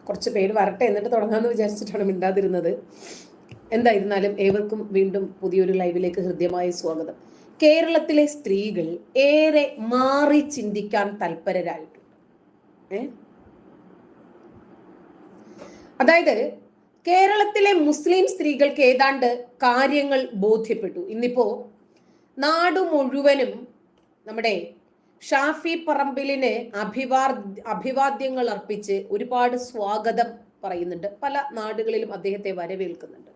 കുറച്ച് പേര് വരട്ടെ എന്നിട്ട് തുടങ്ങാമെന്ന് വിചാരിച്ചിട്ടാണ് മിണ്ടാതിരുന്നത്. എന്തായിരുന്നാലും ഏവർക്കും വീണ്ടും പുതിയൊരു ലൈവിലേക്ക് ഹൃദ്യമായ സ്വാഗതം. കേരളത്തിലെ സ്ത്രീകൾ ഏറെ മാറി ചിന്തിക്കാൻ തൽപരരായിട്ടുണ്ട്. അതായത് കേരളത്തിലെ മുസ്ലിം സ്ത്രീകൾക്ക് ഏതാണ്ട് കാര്യങ്ങൾ ബോധ്യപ്പെട്ടു. ഇന്നിപ്പോ നാടു മുഴുവനും നമ്മുടെ ഷാഫി പറമ്പിലിന് അഭിവാദ്യങ്ങൾ അർപ്പിച്ച് ഒരുപാട് സ്വാഗതം പറയുന്നുണ്ട്. പല നാടുകളിലും അദ്ദേഹത്തെ വരവേൽക്കുന്നുണ്ട്.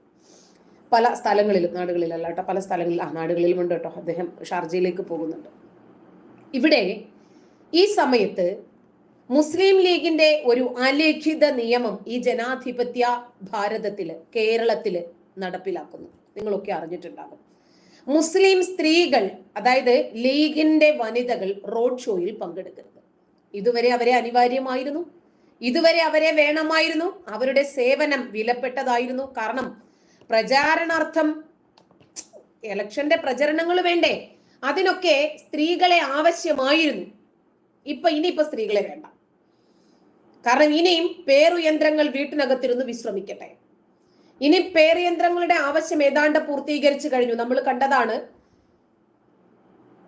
പല സ്ഥലങ്ങളിലും, നാടുകളിലല്ല കേട്ടോ, പല നാടുകളിലും ഉണ്ട് കേട്ടോ. അദ്ദേഹം ഷാർജയിലേക്ക് പോകുന്നുണ്ട്. ഇവിടെ ഈ സമയത്ത് മുസ്ലിം ലീഗിന്റെ ഒരു അലിഖിത നിയമം ഈ ജനാധിപത്യ ഭാരതത്തില്, കേരളത്തില് നടപ്പിലാക്കുന്നു. നിങ്ങളൊക്കെ അറിഞ്ഞിട്ടുണ്ടാകും. മുസ്ലിം സ്ത്രീകൾ, അതായത് ലീഗിന്റെ വനിതകൾ റോഡ് ഷോയിൽ പങ്കെടുക്കരുത്. ഇതുവരെ അവരെ അനിവാര്യമായിരുന്നു, ഇതുവരെ അവരെ വേണമായിരുന്നു, അവരുടെ സേവനം വിലപ്പെട്ടതായിരുന്നു. കാരണം പ്രചാരണാർത്ഥം ഇലക്ഷന്റെ പ്രചരണങ്ങൾ വേണ്ടേ, അതിനൊക്കെ സ്ത്രീകളെ ആവശ്യമായിരുന്നു. ഇനിയിപ്പോ സ്ത്രീകളെ വേണ്ട. കാരണം ഇനിയും പേറുയന്ത്രങ്ങൾ വീട്ടിനകത്തിരുന്ന് വിശ്രമിക്കട്ടെ. ഇനി പേറുയന്ത്രങ്ങളുടെ ആവശ്യം ഏതാണ്ട് പൂർത്തീകരിച്ചു കഴിഞ്ഞു. നമ്മൾ കണ്ടതാണ്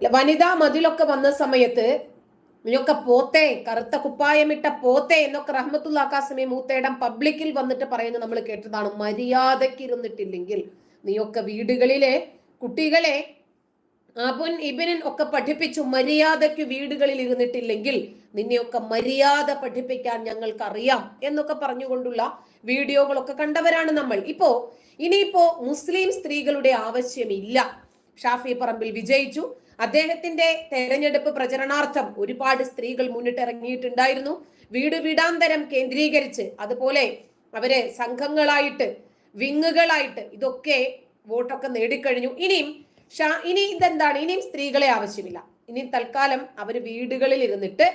വനിതാ മതിലൊക്കെ വന്ന സമയത്ത് നീയൊക്കെ പോത്തെ, കറുത്ത കുപ്പായമിട്ട പോത്തെ എന്നൊക്കെ റഹ്മത്തുള്ള കാസിമി മൂത്തേടം പബ്ലിക്കിൽ വന്നിട്ട് പറയുന്നത് നമ്മൾ കേട്ടതാണ്. മര്യാദയ്ക്ക് ഇരുന്നിട്ടില്ലെങ്കിൽ നീയൊക്കെ വീടുകളിലെ കുട്ടികളെ അബുൻ ഇബിനും ഒക്കെ പഠിപ്പിച്ചു, മര്യാദയ്ക്ക് വീടുകളിൽ ഇരുന്നിട്ടില്ലെങ്കിൽ നിന്നെയൊക്കെ മര്യാദ പഠിപ്പിക്കാൻ ഞങ്ങൾക്ക് അറിയാം എന്നൊക്കെ പറഞ്ഞുകൊണ്ടുള്ള വീഡിയോകളൊക്കെ കണ്ടവരാണ് നമ്മൾ. ഇനിയിപ്പോ മുസ്ലിം സ്ത്രീകളുടെ ആവശ്യമില്ല. ഷാഫി പറമ്പിൽ വിജയിച്ചു. അദ്ദേഹത്തിന്റെ തെരഞ്ഞെടുപ്പ് പ്രചരണാർത്ഥം ഒരുപാട് സ്ത്രീകൾ മുന്നിട്ടിറങ്ങിയിട്ടുണ്ടായിരുന്നു. വീടാന്തരം കേന്ദ്രീകരിച്ച്, അതുപോലെ അവരെ സംഘങ്ങളായിട്ട്, വിങ്ങുകളായിട്ട് ഇതൊക്കെ വോട്ടൊക്കെ നേടിക്കഴിഞ്ഞു. ഇനി ഇതെന്താണ്? ഇനിയും സ്ത്രീകളെ ആവശ്യമില്ല. ഇനി തൽക്കാലം അവര് വീടുകളിൽ ഇരുന്നിട്ട്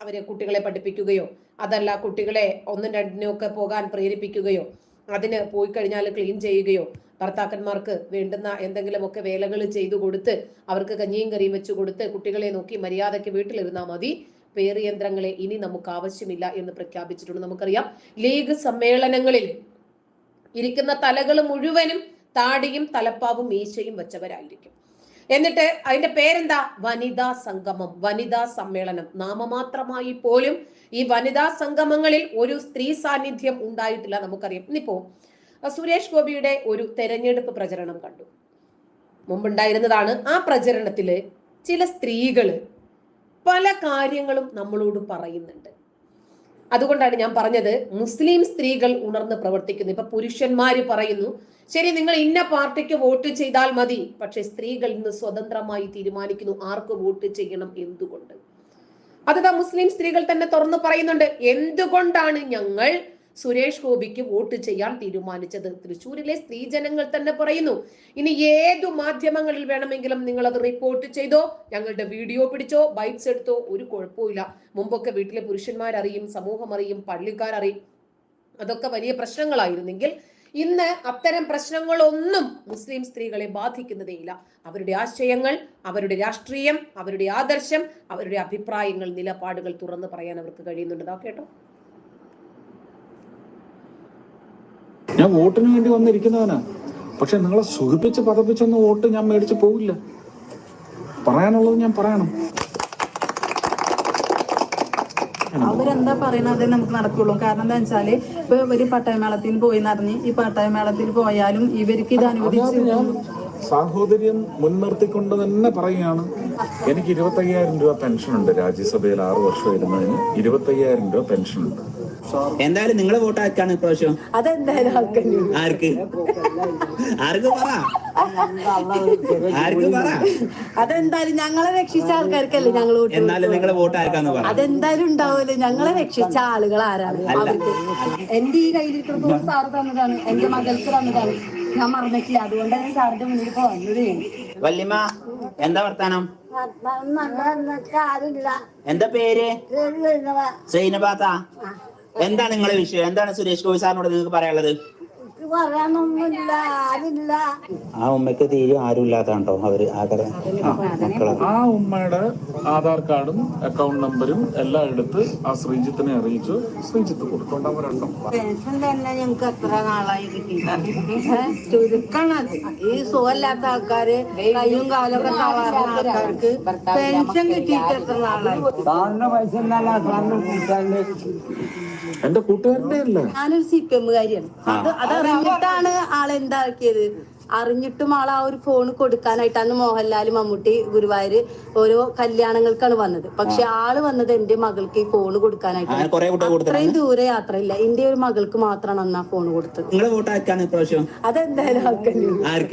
അവരെ കുട്ടികളെ പഠിപ്പിക്കുകയോ, അതല്ല കുട്ടികളെ ഒന്നും രണ്ടിനും ഒക്കെ പോകാൻ പ്രേരിപ്പിക്കുകയോ, അതിന് പോയി കഴിഞ്ഞാൽ ക്ലീൻ ചെയ്യുകയോ, ഭർത്താക്കന്മാർക്ക് വേണ്ടുന്ന എന്തെങ്കിലുമൊക്കെ വേലകൾ ചെയ്തു കൊടുത്ത് അവർക്ക് കഞ്ഞിയും കറിയും വെച്ചു കൊടുത്ത് കുട്ടികളെ നോക്കി മര്യാദയ്ക്ക് വീട്ടിലിരുന്നാൽ മതി. പേറുയന്ത്രങ്ങളെ ഇനി നമുക്ക് ആവശ്യമില്ല എന്ന് പ്രഖ്യാപിച്ചിട്ടുണ്ട്. നമുക്കറിയാം, ലീഗ് സമ്മേളനങ്ങളിൽ ഇരിക്കുന്ന തലകൾ മുഴുവനും താടിയും തലപ്പാവും മീശയും വെച്ചവരായിരിക്കും. എന്നിട്ട് അതിന്റെ പേരെന്താ? വനിതാ സംഗമം, വനിതാ സമ്മേളനം. നാമമാത്രമായി പോലും ഈ വനിതാ സംഗമങ്ങളിൽ ഒരു സ്ത്രീ സാന്നിധ്യം ഉണ്ടായിട്ടില്ല. നമുക്കറിയാം. ഇന്നിപ്പോ സുരേഷ് ഗോപിയുടെ ഒരു തെരഞ്ഞെടുപ്പ് പ്രചരണം കണ്ടു, മുമ്പുണ്ടായിരുന്നതാണ്. ആ പ്രചരണത്തില് ചില സ്ത്രീകള് പല കാര്യങ്ങളും നമ്മളോട് പറയുന്നുണ്ട്. അതുകൊണ്ടാണ് ഞാൻ പറഞ്ഞത്, മുസ്ലിം സ്ത്രീകൾ ഉണർന്ന് പ്രവർത്തിക്കുന്നു. ഇപ്പൊ പുരുഷന്മാര് പറയുന്നു, ശരി, നിങ്ങൾ ഇന്ന പാർട്ടിക്ക് വോട്ട് ചെയ്താൽ മതി, പക്ഷെ സ്ത്രീകൾ ഇന്ന് സ്വതന്ത്രമായി തീരുമാനിക്കുന്നു ആർക്ക് വോട്ട് ചെയ്യണം, എന്തുകൊണ്ട്. അതാ മുസ്ലിം സ്ത്രീകൾ തന്നെ തുറന്നു പറയുന്നുണ്ട്. എന്തുകൊണ്ടാണ് ഞങ്ങൾ സുരേഷ് ഗോപിക്ക് വോട്ട് ചെയ്യാൻ തീരുമാനിച്ചത്? തൃശ്ശൂരിലെ സ്ത്രീജനങ്ങൾ തന്നെ പറയുന്നു. ഇനി ഏതു മാധ്യമങ്ങളിൽ വേണമെങ്കിലും നിങ്ങൾ അത് റിപ്പോർട്ട് ചെയ്തോ, ഞങ്ങളുടെ വീഡിയോ പിടിച്ചോ, ബൈറ്റ്സ് എടുത്തോ, ഒരു കുഴപ്പമില്ല. മുമ്പൊക്കെ വീട്ടിലെ പുരുഷന്മാരറിയും, സമൂഹം അറിയും, പള്ളിക്കാരറിയും, അതൊക്കെ വലിയ പ്രശ്നങ്ങളായിരുന്നെങ്കിൽ ഇന്ന് അത്തരം പ്രശ്നങ്ങളൊന്നും മുസ്ലിം സ്ത്രീകളെ ബാധിക്കുന്നതേയില്ല. അവരുടെ ആശയങ്ങൾ, അവരുടെ രാഷ്ട്രീയം, അവരുടെ ആദർശം, അവരുടെ അഭിപ്രായങ്ങൾ, നിലപാടുകൾ തുറന്നു പറയാൻ അവർക്ക് കഴിയുന്നുണ്ട്. കേട്ടോ, ഞാൻ വോട്ടിന് വേണ്ടി വന്നിരിക്കുന്നവനാ, പക്ഷെ നിങ്ങളെ സുഖിപ്പിച്ച് പതപ്പിച്ചൊന്നും വോട്ട് ഞാൻ മേടിച്ച് പോവില്ല. പറയാനുള്ളത് ഞാൻ പറയണം. അവരെന്താ പറയുന്നത് നമുക്ക് നടക്കുള്ളൂ. കാരണം എന്താ വെച്ചാല് ഇപ്പൊ ഇവര് പട്ടായമേളത്തിന് പോയി നടന്ന്, ഈ പട്ടായമേളത്തിൽ പോയാലും ഇവർക്ക് ഇത് അനുവദിച്ചു. സാഹോദര്യം മുൻനിർത്തിക്കൊണ്ട് തന്നെ പറയുകയാണ്. എനിക്ക് 25,000 രൂപ പെൻഷൻ ഉണ്ട്. രാജ്യസഭയിൽ 6 വർഷം ഇരുന്നതിന് 25,000 രൂപ പെൻഷൻ ഉണ്ട്. എന്തായാലും നിങ്ങളെ വോട്ട് ആർക്കാണ് ഇപ്രാവശ്യം? അതെന്തായാലും ആർക്ക് പറ. അതെന്തായാലും ഞങ്ങളെ രക്ഷിച്ച ആൾക്കാർക്കല്ലേ ഞങ്ങൾ. എന്നാലും നിങ്ങളെ വോട്ട് ആർക്കാന്ന് പറ. അതെന്തായാലും ഉണ്ടാവില്ല. ഞങ്ങളെ രക്ഷിച്ച ആളുകൾ ആരാണ്? എന്റെ ഈ കയ്യിലിരിക്കുന്ന സാറ് തന്നതാണ്, എന്റെ മകൾക്ക് തന്നതാണ്. ഞാൻ മറന്നിട്ടില്ല. അതുകൊണ്ടാണ് സാറിന്റെ മുന്നിൽ ഇപ്പൊ വന്നത്. വല്യമ്മ, എന്താ വർത്താനം? എന്താ പേര്? സൈനബാത്ത. എന്താണ് നിങ്ങളെ വിഷയം? എന്താണ് സുരേഷ് ഗോപി സാറിനോട് നിങ്ങൾക്ക് പറയാനുള്ളത്? പറയാനൊന്നുമില്ല, ആരില്ല. ആ ഉമ്മക്ക് തീരെ ആരും ഇല്ലാത്താണ്ടോ അവര് ആകെ മക്കളെ. ആ ഉമ്മയുടെ ആധാർ കാർഡും അക്കൗണ്ട് നമ്പരും എല്ലാം എടുത്ത് ആ ശ്രീജിത്തിനെ അറിയിച്ചു. ശ്രീജിത്ത് കൊടുക്കൊണ്ടവരുണ്ടോ? പെൻഷൻ തന്നെ ഞങ്ങക്ക് എത്ര നാളായി കിട്ടിയിട്ട് ചുരുക്കണത്. ഈ സുഖമില്ലാത്ത ആൾക്കാര്, കയ്യും കാലൊക്കെ തളർന്ന ആൾക്കാർക്ക് പെൻഷൻ കിട്ടിയിട്ട് എത്ര നാളായി? എന്റെ കൂട്ടുകാരന്റെ അല്ല. ഞാനൊരു CPM കാരിയാണ്. അതറിഞ്ഞിട്ടാണ് ആളെന്താക്കിയത്. അറിഞ്ഞിട്ടും ആൾ ആ ഒരു ഫോൺ കൊടുക്കാനായിട്ട് അന്ന് മോഹൻലാൽ, മമ്മൂട്ടി, ഗുരുവായൂര് ഓരോ കല്യാണങ്ങൾക്കാണ് വന്നത്. പക്ഷെ ആള് വന്നത് എന്റെ മകൾക്ക് ഈ ഫോൺ കൊടുക്കാനായിട്ട്. അത്രയും ദൂരെ യാത്രയില്ല. എന്റെ ഒരു മകൾക്ക് മാത്രമാണ് അന്ന് ആ ഫോൺ കൊടുത്തത്. നിങ്ങളെ വോട്ട് ആർക്കാണ് ഇപ്രാവശ്യം? അതെന്തായാലും ആർക്ക്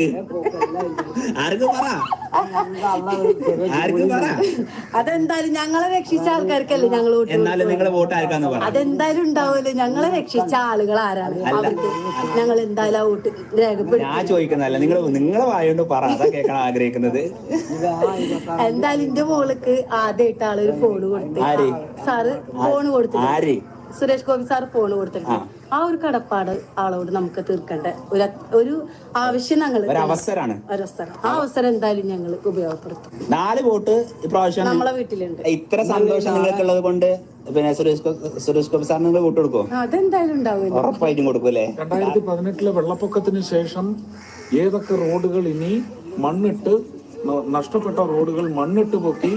അതെന്തായാലും ഞങ്ങളെ രക്ഷിച്ച ആൾക്കാർക്കല്ലേ ഞങ്ങൾ നിങ്ങളെ വോട്ട് ആർക്കാന്ന് പറ. അതെന്തായാലും ഉണ്ടാവുമല്ലോ. ഞങ്ങളെ രക്ഷിച്ച ആളുകൾ ആരാണ് അവർക്ക് ഞങ്ങൾ എന്തായാലും ആ വോട്ട് രേഖപ്പെടുത്തി. ഞാൻ ചോദിക്കുന്നതല്ല, നിങ്ങളെ വായോണ്ട് പറ, അതാ കേൾക്കാൻ ആഗ്രഹിക്കുന്നത്. എന്തായാലും എന്റെ മോൾക്ക് ആദ്യമായിട്ട് ആളൊരു ഫോൺ കൊടുത്തു. സാറ് ഫോൺ കൊടുത്തു. സുരേഷ് ഗോപി സാർ ഫോൺ കൊടുത്തിട്ട് ആ ഒരു കടപ്പാട് ആളോട് നമുക്ക് തീർക്കേണ്ട ഒരു ആവശ്യം ഞങ്ങൾ അവസരമാണ്. ആ അവസരം എന്തായാലും ഞങ്ങൾ ഉപയോഗപ്പെടുത്തും. 4 വോട്ട് ഇപ്രാവശ്യം നമ്മളെ വീട്ടിലുണ്ട്. ഇത്ര സന്തോഷം നിങ്ങൾക്കുള്ളത് കൊണ്ട് പിന്നെ സുരേഷ് ഗോപി സാറിന് നിങ്ങൾ വോട്ട് കൊടുക്കും? അതെന്തായാലും ഉണ്ടാവും, ഉറപ്പായിട്ടും കൊടുക്കൂല്ലേ? 2018 വെള്ളപ്പൊക്കത്തിന് ശേഷം ഏതൊക്കെ റോഡുകൾ ഇനി മണ്ണിട്ട് നഷ്ടപ്പെട്ട റോഡുകൾ മണ്ണിട്ട് പൊക്കി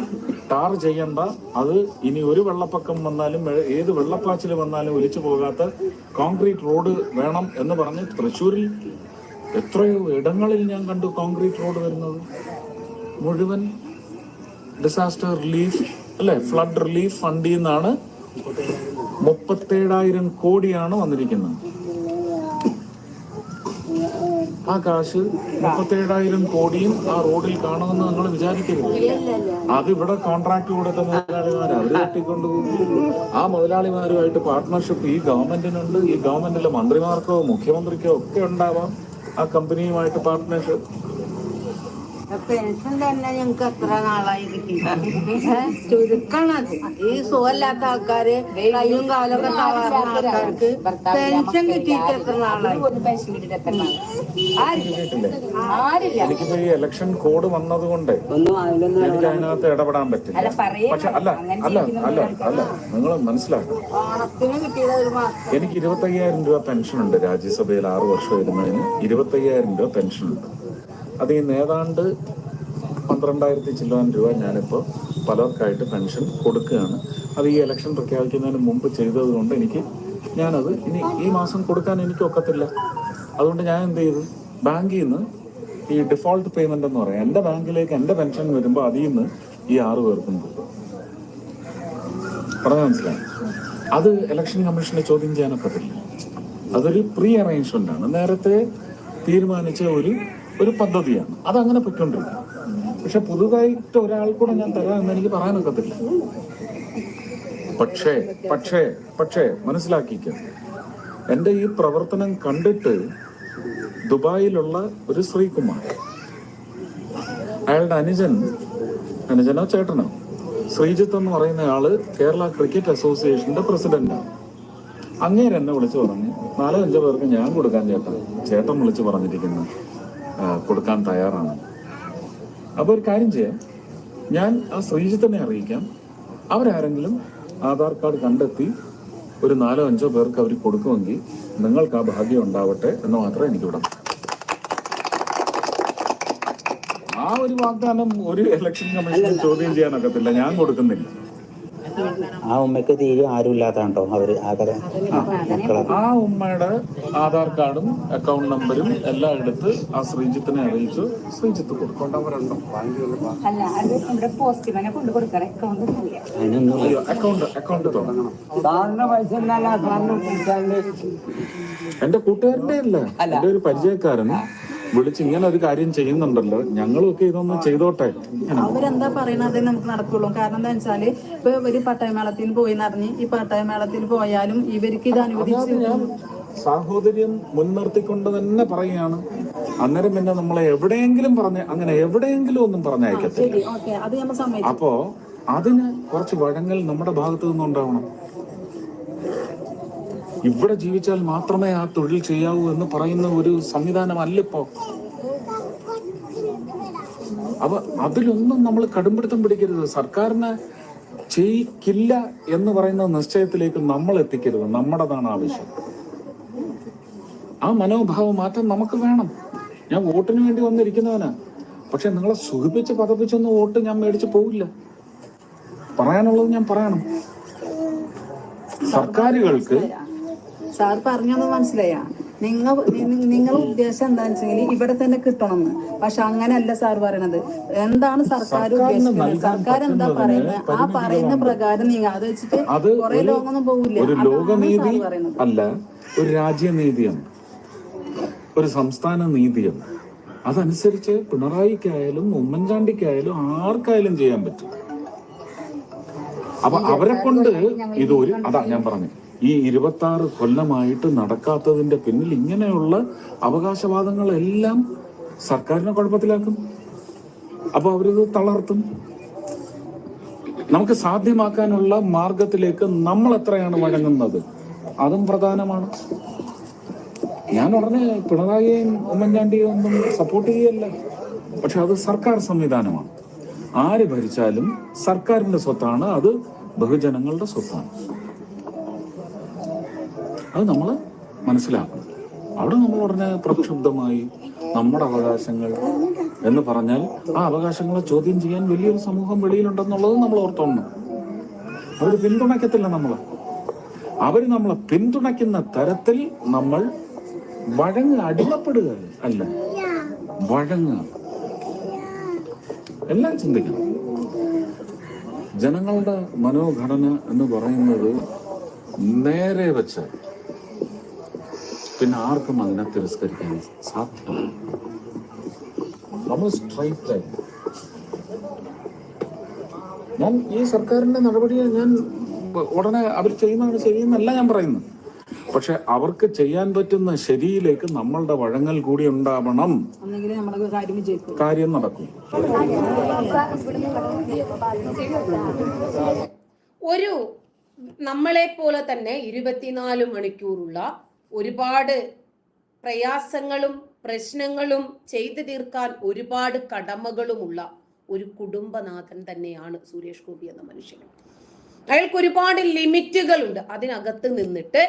ടാർ ചെയ്യണ്ട, അത് ഇനി ഒരു വെള്ളപ്പൊക്കം വന്നാലും ഏത് വെള്ളപ്പാച്ചിൽ വന്നാലും ഒലിച്ചു പോകാത്ത കോൺക്രീറ്റ് റോഡ് വേണം എന്ന് പറഞ്ഞ് തൃശ്ശൂരിൽ എത്രയോ ഇടങ്ങളിൽ ഞാൻ കണ്ടു കോൺക്രീറ്റ് റോഡ് വരുന്നത്. മുഴുവൻ ഡിസാസ്റ്റർ റിലീഫ് അല്ലെ, ഫ്ലഡ് റിലീഫ് ഫണ്ടിൽ നിന്നാണ് 37,000 കോടിയാണ് വന്നിരിക്കുന്നത്. ആ കാശ് 37,000 കോടിയും ആ റോഡിൽ കാണുമെന്ന് നിങ്ങൾ വിചാരിക്കരുത്. അത് ഇവിടെ കോൺട്രാക്ട് കൊടുത്ത മുതലാളിമാർ അവര് തട്ടിക്കൊണ്ടുപോകും. ആ മുതലാളിമാരുമായിട്ട് പാർട്ട്ണർഷിപ്പ് ഈ ഗവൺമെന്റിനുണ്ട്. ഈ ഗവൺമെന്റിലെ മന്ത്രിമാർക്കോ മുഖ്യമന്ത്രിക്കോ ഒക്കെ ഉണ്ടാവാം ആ കമ്പനിയുമായിട്ട് പാർട്ട്ണർഷിപ്പ്. പെൻഷൻ തന്നെ ഞങ്ങക്ക് എത്ര നാളായി കിട്ടിയിട്ട് ചുരുക്കണത്. ഈ സുഖമില്ലാത്ത ആൾക്കാര്, കയ്യും കാലൊക്കെ തളർന്ന ആൾക്കാർക്ക് പെൻഷൻ കിട്ടിയിട്ട് എത്ര നാളായി? എനിക്കിപ്പോ ഈ ഇലക്ഷൻ കോഡ് വന്നതുകൊണ്ട് എനിക്ക് അതിനകത്ത് ഇടപെടാൻ പറ്റില്ല. പക്ഷെ അല്ല നിങ്ങൾ മനസ്സിലാക്കണം, എനിക്ക് 25,000 രൂപ പെൻഷൻ ഉണ്ട്. രാജ്യസഭയിൽ 6 വർഷം ഇരുന്നതിന് 25,000 രൂപ പെൻഷൻ ഉണ്ട്. അതിൽ നിന്ന് ഏതാണ്ട് 12,000 ചില്ലാൻ രൂപ ഞാനിപ്പോൾ പലർക്കായിട്ട് പെൻഷൻ കൊടുക്കുകയാണ്. അത് ഈ ഇലക്ഷൻ പ്രഖ്യാപിക്കുന്നതിന് മുമ്പ് ചെയ്തത് കൊണ്ട് ഞാനത് ഇനി ഈ മാസം കൊടുക്കാൻ എനിക്ക് ഒക്കത്തില്ല. അതുകൊണ്ട് ഞാൻ എന്ത് ചെയ്തു, ബാങ്കിൽ നിന്ന് ഈ ഡിഫോൾട്ട് പേയ്മെന്റ് എന്ന് പറയാം, എൻ്റെ ബാങ്കിലേക്ക് എൻ്റെ പെൻഷൻ വരുമ്പോൾ അതിൽ നിന്ന് ഈ 6 പേർക്കും പറഞ്ഞാൽ മനസ്സിലായി. അത് ഇലക്ഷൻ കമ്മീഷനെ ചോദ്യം ചെയ്യാനൊക്കത്തില്ല. അതൊരു പ്രീ അറേഞ്ച്മെന്റ് ആണ്, നേരത്തെ തീരുമാനിച്ച ഒരു പദ്ധതിയാണ്. അതങ്ങനെ പൊയ്ക്കൊണ്ടിരിക്കും. പക്ഷെ പുതുതായിട്ട് ഒരാൾ കൂടെ ഞാൻ തരാമെന്ന് എനിക്ക് പറയാനൊക്കത്തില്ല. പക്ഷേ മനസ്സിലാക്കിക്കുക, എൻ്റെ ഈ പ്രവർത്തനം കണ്ടിട്ട് ദുബായിലുള്ള ഒരു ശ്രീകുമാർ, അയാളുടെ അനുജനോ ചേട്ടനോ ശ്രീജിത്ത് എന്ന് പറയുന്ന ആള് കേരള ക്രിക്കറ്റ് അസോസിയേഷന്റെ പ്രസിഡന്റാണ്. അങ്ങേര് എന്നെ വിളിച്ചു പറഞ്ഞു 4-5 പേർക്ക് ഞാൻ കൊടുക്കാൻ ചേട്ടൻ വിളിച്ചു പറഞ്ഞിരിക്കുന്നു, കൊടുക്കാൻ തയ്യാറാണ്. അപ്പോൾ ഒരു കാര്യം ചെയ്യാം, ഞാൻ ആ ശ്രീജിത്തിനെ അറിയിക്കാം. അവരാരെങ്കിലും ആധാർ കാർഡ് കണ്ടെത്തി ഒരു 4-5 പേർക്ക് അവർ കൊടുക്കുമെങ്കിൽ നിങ്ങൾക്ക് ആ ഭാഗ്യം ഉണ്ടാവട്ടെ എന്ന് മാത്രമേ എനിക്ക് വിടാം. ആ ഒരു വാഗ്ദാനം ഒരു ഇലക്ഷൻ കമ്മീഷന് ചോദ്യം ചെയ്യാനൊക്കത്തില്ല. ഞാൻ കൊടുക്കുന്നില്ല. ആ ഉമ്മക്ക് തീരെ ആരും ഇല്ലാത്താണ്ടോ അവര് ആകെ മക്കളെ. ആ ഉമ്മയുടെ ആധാർ കാർഡും അക്കൗണ്ട് നമ്പരും എല്ലാം എടുത്ത് ആ ശ്രീജിത്തിനെ അറിയിച്ചു. ശ്രീജിത്ത് കൊടുക്കൊണ്ടവരുണ്ടോ? അക്കൗണ്ട് തുടങ്ങണം. എന്റെ കൂട്ടുകാരന്റെ അല്ല, എന്റെ ഒരു പരിചയക്കാരൻ വിളിച്ച് ഇങ്ങനെ ഒരു കാര്യം ചെയ്യുന്നുണ്ടല്ലോ, ഞങ്ങളും ഒക്കെ ഇതൊന്നും ചെയ്തോട്ടെ. അവരെന്താ പറയണത് നമുക്ക് നടക്കുള്ളൂ. കാരണം എന്താ വെച്ചാല് ഇപ്പൊ ഇവര് പട്ടയമേളത്തിന് പോയി എന്നറിഞ്ഞ് ഈ പട്ടയമേളത്തിന് പോയാലും ഇവർക്ക് ഇത് അനുവദിച്ചു. സാഹോദര്യം മുൻനിർത്തിക്കൊണ്ട് തന്നെ പറയുകയാണ്. അന്നേരം പിന്നെ നമ്മളെ എവിടെയെങ്കിലും ഒന്നും പറഞ്ഞയക്കത്തില്ല. അപ്പോ അതിന് കുറച്ച് വഴങ്ങൽ നമ്മുടെ ഭാഗത്തു നിന്നുണ്ടാവണം. ഇവിടെ ജീവിച്ചാൽ മാത്രമേ ആ തൊഴിൽ ചെയ്യാവൂ എന്ന് പറയുന്ന ഒരു സംവിധാനമല്ല ഇപ്പോ. അപ്പൊ അതിലൊന്നും നമ്മൾ കടുംപിടുത്തം പിടിക്കരുത്. സർക്കാരിന് ചെയ്യിക്കില്ല എന്ന് പറയുന്ന നിശ്ചയത്തിലേക്ക് നമ്മൾ എത്തിക്കരുത്. നമ്മുടേതാണ് ആവശ്യം. ആ മനോഭാവ മാറ്റം നമുക്ക് വേണം. ഞാൻ വോട്ടിന് വേണ്ടി വന്നിരിക്കുന്നവനാ. പക്ഷെ നിങ്ങളെ സുഖിപ്പിച്ച് പതപ്പിച്ചൊന്നും വോട്ട് ഞാൻ മേടിച്ച് പോവില്ല. പറയാനുള്ളത് ഞാൻ പറയണം. സർക്കാരുകൾക്ക് സാർ പറഞ്ഞൊന്നും മനസ്സിലായ നിങ്ങളുടെ ഉദ്ദേശം എന്താണെന്ന് വെച്ചെങ്കിൽ ഇവിടെ തന്നെ കിട്ടണമെന്ന്. പക്ഷെ അങ്ങനെയല്ല സാർ പറയണത്. എന്താണ് സർക്കാർ ഉദ്ദേശിക്കുന്നത്, സർക്കാർ എന്താ പറയുന്നത്, ആ പറയുന്ന പ്രകാരം നിങ്ങൾ അത് വെച്ചിട്ട് കുറെ ലോങ്ങൊന്നും പോകില്ല. ഒരു ലോകനീതി അല്ല, ഒരു രാജ്യനീതിയാണ്, ഒരു സംസ്ഥാന നീതിയാണ്. അതനുസരിച്ച് പിണറായിക്കായാലും ഉമ്മൻചാണ്ടിക്കായാലും ആർക്കായാലും ചെയ്യാൻ പറ്റും. അപ്പൊ അവരെ കൊണ്ട് ഇതൊരു അതാ ഞാൻ പറഞ്ഞു, ഈ 26 കൊല്ലമായിട്ട് നടക്കാത്തതിന്റെ പിന്നിൽ ഇങ്ങനെയുള്ള അവകാശവാദങ്ങളെല്ലാം സർക്കാരിനെ കുഴപ്പത്തിലാക്കും. അപ്പൊ അവരിത് തളർത്തും. നമുക്ക് സാധ്യമാക്കാനുള്ള മാർഗത്തിലേക്ക് നമ്മൾ എത്രയാണ് വഴങ്ങുന്നത് അതും പ്രധാനമാണ്. ഞാൻ ഉടനെ പിണറായിയും ഉമ്മൻചാണ്ടിയും ഒന്നും സപ്പോർട്ട് ചെയ്യല്ല. പക്ഷെ അത് സർക്കാർ സംവിധാനമാണ്. ആര് ഭരിച്ചാലും സർക്കാരിന്റെ സ്വത്താണ്, അത് ബഹുജനങ്ങളുടെ സ്വത്താണ്. അത് നമ്മൾ മനസ്സിലാക്കണം. അവിടെ നമ്മൾ ഉടനെ പ്രക്ഷുബ്ധമായി നമ്മുടെ അവകാശങ്ങൾ എന്ന് പറഞ്ഞാൽ ആ അവകാശങ്ങളെ ചോദ്യം ചെയ്യാൻ വലിയൊരു സമൂഹം വെളിയിലുണ്ടെന്നുള്ളത് നമ്മൾ ഓർത്തോണം. അവർ പിന്തുണയ്ക്കത്തില്ല നമ്മളെ. അവർ നമ്മളെ പിന്തുണയ്ക്കുന്ന തരത്തിൽ നമ്മൾ വഴങ്ങുക, അടിമപ്പെടുക അല്ല, വഴങ്ങുക. എല്ലാം ചിന്തിക്കണം. ജനങ്ങളുടെ മനോഘടന എന്ന് പറയുന്നത് നേരെ വെച്ച് പിന്നെ ആർക്കും അതിനെ തിരസ്കരിക്കാൻ സാധ്യമല്ല. നമ്മൾ സ്ട്രൈറ്റ് ആയി ഞാൻ ഈ സർക്കാരിന്റെ നടപടിയെ ഞാൻ ഉടനെ അവർ ചെയ്യുന്നതാണ് ശരിയെന്നല്ല ഞാൻ പറയുന്നത്. പക്ഷെ അവർക്ക് ചെയ്യാൻ പറ്റുന്ന ശരിയിലേക്ക് നമ്മളുടെ വഴങ്ങൽ കൂടി ഉണ്ടാവണം. കാര്യം നടക്കും. ഒരു നമ്മളെ പോലെ തന്നെ 24 മണിക്കൂറുള്ള ഒരുപാട് പ്രയാസങ്ങളും പ്രശ്നങ്ങളും ചെയ്തു തീർക്കാൻ ഒരുപാട് കടമകളുമുള്ള ഒരു കുടുംബനാഥൻ തന്നെയാണ് സുരേഷ് ഗോപി എന്ന മനുഷ്യൻ. അയാൾക്ക് ഒരുപാട് ലിമിറ്റുകളുണ്ട്. അതിനകത്ത് നിന്നിട്ട്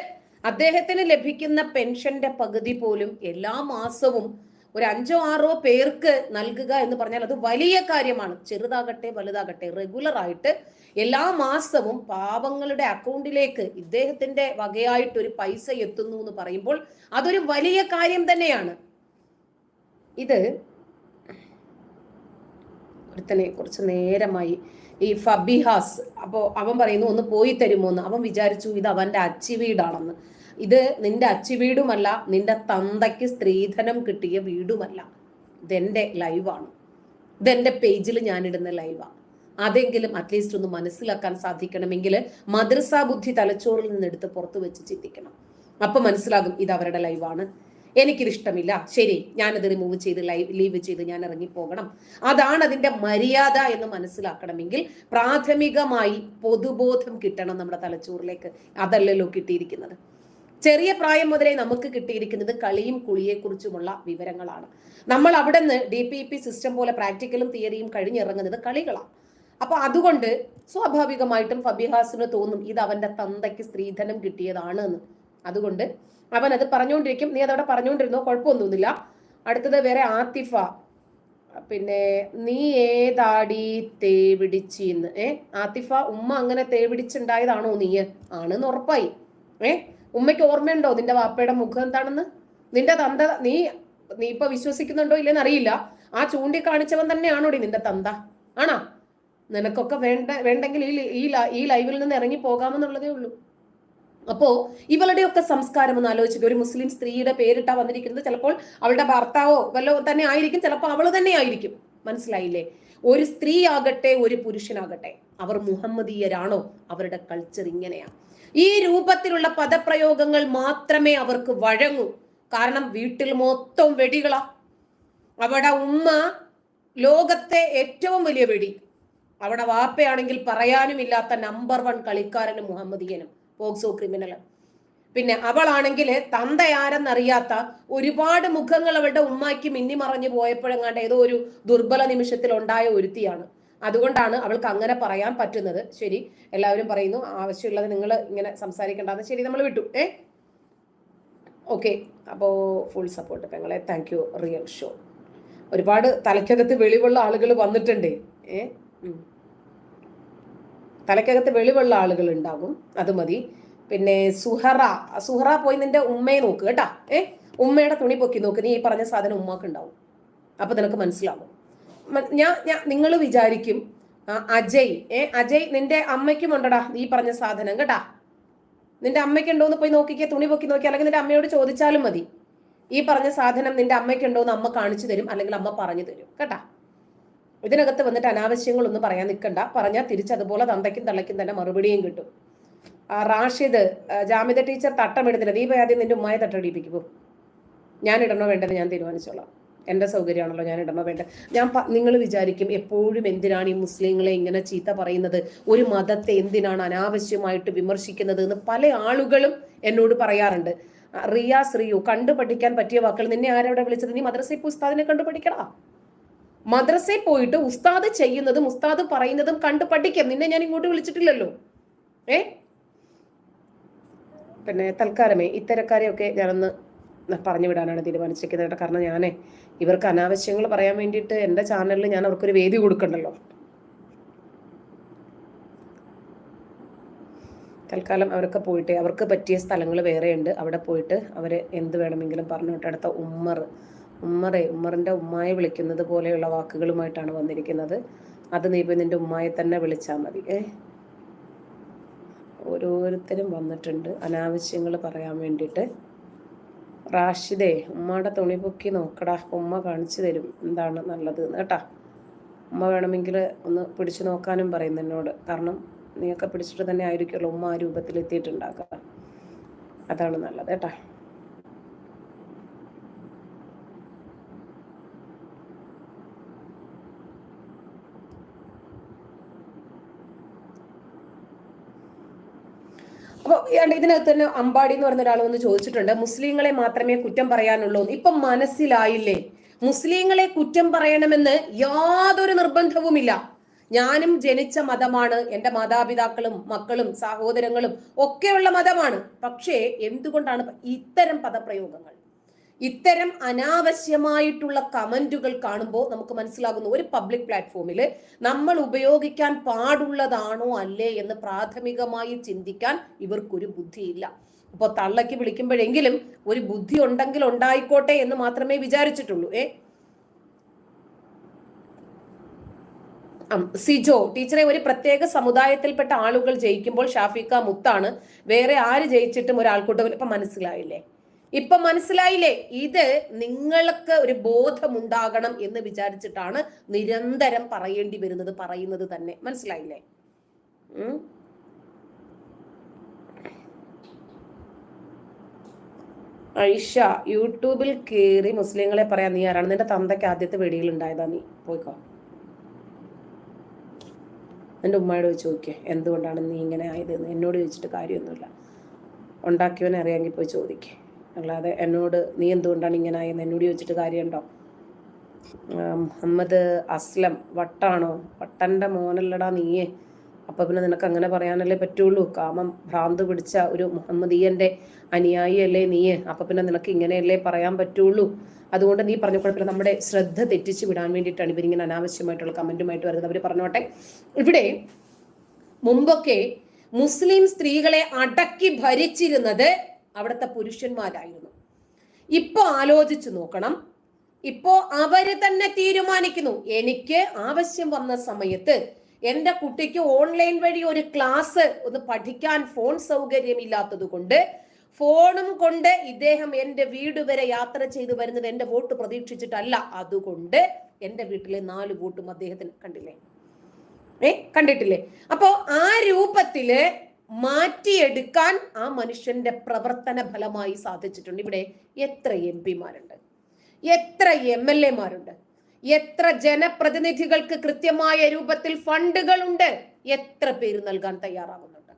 അദ്ദേഹത്തിന് ലഭിക്കുന്ന പെൻഷന്റെ പകുതി പോലും എല്ലാ മാസവും ഒരു 5-6 പേർക്ക് നൽകുക എന്ന് പറഞ്ഞാൽ അത് വലിയ കാര്യമാണ്. ചെറുതാകട്ടെ വലുതാകട്ടെ റെഗുലർ ആയിട്ട് എല്ലാ മാസവും പാവങ്ങളുടെ അക്കൗണ്ടിലേക്ക് ഇദ്ദേഹത്തിന്റെ വകയായിട്ട് ഒരു പൈസ എത്തുന്നു എന്ന് പറയുമ്പോൾ അതൊരു വലിയ കാര്യം തന്നെയാണ്. ഇത് ഒരുത്തനെ കുറച്ച് നേരമായി ഈ ഫബിഹാസ്, അപ്പോൾ അവൻ പറയുന്നു ഒന്ന് പോയി തരുമോ എന്ന്. അവൻ വിചാരിച്ചു ഇത് അവന്റെ അച്ചി വീടാണെന്ന്. ഇത് നിന്റെ അച്ചി വീടുമല്ല, നിന്റെ തന്തയ്ക്ക് സ്ത്രീധനം കിട്ടിയ വീടുമല്ല. ഇതെന്റെ ലൈവാണ്, ഇതെന്റെ പേജിൽ ഞാനിടുന്ന ലൈവാണ്. അതെങ്കിലും അറ്റ്ലീസ്റ്റ് ഒന്ന് മനസ്സിലാക്കാൻ സാധിക്കണമെങ്കിൽ മദ്രസ ബുദ്ധി തലച്ചോറിൽ നിന്നെടുത്ത് പുറത്തു വെച്ച് ചിന്തിക്കണം. അപ്പൊ മനസ്സിലാകും ഇത് അവരുടെ ലൈവാണ്, എനിക്കിതിഷ്ടമില്ല, ശരി ഞാനത് റിമൂവ് ചെയ്ത് ലീവ് ചെയ്ത് ഞാൻ ഇറങ്ങിപ്പോകണം. അതാണ് അതിന്റെ മര്യാദ എന്ന് മനസ്സിലാക്കണമെങ്കിൽ പ്രാഥമികമായി പൊതുബോധം കിട്ടണം നമ്മുടെ തലച്ചോറിലേക്ക്. അതല്ലല്ലോ കിട്ടിയിരിക്കുന്നത്. ചെറിയ പ്രായം മുതലേ നമുക്ക് കിട്ടിയിരിക്കുന്നത് കളിയും കുളിയെ കുറിച്ചുമുള്ള വിവരങ്ങളാണ്. നമ്മൾ അവിടെ നിന്ന് DPP സിസ്റ്റം പോലെ പ്രാക്ടിക്കലും തിയറിയും കഴിഞ്ഞിറങ്ങുന്നത് കളികളാണ്. അപ്പൊ അതുകൊണ്ട് സ്വാഭാവികമായിട്ടും ഫബിഹാസിന് തോന്നും ഇത് അവന്റെ തന്തയ്ക്ക് സ്ത്രീധനം കിട്ടിയതാണ് എന്ന്. അതുകൊണ്ട് അവൻ അത് പറഞ്ഞുകൊണ്ടിരിക്കും. നീ അതവിടെ പറഞ്ഞുകൊണ്ടിരുന്നോ, കുഴപ്പമൊന്നുമില്ല. അടുത്തത് വേറെ ആത്തിഫ, പിന്നെ നീ ഏതാടി തേവിടിച്ചിന്ന്. ആത്തിഫ, ഉമ്മ അങ്ങനെ തേവിടിച്ചുണ്ടായതാണോ നീ? ആണെന്ന് ഉറപ്പായി. ഉമ്മയ്ക്ക് ഓർമ്മയുണ്ടോ നിന്റെ വാപ്പയുടെ മുഖം എന്താണെന്ന്? നിന്റെ തന്ത നീ ഇപ്പൊ വിശ്വസിക്കുന്നുണ്ടോ ഇല്ലെന്ന് അറിയില്ല. ആ ചൂണ്ടിക്കാണിച്ചവൻ തന്നെയാണോടി നിന്റെ തന്ത? ആണോ? നിനക്കൊക്കെ വേണ്ടെങ്കിൽ ഈ ലൈവിൽ നിന്ന് ഇറങ്ങി പോകാമെന്നുള്ളതേ ഉള്ളൂ. അപ്പോ ഇവളുടെയൊക്കെ സംസ്കാരം ഒന്ന് ആലോചിക്കുക. ഒരു മുസ്ലിം സ്ത്രീയുടെ പേരിട്ടാ വന്നിരിക്കുന്നത്. ചിലപ്പോൾ അവളുടെ ഭർത്താവോ വല്ലോ തന്നെ ആയിരിക്കും, ചിലപ്പോൾ അവള് തന്നെ ആയിരിക്കും. മനസ്സിലായില്ലേ? ഒരു സ്ത്രീ ആകട്ടെ ഒരു പുരുഷനാകട്ടെ അവർ മുഹമ്മദീയരാണോ? അവരുടെ കൾച്ചർ ഇങ്ങനെയാണ്. ഈ രൂപത്തിലുള്ള പദപ്രയോഗങ്ങൾ മാത്രമേ അവർക്ക് വഴങ്ങൂ. കാരണം വീട്ടിൽ മൊത്തം വെടികളാ. അവിടെ ഉമ്മ ലോകത്തെ ഏറ്റവും വലിയ വെടി, അവിടെ വാപ്പയാണെങ്കിൽ പറയാനുമില്ലാത്ത നമ്പർ 1 കളിക്കാരനും മുഹമ്മദീയനും പോക്സോ ക്രിമിനലും. പിന്നെ അവളാണെങ്കിൽ തന്തയാരെന്നറിയാത്ത ഒരുപാട് മുഖങ്ങൾ അവളുടെ ഉമ്മാക്ക് മിന്നി മറഞ്ഞു പോയപ്പോഴെങ്ങാണ്ട് ഏതോ ഒരു ദുർബല നിമിഷത്തിൽ ഉണ്ടായ ഒരുത്തിയാണ്. അതുകൊണ്ടാണ് അവൾക്ക് അങ്ങനെ പറയാൻ പറ്റുന്നത്. ശരി, എല്ലാവരും പറയുന്നു ആവശ്യമുള്ളത് നിങ്ങൾ ഇങ്ങനെ സംസാരിക്കേണ്ടത്. ശരി, നമ്മൾ വിട്ടു. ഓക്കെ, അപ്പോൾ ഫുൾ സപ്പോർട്ട് പെങ്ങളെ. Thank you. Real show. ഒരുപാട് തലയ്ക്കകത്ത് വെളിവുള്ള ആളുകൾ വന്നിട്ടുണ്ട്. തലയ്ക്കകത്ത് വെളിവുള്ള ആളുകൾ ഉണ്ടാകും, അത് മതി. പിന്നെ സുഹറ പോയി നിന്റെ ഉമ്മയെ നോക്ക് കേട്ടാ. ഉമ്മയുടെ തുണി പൊക്കി നോക്ക്. നീ ഈ പറഞ്ഞ സാധനം ഉമ്മാക്ക് ഉണ്ടാവും, അപ്പൊ നിനക്ക് മനസ്സിലാവും. നിങ്ങൾ വിചാരിക്കും അജയ് നിന്റെ അമ്മയ്ക്കും ഉണ്ടടാ ഈ പറഞ്ഞ സാധനം കേട്ടാ. നിന്റെ അമ്മയ്ക്കുണ്ടോന്ന് പോയി നോക്കിക്കേ, തുണി പൊക്കി നോക്കി, അല്ലെങ്കിൽ നിന്റെ അമ്മയോട് ചോദിച്ചാലും മതി. ഈ പറഞ്ഞ സാധനം നിന്റെ അമ്മയ്ക്കുണ്ടോന്ന് അമ്മ കാണിച്ചു തരും, അല്ലെങ്കിൽ അമ്മ പറഞ്ഞു തരും കേട്ടാ. ഇതിനകത്ത് വന്നിട്ട് അനാവശ്യങ്ങളൊന്നും പറയാൻ നിൽക്കണ്ട. പറഞ്ഞാൽ തിരിച്ചതുപോലെ തന്തയ്ക്കും തള്ളയ്ക്കും തന്നെ മറുപടിയും കിട്ടും. റാഷിദ്, ജാമിദ ടീച്ചർ തട്ടമെടുത്തില്ല. ദീപ ആദ്യം നിന്റെ ഉമ്മായ തട്ടടിപ്പിക്കുമോ? ഞാൻ ഇടണോ വേണ്ടത് ഞാൻ തീരുമാനിച്ചോളാം. എൻ്റെ സൗകര്യമാണല്ലോ, ഞാൻ ഇടണോ വേണ്ട. നിങ്ങൾ വിചാരിക്കും എപ്പോഴും എന്തിനാണ് ഈ മുസ്ലിങ്ങളെ ഇങ്ങനെ ചീത്ത പറയുന്നത്, ഒരു മതത്തെ എന്തിനാണ് അനാവശ്യമായിട്ട് വിമർശിക്കുന്നത് എന്ന് പല ആളുകളും എന്നോട് പറയാറുണ്ട്. റിയു, കണ്ടു പഠിക്കാൻ പറ്റിയ വാക്കുകൾ. നിന്നെ ആരവിടെ വിളിച്ചത്? നീ മദ്രസയിൽ പോയി ഉസ്താദിനെ കണ്ടു പഠിക്കടാ. മദ്രസയിൽ പോയിട്ട് ഉസ്താദ് ചെയ്യുന്നതും ഉസ്താദ് പറയുന്നതും കണ്ടു പഠിക്കാം. നിന്നെ ഞാൻ ഇങ്ങോട്ട് വിളിച്ചിട്ടില്ലല്ലോ. പിന്നെ തൽക്കാലമേ ഇത്തരക്കാരെയൊക്കെ ഞാനൊന്ന് പറഞ്ഞു വിടാനാണ് തീരുമാനിച്ചിരിക്കുന്നത്. കാരണം ഞാനേ ഇവർക്ക് അനാവശ്യങ്ങൾ പറയാൻ വേണ്ടിയിട്ട് എൻ്റെ ചാനലിൽ ഞാൻ അവർക്കൊരു വേദി കൊടുക്കണ്ടല്ലോ. തൽക്കാലം അവരൊക്കെ പോയിട്ട് അവർക്ക് പറ്റിയ സ്ഥലങ്ങൾ വേറെയുണ്ട്, അവിടെ പോയിട്ട് അവർ എന്ത് വേണമെങ്കിലും പറഞ്ഞോട്ടെ. അടുത്ത ഉമ്മറിൻ്റെ ഉമ്മായെ വിളിക്കുന്നത് പോലെയുള്ള വാക്കുകളുമായിട്ടാണ് വന്നിരിക്കുന്നത്. അത് നീ ഇപ്പം നിൻ്റെ ഉമ്മായെ തന്നെ വിളിച്ചാൽ മതി. ഓരോരുത്തരും വന്നിട്ടുണ്ട് അനാവശ്യങ്ങൾ പറയാൻ വേണ്ടിയിട്ട്. റാഷിദേ, ഉമ്മയുടെ തുണി പൊക്കി നോക്കടാ, ഉമ്മ കാണിച്ചു തരും എന്താണ് നല്ലത് കേട്ടാ. ഉമ്മ വേണമെങ്കിൽ ഒന്ന് പിടിച്ചു നോക്കാനും പറയുന്നു എന്നോട്. കാരണം നീയൊക്കെ പിടിച്ചിട്ട് തന്നെ ആയിരിക്കുമല്ലോ ഉമ്മ ആ രൂപത്തിൽ എത്തിയിട്ടുണ്ടാക്കുക. അതാണ് നല്ലത് കേട്ടാ. അപ്പോൾ ഇതിനകത്ത് തന്നെ അമ്പാടി എന്ന് പറഞ്ഞ ഒരാൾ വന്ന് ചോദിച്ചിട്ടുണ്ട്, മുസ്ലിങ്ങളെ മാത്രമേ കുറ്റം പറയാനുള്ളൂ. ഇപ്പം മനസ്സിലായില്ലേ? മുസ്ലിങ്ങളെ കുറ്റം പറയണമെന്ന് യാതൊരു നിർബന്ധവുമില്ല. ഞാനും ജനിച്ച മതമാണ്, എൻ്റെ മാതാപിതാക്കളും മക്കളും സഹോദരങ്ങളും ഒക്കെയുള്ള മതമാണ്. പക്ഷേ എന്തുകൊണ്ടാണ് ഇത്തരം പദപ്രയോഗങ്ങൾ, ഇത്തരം അനാവശ്യമായിട്ടുള്ള കമന്റുകൾ കാണുമ്പോൾ നമുക്ക് മനസ്സിലാകുന്നു ഒരു പബ്ലിക് പ്ലാറ്റ്ഫോമിൽ നമ്മൾ ഉപയോഗിക്കാൻ പാടുള്ളതാണോ അല്ലേ എന്ന് പ്രാഥമികമായി ചിന്തിക്കാൻ ഇവർക്കൊരു ബുദ്ധിയില്ല. അപ്പോൾ തള്ളയ്ക്ക് വിളിക്കുമ്പോഴെങ്കിലും ഒരു ബുദ്ധി ഉണ്ടെങ്കിൽ ഉണ്ടായിക്കോട്ടെ എന്ന് മാത്രമേ വിചാരിച്ചിട്ടുള്ളൂ. സിജോ ടീച്ചറെ, ഒരു പ്രത്യേക സമുദായത്തിൽപ്പെട്ട ആളുകൾ ജയിക്കുമ്പോൾ ഷാഫിക്ക മുത്താണ്, വേറെ ആര് ജയിച്ചിട്ടും ഒരാൾക്കൂട്ടം. ഇപ്പൊ മനസ്സിലായില്ലേ? ഇത് നിങ്ങൾക്ക് ഒരു ബോധമുണ്ടാകണം എന്ന് വിചാരിച്ചിട്ടാണ് നിരന്തരം പറയേണ്ടി വരുന്നത്, പറയുന്നത് തന്നെ. മനസ്സിലായില്ലേ? ഐഷ, യൂട്യൂബിൽ കയറി മുസ്ലിങ്ങളെ പറയാൻ നീ ആരാണ്? നിന്റെ തന്തയ്ക്ക് ആദ്യത്തെ വെടിയിൽ ഉണ്ടായതാ, നീ പോയിക്കോ. എൻ്റെ ഉമ്മയോട് ചോദിച്ചു നോക്കിയേ എന്തുകൊണ്ടാണ് നീ ഇങ്ങനെ ആയതെന്ന്. എന്നോട് ചോദിച്ചിട്ട് കാര്യമൊന്നുമില്ല, ഉണ്ടാക്കിയവനെ അറിയാമെങ്കിൽ പോയി ചോദിക്കേ. അല്ലാതെ എന്നോട് നീ എന്തുകൊണ്ടാണ് ഇങ്ങനെ ആയെന്ന് എന്നോട് ചോദിച്ചിട്ട് കാര്യമുണ്ടോ? മുഹമ്മദ് അസ്ലം, വട്ടാണോ? വട്ടൻ്റെ മോനല്ലടാ നീയേ. അപ്പൊ പിന്നെ നിനക്ക് അങ്ങനെ പറയാനല്ലേ പറ്റുള്ളൂ. കാമം ഭ്രാന്ത് പിടിച്ച ഒരു മുഹമ്മദീയന്റെ അനുയായി അല്ലേ നീയേ. അപ്പൊ പിന്നെ നിനക്ക് ഇങ്ങനെയല്ലേ പറയാൻ പറ്റുള്ളൂ. അതുകൊണ്ട് നീ പറഞ്ഞ കുഴപ്പമില്ല. നമ്മുടെ ശ്രദ്ധ തെറ്റിച്ച് വിടാൻ വേണ്ടിയിട്ടാണ് ഇവരിങ്ങനെ അനാവശ്യമായിട്ടുള്ള കമന്റുമായിട്ട് വരുന്നത്. അവർ പറഞ്ഞോട്ടെ. ഇവിടെ മുമ്പൊക്കെ മുസ്ലിം സ്ത്രീകളെ അടക്കി ഭരിച്ചിരുന്നത് അവിടുത്തെ പുരുഷന്മാരായിരുന്നു. ഇപ്പൊ ആലോചിച്ചു നോക്കണം. ഇപ്പോ അവര് തന്നെ തീരുമാനിക്കുന്നു, എനിക്ക് ആവശ്യം വന്ന സമയത്ത് എൻ്റെ കുട്ടിക്ക് ഓൺലൈൻ വഴി ഒരു ക്ലാസ് ഒന്ന് പഠിക്കാൻ ഫോൺ സൗകര്യമില്ലാത്തത് കൊണ്ട് ഫോണും കൊണ്ട് ഇദ്ദേഹം എൻ്റെ വീട് വരെ യാത്ര ചെയ്തു വരുന്നത് എൻ്റെ വോട്ട് പ്രതീക്ഷിച്ചിട്ടല്ല. അതുകൊണ്ട് എൻ്റെ വീട്ടിലെ 4 വോട്ടും അദ്ദേഹത്തിന് കണ്ടില്ലേ, കണ്ടിട്ടില്ലേ? അപ്പോ ആ രൂപത്തില് മാറ്റിയെടുക്കാൻ ആ മനുഷ്യന്റെ പ്രവർത്തന ഫലമായി സാധിച്ചിട്ടുണ്ട്. ഇവിടെ എത്ര MP-മാരുണ്ട്, എത്ര MLA-മാരുണ്ട്, എത്ര ജനപ്രതിനിധികൾക്ക് കൃത്യമായ രൂപത്തിൽ ഫണ്ടുകളുണ്ട്, എത്ര പേര് നൽകാൻ തയ്യാറാകുന്നുണ്ട്,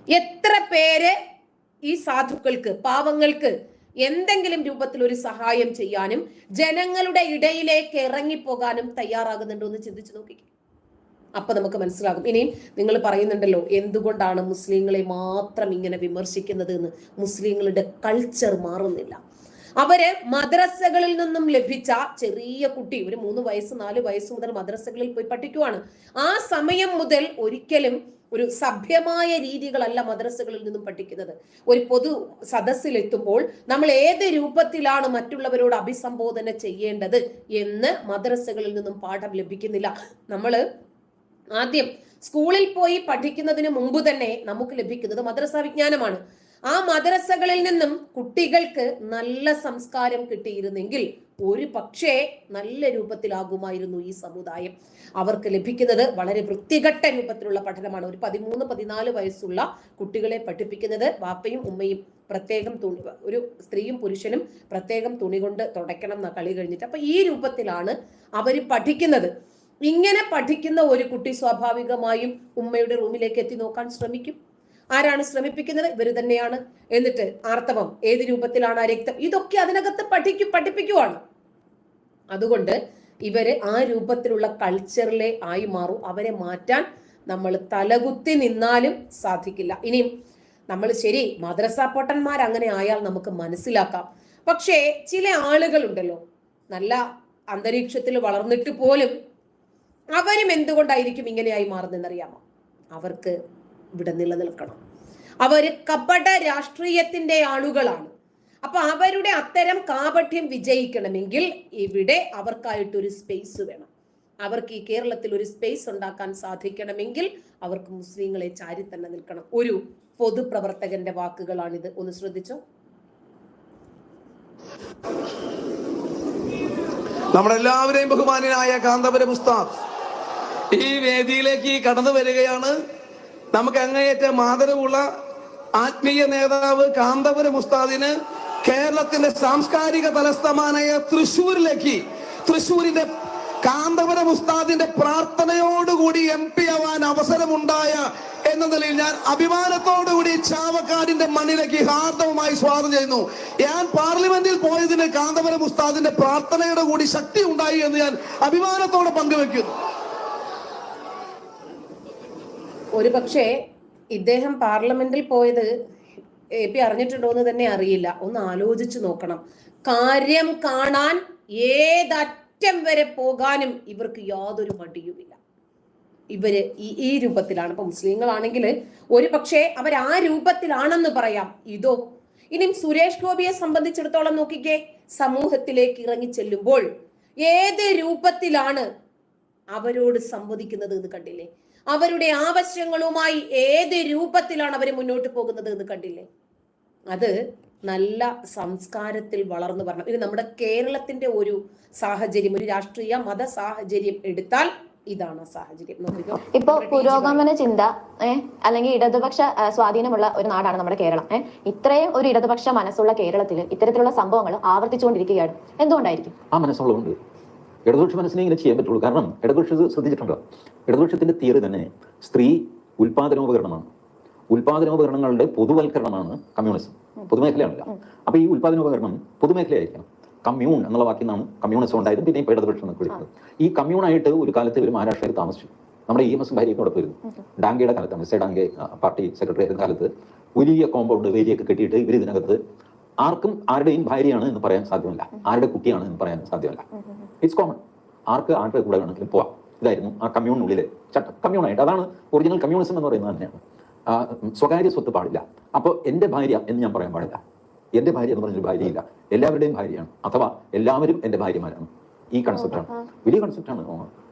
എത്ര പേര് ഈ സാധുക്കൾക്ക്, പാവങ്ങൾക്ക് എന്തെങ്കിലും രൂപത്തിൽ ഒരു സഹായം ചെയ്യാനും ജനങ്ങളുടെ ഇടയിലേക്ക് ഇറങ്ങിപ്പോകാനും തയ്യാറാകുന്നുണ്ടോ എന്ന് ചിന്തിച്ചു നോക്കിക്കേ. അപ്പൊ നമുക്ക് മനസ്സിലാകും. ഇനിയും നിങ്ങൾ പറയുന്നുണ്ടല്ലോ എന്തുകൊണ്ടാണ് മുസ്ലിങ്ങളെ മാത്രം ഇങ്ങനെ വിമർശിക്കുന്നത് എന്ന്. മുസ്ലിങ്ങളുടെ കൾച്ചർ മാറുന്നില്ല. അവര് മദ്രസകളിൽ നിന്നും ലഭിച്ച ചെറിയ കുട്ടി, ഒരു 3 വയസ്സ് 4 വയസ്സ് മുതൽ മദ്രസകളിൽ പോയി പഠിക്കുവാണ്. ആ സമയം മുതൽ ഒരിക്കലും ഒരു സഭ്യമായ രീതികളല്ല മദ്രസകളിൽ നിന്നും പഠിക്കുന്നത്. ഒരു പൊതു സദസ്സിലെത്തുമ്പോൾ നമ്മൾ ഏത് രൂപത്തിലാണ് മറ്റുള്ളവരോട് അഭിസംബോധന ചെയ്യേണ്ടത് എന്ന് മദ്രസകളിൽ നിന്നും പാഠം ലഭിക്കുന്നില്ല. നമ്മള് ആദ്യം സ്കൂളിൽ പോയി പഠിക്കുന്നതിന് മുമ്പ് തന്നെ നമുക്ക് ലഭിക്കുന്നത് മദ്രസ വിജ്ഞാനമാണ്. ആ മദ്രസകളിൽ നിന്നും കുട്ടികൾക്ക് നല്ല സംസ്കാരം കിട്ടിയിരുന്നെങ്കിൽ ഒരു പക്ഷേ നല്ല രൂപത്തിലാകുമായിരുന്നു ഈ സമുദായം. അവർക്ക് ലഭിക്കുന്നത് വളരെ വൃത്തികെട്ട രൂപത്തിലുള്ള പഠനമാണ്. ഒരു 13-14 വയസ്സുള്ള കുട്ടികളെ പഠിപ്പിക്കുന്നത് വാപ്പയും ഉമ്മയും പ്രത്യേകം തുണി, ഒരു സ്ത്രീയും പുരുഷനും പ്രത്യേകം തുണി കൊണ്ട് തുടയ്ക്കണം എന്ന കളി കഴിഞ്ഞിട്ട്. അപ്പൊ ഈ രൂപത്തിലാണ് അവർ പഠിക്കുന്നത്. ഇങ്ങനെ പഠിക്കുന്ന ഒരു കുട്ടി സ്വാഭാവികമായും ഉമ്മയുടെ റൂമിലേക്ക് എത്തി നോക്കാൻ ശ്രമിക്കും. ആരാണ് ശ്രമിപ്പിക്കുന്നത്? ഇവർ തന്നെയാണ്. എന്നിട്ട് ആർത്തവം ഏത് രൂപത്തിലാണ്, രക്തം, ഇതൊക്കെ അതിനകത്ത് പഠിപ്പിക്കുവാണ്. അതുകൊണ്ട് ഇവര് ആ രൂപത്തിലുള്ള കൾച്ചറിലെ ആയി മാറും. അവരെ മാറ്റാൻ നമ്മൾ തലകുത്തി നിന്നാലും സാധിക്കില്ല. ഇനിയും നമ്മൾ ശരി മദ്രസ പൊട്ടന്മാർ അങ്ങനെ ആയാൽ നമുക്ക് മനസ്സിലാക്കാം. പക്ഷേ ചില ആളുകളുണ്ടല്ലോ നല്ല അന്തരീക്ഷത്തിൽ വളർന്നിട്ട് പോലും അവരും എന്തുകൊണ്ടായിരിക്കും ഇങ്ങനെയായി മാറുന്നതെന്നറിയാമോ? അവർക്ക് ഇവിടെ നിലനിൽക്കണം. അവര് കപട രാഷ്ട്രീയത്തിന്റെ ആളുകളാണ്. അപ്പൊ അവരുടെ അത്തരം കാപഠ്യം വിജയിക്കണമെങ്കിൽ ഇവിടെ അവർക്കായിട്ടൊരു സ്പേസ് വേണം. അവർക്ക് ഈ കേരളത്തിൽ ഒരു സ്പേസ് ഉണ്ടാക്കാൻ സാധിക്കണമെങ്കിൽ അവർക്ക് മുസ്ലിങ്ങളെ ചാരി തന്നെ നിൽക്കണം. ഒരു പൊതുപ്രവർത്തകന്റെ വാക്കുകളാണിത്. ഒന്ന് ശ്രദ്ധിച്ചോ. നമ്മളെല്ലാവരെയും ബഹുമാനനായ കാന്തപുരം ഉസ്താദ് ഈ വേദിയിലേക്ക് കടന്നു വരികയാണ്. നമുക്ക് അങ്ങേയറ്റം ആദരവുള്ള ആത്മീയ നേതാവ് കാന്തപുരം ഉസ്താദിന് കേരളത്തിന്റെ സാംസ്കാരിക തലസ്ഥാനമായ തൃശ്ശൂരിന്റെ കാന്തപുരം ഉസ്താദിന്റെ പ്രാർത്ഥനയോടുകൂടി MP ആവാൻ അവസരമുണ്ടായ എന്ന നിലയിൽ ഞാൻ അഭിമാനത്തോടുകൂടി ചാവക്കാടിന്റെ മണ്ണിലേക്ക് ഹാർദവുമായി സ്വാഗതം ചെയ്യുന്നു. ഞാൻ പാർലമെന്റിൽ പോയതിന് കാന്തപുരം ഉസ്താദിന്റെ പ്രാർത്ഥനയുടെ കൂടി ശക്തി ഉണ്ടായി എന്ന് ഞാൻ അഭിമാനത്തോടെ പങ്കുവെക്കുന്നു. ഒരു പക്ഷേ ഇദ്ദേഹം പാർലമെന്റിൽ പോയത് AP അറിഞ്ഞിട്ടുണ്ടോ എന്ന് തന്നെ അറിയില്ല. ഒന്ന് ആലോചിച്ചു നോക്കണം. കാര്യം കാണാൻ ഏതറ്റം വരെ പോകാനും ഇവർക്ക് യാതൊരു മടിയുമില്ല. ഇവര് ഈ രൂപത്തിലാണ്. ഇപ്പൊ മുസ്ലിങ്ങളാണെങ്കിൽ ഒരു പക്ഷേ അവർ ആ രൂപത്തിലാണെന്ന് പറയാം. ഇതോ ഇനിയും സുരേഷ് ഗോപിയെ സംബന്ധിച്ചിടത്തോളം നോക്കിക്കേ, സമൂഹത്തിലേക്ക് ഇറങ്ങി ചെല്ലുമ്പോൾ ഏത് രൂപത്തിലാണ് അവരോട് സംവദിക്കുന്നത് എന്ന് കണ്ടില്ലേ? അവരുടെ ആവശ്യങ്ങളുമായി ഏത് രൂപത്തിലാണ് അവർ മുന്നോട്ട് പോകുന്നത് എന്ന് കണ്ടില്ലേ? അത് നല്ല സംസ്കാരത്തിൽ വളർന്നു വരണം. ഇത് നമ്മുടെ കേരളത്തിന്റെ ഒരു സാഹചര്യം, ഒരു രാഷ്ട്രീയ മത സാഹചര്യം എടുത്താൽ ഇതാണ് സാഹചര്യം. നോക്കിക്കോ, ഇപ്പൊ പുരോഗമന ചിന്ത അല്ലെങ്കിൽ ഇടതുപക്ഷ സ്വാധീനമുള്ള ഒരു നാടാണ് നമ്മുടെ കേരളം. ഇത്രയും ഒരു ഇടതുപക്ഷ മനസ്സുള്ള കേരളത്തിൽ ഇത്തരത്തിലുള്ള സംഭവങ്ങൾ ആവർത്തിച്ചുകൊണ്ടിരിക്കുകയാണ്. എന്തുകൊണ്ടായിരിക്കും? ആ മനസ്സുള്ളതുകൊണ്ട് ഇടതുപക്ഷ മനസ്സിനെ ഇങ്ങനെ ചെയ്യാൻ പറ്റുള്ളൂ. കാരണം ഇടതുപക്ഷ ശ്രദ്ധിച്ചിട്ടുണ്ടോ, ഇടതുപക്ഷത്തിന്റെ തിയറി തന്നെ സ്ത്രീ ഉൽപാദനോപകരണമാണ്. ഉൽപാദനോപകരണങ്ങളുടെ പൊതുവൽക്കരണമാണ് കമ്മ്യൂണിസം. പൊതുമേഖലയാണല്ല. അപ്പൊ ഈ ഉൽപാദനോപകരണം പൊതുമേഖലയായിരിക്കണം. കമ്മ്യൂൺ എന്നുള്ള വാക്കിൽ നിന്നാണ് കമ്മ്യൂണിസം ഉണ്ടായത്. പിന്നെ ഇപ്പോൾ ഇടതുപക്ഷം എന്നൊക്കെ വിളിക്കുന്നത്. ഈ കമ്മ്യൂണായിട്ട് ഒരു കാലത്ത് ഒരു മഹാരാഷ്ട്രയിൽ താമസിച്ചു. നമ്മുടെ EMS ഭാര്യയോടൊപ്പം വരുന്നു. ഡാങ്കയുടെ കാലത്താണ്, മിസ്റ്റർ ഡാങ്കെ പാർട്ടി സെക്രട്ടറി ആയിരുന്ന കാലത്ത് വലിയ കോമ്പൗണ്ട് വേലിയൊക്കെ കെട്ടിയിട്ട് ഇവർ ഇതിനകത്ത് ആർക്കും ആരുടെയും ഭാര്യയാണ് എന്ന് പറയാൻ സാധ്യമല്ല, ആരുടെ കുട്ടിയാണ് എന്ന് പറയാൻ സാധ്യമല്ല. It's common. ആരുടെ കൂടെ വേണമെങ്കിലും പോവാം. ഇതായിരുന്നു ആ കമ്മ്യൂണിനുള്ളിലെ ചട്ടം. കമ്മ്യൂണായിട്ട് അതാണ് ഒറിജിനൽ കമ്മ്യൂണിസം എന്ന് പറയുന്നത് തന്നെയാണ്. സ്വകാര്യ സ്വത്ത് പാടില്ല. അപ്പോൾ എൻ്റെ ഭാര്യ എന്ന് ഞാൻ പറയാൻ പാടില്ല. എൻ്റെ ഭാര്യ എന്ന് പറഞ്ഞൊരു ഭാര്യയില്ല, എല്ലാവരുടെയും ഭാര്യയാണ്. അഥവാ എല്ലാവരും എൻ്റെ ഭാര്യമാരാണ്. ഈ കൺസെപ്റ്റാണ്, വലിയ കൺസെപ്റ്റാണ്.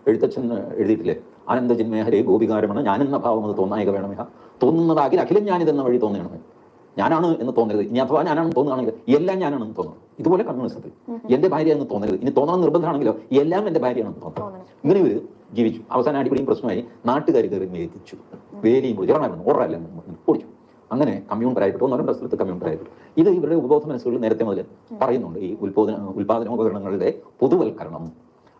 എഴുത്തച്ഛൻ എഴുതിയിട്ടില്ലേ, ആനന്ദജന്മേഹരേ ഗോപികാരമാണ് ഞാനെന്ന ഭാവം അത് തോന്നായിക വേണമേ, തോന്നുന്നതാകിൽ അഖിലം ഞാനിതെന്ന വഴി തോന്നണമേ. ഞാനാണ് എന്ന് തോന്നരുത്. ഇനി അഥവാ ഞാനാണെന്ന് തോന്നുകയാണെങ്കിൽ എല്ലാം ഞാനാണെന്ന് തോന്നണം. ഇതുപോലെ കമ്മ്യൂണിസത്തിൽ എൻ്റെ ഭാര്യ എന്ന് തോന്നരുത്. ഇനി തോന്നണം നിർബന്ധമാണെങ്കിലോ എല്ലാം എൻ്റെ ഭാര്യയാണെന്ന് തോന്നണം. ഇങ്ങനെ ഒരു ജീവിച്ചു. അവസാനം അടിപൊളിയും പ്രശ്നമായി നാട്ടുകാർ കയറി മേടിച്ചു. വേലിയും ഓർഡറല്ല പൊടിച്ചു. അങ്ങനെ കമ്മ്യൂൺ പരാജയപ്പെട്ടു. 1-2 സ്ഥലത്ത് കമ്മ്യൂൺ പരാജയപ്പെട്ടു. ഇത് ഇവരുടെ ഉപബോധ മനസ്സുകളിൽ നേരത്തെ മുതൽ പറയുന്നുണ്ട്. ഈ ഉൽപാദനോപകരണങ്ങളുടെ പൊതുവൽക്കരണം.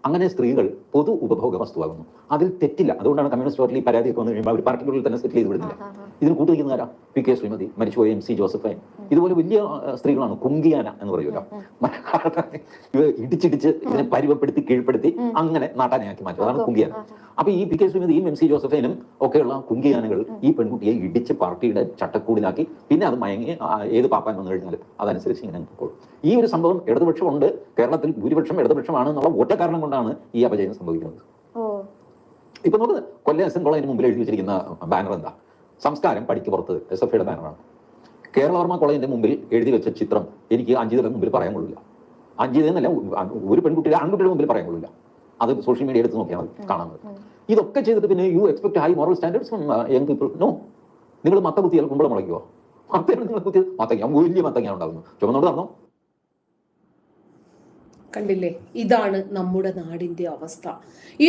അങ്ങനെ സ്ത്രീകൾ പൊതു ഉപഭോഗ വസ്തുവാകുന്നു. അതിൽ തെറ്റില്ല. അതുകൊണ്ടാണ് കമ്മ്യൂണിസ്റ്റ് പാർട്ടി പരാതിയൊക്കെ വന്നു കഴിയുമ്പോൾ അവർ പാർട്ടിക്കുള്ളിൽ തന്നെ സെറ്റിൽ ചെയ്ത് വിടുന്നില്ല. ഇതിന് കൂട്ടുനിൽക്കുന്നവരാ PK ശ്രീമതി, മരിച്ചുപോയ MC ജോസഫൈൻ, ഇതുപോലെ വലിയ സ്ത്രീകളാണ്. കുങ്കിയാന എന്ന് പറയുമല്ലോ, ഇടിച്ചിടിച്ച് ഇതിനെ പരുവപ്പെടുത്തി കീഴ്പ്പെടുത്തി അങ്ങനെ നാട്ടാനയാക്കി മാറ്റും, അതാണ് കുങ്കിയാന. അപ്പൊ ഈ PK ശ്രീമതിയും MC ജോസഫൈനും ഒക്കെയുള്ള കുങ്കിയാനകൾ ഈ പെൺകുട്ടിയെ ഇടിച്ച് പാർട്ടിയുടെ ചട്ടക്കൂടിലാക്കി പിന്നെ അത് മയങ്ങി ഏത് പാപ്പാൻ വന്നു കഴിഞ്ഞാലും അതനുസരിച്ച് ഇങ്ങനെ പോകും. ഈ ഒരു സംഭവം ഇടതുപക്ഷമുണ്ട്, കേരളത്തിൽ ഭൂരിപക്ഷം ഇടതുപക്ഷമാണ് എന്നുള്ള ഒറ്റ കാരണം കൊണ്ടാണ് ഈ അപജയം സംഭവിക്കുന്നത്. ഇപ്പൊ നമുക്ക് കൊല്ലം SN കോളേജിന് മുമ്പിൽ എഴുതി വെച്ചിരിക്കുന്ന ബാനർ എന്താ? സംസ്കാരം പടിക്ക് പുറത്ത്, SFIയുടെ ബാനറാണ്. കേരളവർമ്മ കോളേജിന്റെ മുമ്പിൽ എഴുതി വെച്ച ചിത്രം എനിക്ക് അഞ്ജിതയുടെ മുമ്പിൽ പറയാൻ കൊള്ളില്ല. അഞ്ജിതെന്നല്ല, ഒരു പെൺകുട്ടിയുടെ ആൺകുട്ടിയുടെ മുമ്പിൽ പറയാൻ കൊള്ളില്ല. അത് സോഷ്യൽ മീഡിയ എടുത്ത് നോക്കിയാൽ മതി, കാണാൻ മതി. ഇതൊക്കെ ചെയ്തിട്ട് പിന്നെ you expect high moral standards from young people? No. നിങ്ങൾ മത്ത കുത്തിയാൽ കുമ്പളം മുളയ്ക്കുമോ? നിങ്ങൾ കുത്തി മത്തങ്ങ, വലിയ മത്തങ്ങ ഉണ്ടാകുന്നു, ചുമന്നോട് നടന്നോ. കണ്ടില്ലേ, ഇതാണ് നമ്മുടെ നാടിന്റെ അവസ്ഥ.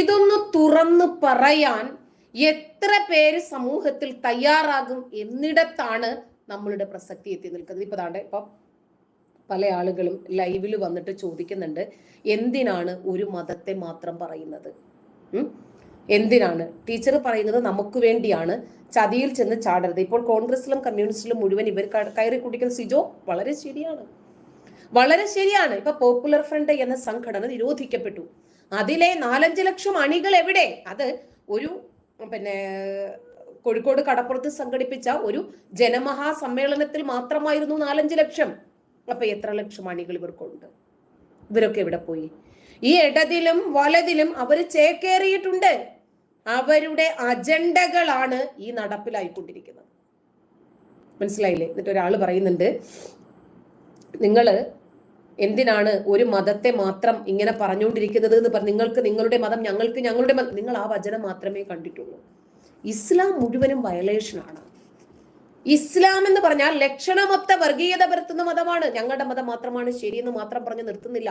ഇതൊന്ന് തുറന്നു പറയാൻ എത്ര പേര് സമൂഹത്തിൽ തയ്യാറാകും എന്നിടത്താണ് നമ്മളുടെ പ്രസക്തി എത്തി നിൽക്കുന്നത്. ഇപ്പൊ പല ആളുകളും ലൈവിൽ വന്നിട്ട് ചോദിക്കുന്നുണ്ട്, എന്തിനാണ് ഒരു മതത്തെ മാത്രം പറയുന്നത്? എന്തിനാണ് ടീച്ചർ പറയുന്നത്? നമുക്ക് വേണ്ടിയാണ്, ചതിയിൽ ചെന്ന് ചാടരുത്. ഇപ്പോൾ കോൺഗ്രസിലും കമ്മ്യൂണിസ്റ്റിലും മുഴുവൻ ഇവർ കയറി കുടിക്കുന്ന സിജോ വളരെ ശരിയാണ്, വളരെ ശരിയാണ്. ഇപ്പൊ പോപ്പുലർ ഫ്രണ്ട് എന്ന സംഘടന നിരോധിക്കപ്പെട്ടു. അതിലെ 4-5 ലക്ഷം അണികൾ എവിടെ? അത് ഒരു കോഴിക്കോട് കടപ്പുറത്ത് സംഘടിപ്പിച്ച ഒരു ജനമഹാസമ്മേളനത്തിൽ മാത്രമായിരുന്നു 4-5 ലക്ഷം. അപ്പൊ എത്ര ലക്ഷം അണികൾ ഇവർക്കുണ്ട്? ഇവരൊക്കെ എവിടെ പോയി? ഈ ഇടതിലും വലതിലും അവർ ചേക്കേറിയിട്ടുണ്ട്. അവരുടെ അജണ്ടകളാണ് ഈ നടപ്പിലായിക്കൊണ്ടിരിക്കുന്നത്. മനസ്സിലായില്ലേ? എന്നിട്ട് ഒരാൾ പറയുന്നുണ്ട്, നിങ്ങള് എന്തിനാണ് ഒരു മതത്തെ മാത്രം ഇങ്ങനെ പറഞ്ഞുകൊണ്ടിരിക്കുന്നത് എന്ന് പറഞ്ഞു. നിങ്ങൾക്ക് നിങ്ങളുടെ മതം, ഞങ്ങൾക്ക് ഞങ്ങളുടെ മതം. നിങ്ങൾ ആ വചനം മാത്രമേ കണ്ടിട്ടുള്ളൂ. ഇസ്ലാം മുഴുവനും വയലേഷനാണ്. ഇസ്ലാം എന്ന് പറഞ്ഞാൽ ലക്ഷണമൊത്ത വർഗീയത പരത്തുന്ന മതമാണ്. ഞങ്ങളുടെ മതം മാത്രമാണ് ശരിയെന്ന് മാത്രം പറഞ്ഞ് നിർത്തുന്നില്ല.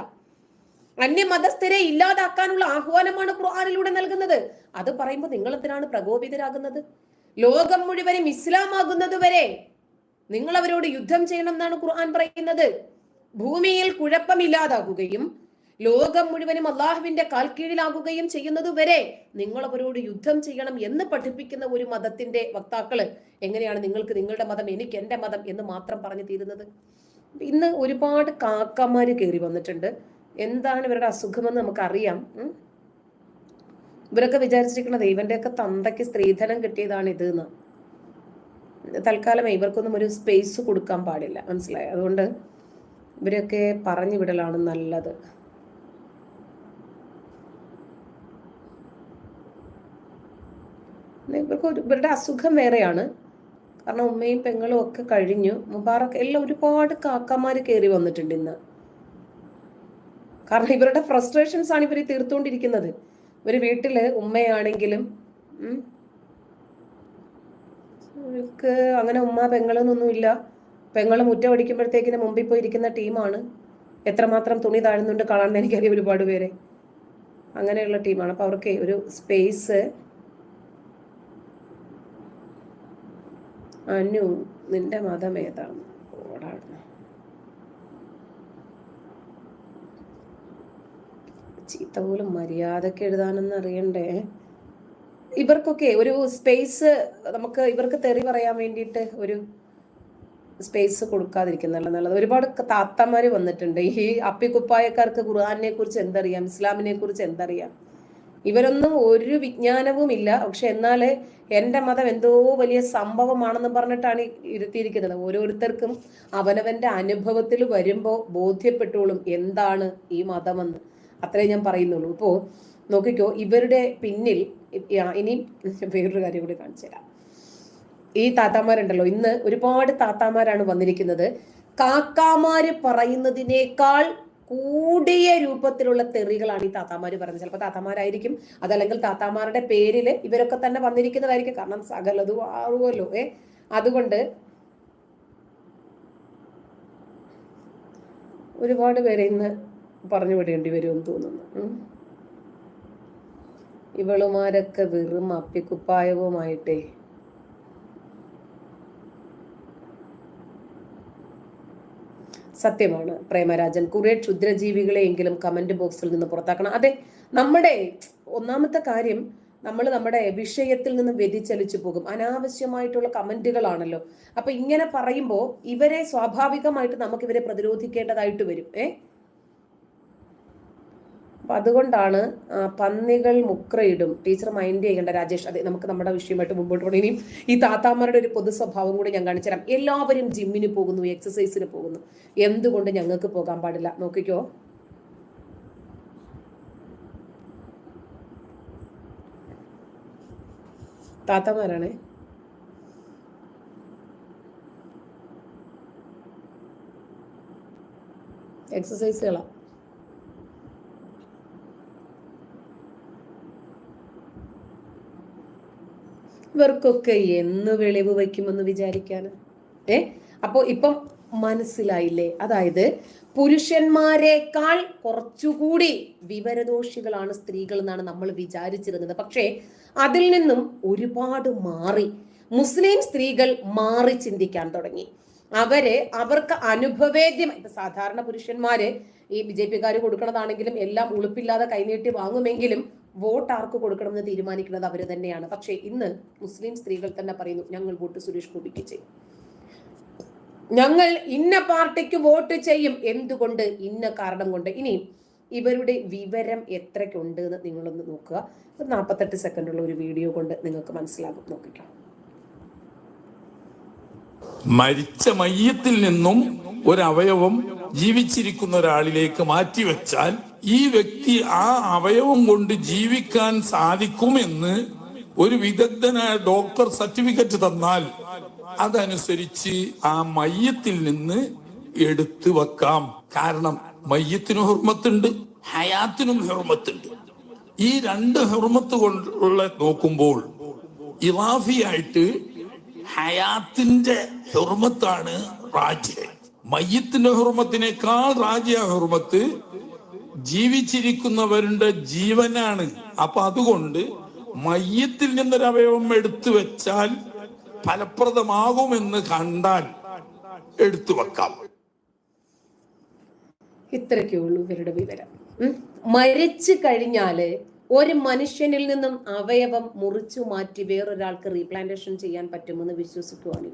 അന്യമതസ്ഥരെ ഇല്ലാതാക്കാനുള്ള ആഹ്വാനമാണ് ഖുർആനിലൂടെ നൽകുന്നത്. അത് പറയുമ്പോൾ നിങ്ങൾ എന്തിനാണ് പ്രകോപിതരാകുന്നത്? ലോകം മുഴുവനും ഇസ്ലാം ആകുന്നത് വരെ നിങ്ങൾ അവരോട് യുദ്ധം ചെയ്യണം എന്നാണ് ഖുർആൻ പറയുന്നത്. ഭൂമിയിൽ കുഴപ്പമില്ലാതാകുകയും ലോകം മുഴുവനും അള്ളാഹുവിന്റെ കാൽ കീഴിലാകുകയും ചെയ്യുന്നത് വരെ നിങ്ങൾ അവരോട് യുദ്ധം ചെയ്യണം എന്ന് പഠിപ്പിക്കുന്ന ഒരു മതത്തിന്റെ വക്താക്കള് എങ്ങനെയാണ് നിങ്ങൾക്ക് നിങ്ങളുടെ മതം, എനിക്ക് എന്റെ മതം എന്ന് മാത്രം പറഞ്ഞു തീരുന്നത്? ഇന്ന് ഒരുപാട് കാക്കമാര് കയറി വന്നിട്ടുണ്ട്. എന്താണ് ഇവരുടെ അസുഖമെന്ന് നമുക്കറിയാം. ഇവരൊക്കെ വിചാരിച്ചിരിക്കുന്നത് ഇവന്റെയൊക്കെ തന്തയ്ക്ക് സ്ത്രീധനം കിട്ടിയതാണ് ഇത് എന്ന്. തൽക്കാലം ഇവർക്കൊന്നും ഒരു സ്പേസ് കൊടുക്കാൻ പാടില്ല, മനസ്സിലായി? അതുകൊണ്ട് ഇവരൊക്കെ പറഞ്ഞു വിടലാണ് നല്ലത്. ഇവരുടെ അസുഖം വേറെയാണ്. കാരണം ഉമ്മയും പെങ്ങളും ഒക്കെ കഴിഞ്ഞു. മുബാറക്ക് എല്ലാം ഒരുപാട് കാക്കമാര് കയറി വന്നിട്ടുണ്ട് ഇന്ന്. കാരണം ഇവരുടെ ഫ്രസ്ട്രേഷൻസ് ആണ് ഇവർ തീർത്തുകൊണ്ടിരിക്കുന്നത്. ഒരു വീട്ടില് ഉമ്മയാണെങ്കിലും ഇവർക്ക് അങ്ങനെ ഉമ്മ പെങ്ങളെന്നൊന്നും ഇല്ല. പെങ്ങൾ മുറ്റം അടിക്കുമ്പോഴത്തേക്കിന് മുമ്പിൽ പോയി ഇരിക്കുന്ന ടീമാണ്. എത്രമാത്രം തുണി താഴുന്നുണ്ട് കാണാൻ എനിക്കറിയാം ഒരുപാട് പേരെ. അങ്ങനെയുള്ള ടീമാണ്. അപ്പൊ അവർക്ക് ഒരു സ്പേസ്. അനു, നിന്റെ മതം ഏതാണ്? ഓടാണ് ചീത്ത പോലും മര്യാദക്ക് എഴുതാനെന്ന് അറിയണ്ടേ? ഇവർക്കൊക്കെ ഒരു സ്പേസ്, നമുക്ക് ഇവർക്ക് തെറി പറയാൻ വേണ്ടിയിട്ട് ഒരു സ്പേസ് കൊടുക്കാതിരിക്കുന്നല്ല നല്ലത്. ഒരുപാട് താത്തമാര് വന്നിട്ടുണ്ട്. ഈ അപ്പിക്കുപ്പായക്കാർക്ക് ഖുർആനെ കുറിച്ച് എന്തറിയാം, ഇസ്ലാമിനെ കുറിച്ച് എന്തറിയാം? ഇവരൊന്നും ഒരു വിജ്ഞാനവും ഇല്ല. പക്ഷെ എന്നാല് എൻ്റെ മതം എന്തോ വലിയ സംഭവമാണെന്ന് പറഞ്ഞിട്ടാണ് ഇരുത്തിയിരിക്കുന്നത്. ഓരോരുത്തർക്കും അവനവന്റെ അനുഭവത്തിൽ വരുമ്പോൾ ബോധ്യപ്പെട്ടോളും എന്താണ് ഈ മതമെന്ന്. അത്രേ ഞാൻ പറയുന്നുള്ളൂ. ഇപ്പോ നോക്കിക്കോ, ഇവരുടെ പിന്നിൽ ഇനി വേറൊരു കാര്യം കൂടി കാണിച്ചു തരാം. ഈ താത്താമാരുണ്ടല്ലോ, ഇന്ന് ഒരുപാട് താത്താമാരാണ് വന്നിരിക്കുന്നത്. കാക്കാമാര് പറയുന്നതിനേക്കാൾ കൂടിയ രൂപത്തിലുള്ള തെറികളാണ് ഈ താത്താമാര് പറയുന്നത്. ചിലപ്പോൾ താത്താമാരായിരിക്കും, അതല്ലെങ്കിൽ താത്താമാരുടെ പേരിൽ ഇവരൊക്കെ തന്നെ വന്നിരിക്കുന്നതായിരിക്കും. കാരണം സകലതും ആവുമല്ലോ. അതുകൊണ്ട് ഒരുപാട് പേരെ ഇന്ന് പറഞ്ഞു വിടേണ്ടി വരുമെന്ന് തോന്നുന്നു. ഇവളുമാരൊക്കെ വെറും അപ്പിക്കുപ്പായവുമായിട്ടേ. സത്യമാണ് പ്രേമരാജൻ, കുറെ ക്ഷുദ്രജീവികളെയെങ്കിലും കമന്റ് ബോക്സിൽ നിന്ന് പുറത്താക്കണം. അതെ, നമ്മുടെ ഒന്നാമത്തെ കാര്യം, നമ്മൾ നമ്മുടെ വിഷയത്തിൽ നിന്ന് വ്യതിചലിച്ചു പോകും. അനാവശ്യമായിട്ടുള്ള കമന്റുകളാണല്ലോ. അപ്പൊ ഇങ്ങനെ പറയുമ്പോൾ ഇവരെ സ്വാഭാവികമായിട്ട് നമുക്ക് ഇവരെ പ്രതിരോധിക്കേണ്ടതായിട്ട് വരും. അപ്പൊ അതുകൊണ്ടാണ് പന്നികൾ മുക്രയിടും. ടീച്ചർ മൈൻഡ് ചെയ്യേണ്ട രാജേഷ്. അതെ, നമുക്ക് നമ്മുടെ വിഷയമായിട്ട് മുമ്പോട്ട് പോകണം. ഇനിയും ഈ താത്താമാരുടെ ഒരു പൊതു സ്വഭാവം കൂടി ഞാൻ കാണിച്ചു തരാം. എല്ലാവരും ജിമ്മിന് പോകുന്നു, എക്സസൈസിന് പോകുന്നു, എന്തുകൊണ്ട് ഞങ്ങൾക്ക് പോകാൻ പാടില്ല? നോക്കിക്കോ. താത്തമാരാണ്. എക്സസൈസുകളാ. ഇവർക്കൊക്കെ എന്ന് വെളിവ് വയ്ക്കുമെന്ന് വിചാരിക്കാന്? അപ്പോ ഇപ്പം മനസ്സിലായില്ലേ? അതായത് പുരുഷന്മാരെക്കാൾ കുറച്ചുകൂടി വിവരദോഷികളാണ് സ്ത്രീകൾ എന്നാണ് നമ്മൾ വിചാരിച്ചിരുന്നത്. പക്ഷേ അതിൽ നിന്നും ഒരുപാട് മാറി മുസ്ലിം സ്ത്രീകൾ മാറി ചിന്തിക്കാൻ തുടങ്ങി. അവർക്ക് അനുഭവേദ്യം. ഇപ്പൊ സാധാരണ പുരുഷന്മാര് ഈ BJP-ക്കാർ കൊടുക്കണതാണെങ്കിലും എല്ലാം ഉളുപ്പില്ലാതെ കൈനീട്ടി വാങ്ങുമെങ്കിലും വോട്ട് ആർക്ക് കൊടുക്കണമെന്ന് തീരുമാനിക്കുന്നത് അവർ തന്നെയാണ്. പക്ഷേ ഇന്ന് മുസ്ലിം സ്ത്രീകൾ തന്നെ പറയുന്നു, ഞങ്ങൾ വോട്ട് സുരേഷ് ഗോപിക്ക് ചെയ്യും, ഞങ്ങൾ ഇന്ന പാർട്ടിക്ക് വോട്ട് ചെയ്യും. എന്തുകൊണ്ട്? ഇന്ന കാരണം കൊണ്ട്. ഇനി ഇവരുടെ വിവരം എത്രയ്ക്കുണ്ട് എന്ന് നിങ്ങളൊന്ന് നോക്കുക. 48 സെക്കൻഡുള്ള ഒരു വീഡിയോ കൊണ്ട് നിങ്ങൾക്ക് മനസ്സിലാകും. നോക്കിക്കാം. മരിച്ച മയ്യത്തിൽ നിന്നും ഒരവയവം ജീവിച്ചിരിക്കുന്ന ഒരാളിലേക്ക് മാറ്റിവെച്ചാൽ ഈ വ്യക്തി ആ അവയവം കൊണ്ട് ജീവിക്കാൻ സാധിക്കുമെന്ന് ഒരു വിദഗ്ധനായ ഡോക്ടർ സർട്ടിഫിക്കറ്റ് തന്നാൽ അതനുസരിച്ച് ആ മയ്യത്തിൽ നിന്ന് എടുത്തു വെക്കാം. കാരണം മയ്യത്തിനും ഹുർമത്തുണ്ട്, ഹയാത്തിനും ഹുർമത്തുണ്ട്. ഈ രണ്ട് ഹുർമത്ത് കൊണ്ടുള്ള നോക്കുമ്പോൾ ഇളാഫിയായിട്ട് ഹയാത്തിന്റെ ഹുർമത്താണ് റാജിഹ്. മയ്യത്തിന്റെ ഹുർമത്തിനേക്കാൾ റാജിയ ഹുർമത്ത് ജീവിച്ചിരിക്കുന്നവരുടെ ജീവനാണ്. അപ്പൊ അതുകൊണ്ട് മയ്യത്തിൽ നിന്നൊരവയവം എടുത്തു വെച്ചാൽ ഫലപ്രദമാകുമെന്ന് കണ്ടാൽ എടുത്തു വെക്കാം. ഇത്രയൊക്കെ ഉള്ളൂ ഇവരുടെ വിവരം. മരിച്ചു കഴിഞ്ഞാല് ഒരു മനുഷ്യനിൽ നിന്നും അവയവം മുറിച്ചു മാറ്റി വേറൊരാൾക്ക് റീപ്ലാന്റേഷൻ ചെയ്യാൻ പറ്റുമെന്ന് വിശ്വസിക്കുവാണ്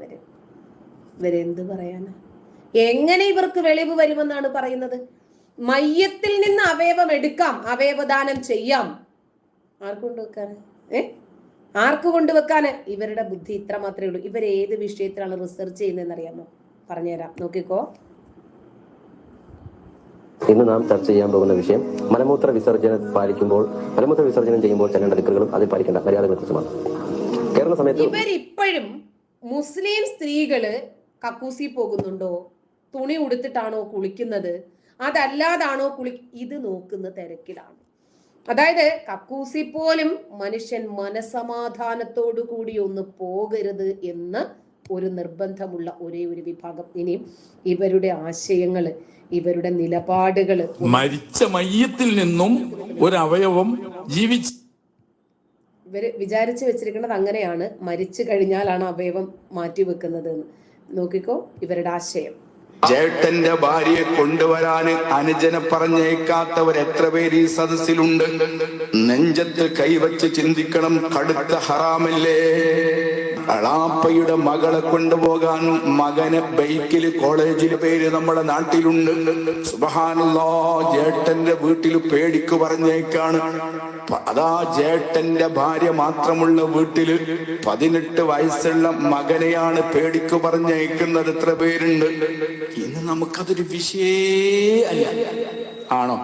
ഇവരെന്ത് പറയാന്? എങ്ങനെ ഇവർക്ക് വെളിവ് വരുമെന്നാണ് പറയുന്നത്? മയ്യത്തിൽ നിന്ന് അവയവം എടുക്കാം, അവയവദാനം ചെയ്യാം. ആർക്ക് കൊണ്ടുവെക്കാന്? ആർക്ക് കൊണ്ടുവെക്കാന്? ഇവരുടെ ബുദ്ധി ഇത്ര മാത്രമേ ഉള്ളൂ. ഇവർ ഏത് വിഷയത്തിലാണ് റിസർച്ച് ചെയ്യുന്നതെന്ന് അറിയാമോ? പറഞ്ഞുതരാം, നോക്കിക്കോ. ഇന്ന് നാം ചർച്ച ചെയ്യാൻ പോകുന്ന വിഷയം മലമൂത്ര വിസർജനം ചെയ്യുമ്പോൾ ചെല്ലേണ്ട ദിക്റുകളും അതിൽ പാലിക്കേണ്ട മര്യാദകളെ കുറിച്ചുമാണ്. കേരള സമയത്ത് ഇവരിപ്പോഴും മുസ്ലിം സ്ത്രീകള് കക്കൂസി പോകുന്നുണ്ടോ, തുണി ഉടുത്തിട്ടാണോ കുളിക്കുന്നത്, അതല്ലാതാണോ ഇത് നോക്കുന്ന തിരക്കിലാണ്. അതായത് കക്കൂസി പോലും മനുഷ്യൻ മനസമാധാനത്തോടു കൂടി ഒന്ന് പോകരുത് എന്ന് ഒരു നിർബന്ധമുള്ള ഒരേ ഒരു വിഭാഗം. ഇനിയും ഇവരുടെ ആശയങ്ങള്, ഇവരുടെ നിലപാടുകള്. മരിച്ച മയ്യത്തിൽ നിന്നും ഒരവയവം ഇവര് വിചാരിച്ചു വെച്ചിരിക്കുന്നത് അങ്ങനെയാണ്, മരിച്ചു കഴിഞ്ഞാലാണ് അവയവം മാറ്റിവെക്കുന്നത് എന്ന്. നോക്കിക്കോ ഇവരുടെ ആശയം. ജേട്ടന്റെ ഭാര്യയെ കൊണ്ടുവരാന് അനുജനെ പറഞ്ഞേക്കാത്തവർ എത്ര പേര് ഈ സദസ്സിലുണ്ട്? നെഞ്ചത്ത് കൈവച്ച് ചിന്തിക്കണം, കടുത്ത ഹറാമല്ലേ? അളാപ്പയുടെ മകളെ കൊണ്ടുപോകാൻ മകനെ ബൈക്കിൽ കോളേജിൽ പേര് നമ്മുടെ നാട്ടിലുണ്ട്. സുബ്ഹാനല്ലാഹ്, ജേട്ടന്റെ വീട്ടിൽ പേടിക്ക് പറഞ്ഞേക്കാണ്. അതാ ജേട്ടന്റെ ഭാര്യ മാത്രമുള്ള വീട്ടില് 18 വയസ്സുള്ള മകനെയാണ് പേടിക്ക് പറഞ്ഞേക്കുന്നത്. എത്ര പേരുണ്ട്? ഇന്ന് നമുക്കതൊരു വിഷയേ അല്ല. ആണോ?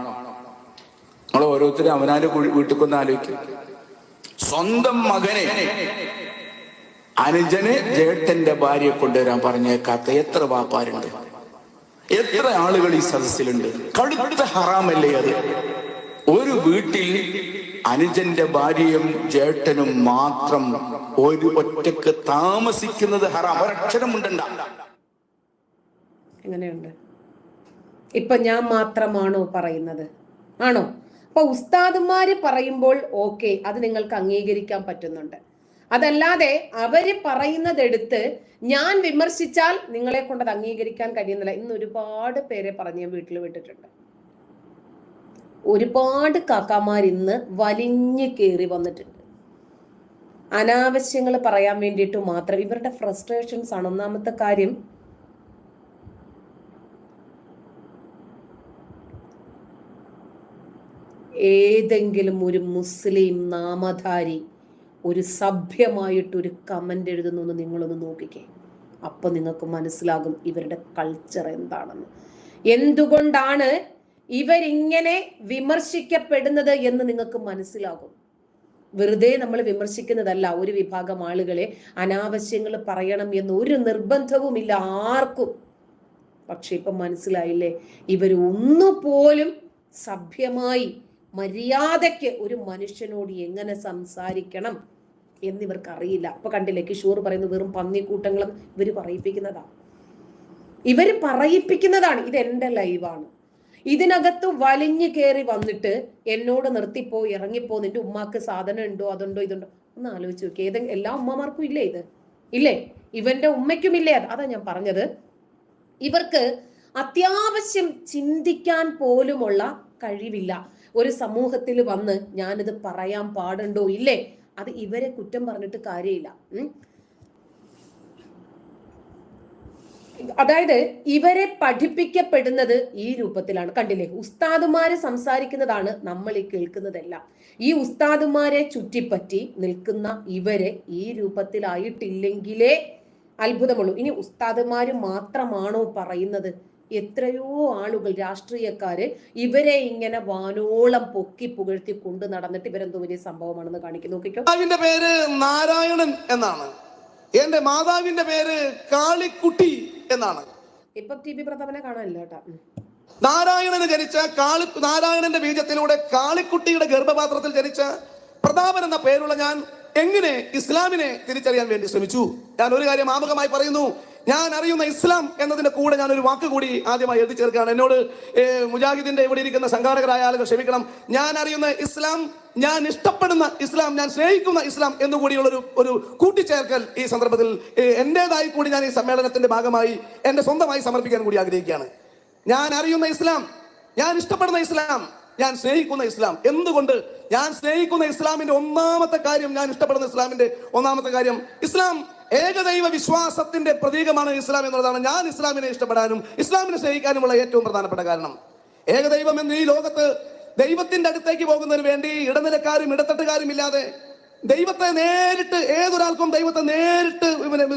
നമ്മൾ ഓരോരുത്തരും അവനാന്റെ വീട്ടിൽ കൊന്ന് ആലോചിക്കും. സ്വന്തം മകനെ, അനുജനെ ജേട്ടന്റെ ഭാര്യയെ കൊണ്ടുവരാൻ പറഞ്ഞേക്കാത്ത എത്ര വാപ്പാരുണ്ട്? എത്ര ആളുകൾ ഈ സദസ്സിലുണ്ട്? കടുത്ത ഹറാമല്ലേ അത്? ഒരു വീട്ടിൽ അനുജന്റെ ഭാര്യയും ജേട്ടനും മാത്രം ഒരു ഒറ്റക്ക് താമസിക്കുന്നത് ഹറാം. ഒരക്ഷരം ഉണ്ടണ്ട. എങ്ങനെയുണ്ട്? ഇപ്പൊ ഞാൻ മാത്രമാണോ പറയുന്നത്? ആണോ? അപ്പൊ ഉസ്താദുമാര് പറയുമ്പോൾ ഓക്കെ, അത് നിങ്ങൾക്ക് അംഗീകരിക്കാൻ പറ്റുന്നുണ്ട്. അതല്ലാതെ അവര് പറയുന്നതെടുത്ത് ഞാൻ വിമർശിച്ചാൽ നിങ്ങളെ കൊണ്ട് അത് അംഗീകരിക്കാൻ കഴിയുന്നില്ല. ഇന്ന് ഒരുപാട് പേരെ പറഞ്ഞ് ഞാൻ വീട്ടിൽ വിട്ടിട്ടുണ്ട്. ഒരുപാട് കാക്കാമാർ ഇന്ന് വലിഞ്ഞു കയറി വന്നിട്ടുണ്ട്. അനാവശ്യങ്ങൾ പറയാൻ വേണ്ടിയിട്ട് മാത്രം ഇവരുടെ ഫ്രസ്ട്രേഷൻസ് ആണ്. ഒന്നാമത്തെ കാര്യം, ഏതെങ്കിലും ഒരു മുസ്ലിം നാമധാരി ഒരു സഭ്യമായിട്ടൊരു കമന്റ് എഴുതുന്നു എന്ന് നിങ്ങളൊന്ന് നോക്കിക്കേ. അപ്പൊ നിങ്ങൾക്ക് മനസ്സിലാകും ഇവരുടെ കൾച്ചർ എന്താണെന്ന്. എന്തുകൊണ്ടാണ് ഇവരിങ്ങനെ വിമർശിക്കപ്പെടുന്നത് എന്ന് നിങ്ങൾക്ക് മനസ്സിലാകും. വെറുതെ നമ്മൾ വിമർശിക്കുന്നതല്ല. ഒരു വിഭാഗം ആളുകളെ അനാവശ്യങ്ങൾ പറയണം എന്ന് ഒരു നിർബന്ധവുമില്ല ആർക്കും. പക്ഷെ ഇപ്പൊ മനസ്സിലായില്ലേ, ഇവരൊന്നുപോലും സഭ്യമായി മര്യാദയ്ക്ക് ഒരു മനുഷ്യനോട് എങ്ങനെ സംസാരിക്കണം എന്നിവർക്ക് അറിയില്ല. അപ്പൊ കണ്ടില്ലേ, കിഷോർ പറയുന്നു വെറും പന്നിക്കൂട്ടങ്ങളും ഇവര് പറയിപ്പിക്കുന്നതാണ്. ഇത് എന്റെ ലൈവാണ്. ഇതിനകത്ത് വലിഞ്ഞു കയറി വന്നിട്ട് എന്നോട് നിർത്തിപ്പോ, ഇറങ്ങിപ്പോ, നിന്റെ ഉമ്മാക്ക് സാധനം ഉണ്ടോ, അതുണ്ടോ, ഇതുണ്ടോ ഒന്ന് ആലോചിച്ച് നോക്കി. എല്ലാ ഉമ്മമാർക്കും ഇല്ലേ ഇത്? ഇല്ലേ? ഇവന്റെ ഉമ്മയ്ക്കും ഇല്ലേ? അതാ ഞാൻ പറഞ്ഞത്, ഇവർക്ക് അത്യാവശ്യം ചിന്തിക്കാൻ പോലുമുള്ള കഴിവില്ല. ഒരു സമൂഹത്തിൽ വന്ന് ഞാനിത് പറയാൻ പാടുണ്ടോ ഇല്ലേ, അത് ഇവരെ കുറ്റം പറഞ്ഞിട്ട് കാര്യമില്ല. അതായത് ഇവരെ പഠിപ്പിക്കപ്പെടുന്നത് ഈ രൂപത്തിലാണ്. കണ്ടില്ലേ, ഉസ്താദുമാര് സംസാരിക്കുന്നതാണ് നമ്മൾ ഈ കേൾക്കുന്നതെല്ലാം. ഈ ഉസ്താദുമാരെ ചുറ്റിപ്പറ്റി നിൽക്കുന്ന ഇവരെ ഈ രൂപത്തിലായിട്ടില്ലെങ്കിലേ അത്ഭുതമുള്ളൂ. ഇനി ഉസ്താദുമാര് മാത്രമാണോ പറയുന്നത്? എത്രയോ ആളുകൾ, രാഷ്ട്രീയക്കാര് ഇവരെ ഇങ്ങനെ വാനോളം പൊക്കി പുകഴ്ത്തി കൊണ്ട് നടന്നിട്ട് ഇവരെന്തോ വലിയ സംഭവമാണെന്ന് കാണിക്കും. നോക്കിക്കോ, മാതാവിന്റെ പേര് നാരായണൻ എന്നാണ്, എന്റെ മാതാവിന്റെ പേര് കാളിക്കുട്ടി എന്നാണ്. ഇപ്പൊ ടി ബി പ്രതാപനെ കാണാനില്ല കേട്ടാ. നാരായണന് ജനിച്ച നാരായണന്റെ ബീജത്തിലൂടെ കാളിക്കുട്ടിയുടെ ഗർഭപാത്രത്തിൽ ജനിച്ച പ്രതാപൻ എന്ന പേരുള്ള ഞാൻ എങ്ങനെ ഇസ്ലാമിനെ തിരിച്ചറിയാൻ വേണ്ടി ശ്രമിച്ചു? ഞാൻ ഒരു കാര്യം ആമുഖമായി പറയുന്നു. ഞാൻ അറിയുന്ന ഇസ്ലാം എന്നതിന്റെ കൂടെ ഞാൻ ഒരു വാക്ക് കൂടി ആദ്യമായി എഴുതി ചേർക്കുകയാണ്. എന്നോട് മുജാഹിദിന്റെ ഇവിടെ ഇരിക്കുന്ന സംഘാടകരായ ആളുകൾ ക്ഷമിക്കണം. ഞാൻ അറിയുന്ന ഇസ്ലാം, ഞാൻ ഇഷ്ടപ്പെടുന്ന ഇസ്ലാം, ഞാൻ സ്നേഹിക്കുന്ന ഇസ്ലാം എന്നുകൂടിയുള്ള ഒരു കൂട്ടിച്ചേർക്കൽ ഈ സന്ദർഭത്തിൽ എന്റേതായി കൂടി ഞാൻ ഈ സമ്മേളനത്തിന്റെ ഭാഗമായി എന്റെ സ്വന്തമായി സമർപ്പിക്കാൻ കൂടി ആഗ്രഹിക്കുകയാണ്. ഞാൻ അറിയുന്ന ഇസ്ലാം, ഞാൻ ഇഷ്ടപ്പെടുന്ന ഇസ്ലാം, ഞാൻ സ്നേഹിക്കുന്ന ഇസ്ലാം. എന്തുകൊണ്ട്? ഞാൻ സ്നേഹിക്കുന്ന ഇസ്ലാമിന്റെ ഒന്നാമത്തെ കാര്യം, ഞാൻ ഇഷ്ടപ്പെടുന്ന ഇസ്ലാമിന്റെ ഒന്നാമത്തെ കാര്യം, ഇസ്ലാം ഏകദൈവ വിശ്വാസത്തിന്റെ പ്രതീകമാണ് ഇസ്ലാം എന്നുള്ളതാണ്. ഞാൻ ഇസ്ലാമിനെ ഇഷ്ടപ്പെടാനും ഇസ്ലാമിനെ സ്നേഹിക്കാനുമുള്ള ഏറ്റവും പ്രധാനപ്പെട്ട കാരണം. ഏകദൈവം എന്ന് ഈ ലോകത്ത് ദൈവത്തിന്റെ അടുത്തേക്ക് പോകുന്നതിന് വേണ്ടി ഇടനിലക്കാരും ഇടത്തട്ടുകാരും ഇല്ലാതെ ദൈവത്തെ നേരിട്ട്, ഏതൊരാൾക്കും ദൈവത്തെ നേരിട്ട്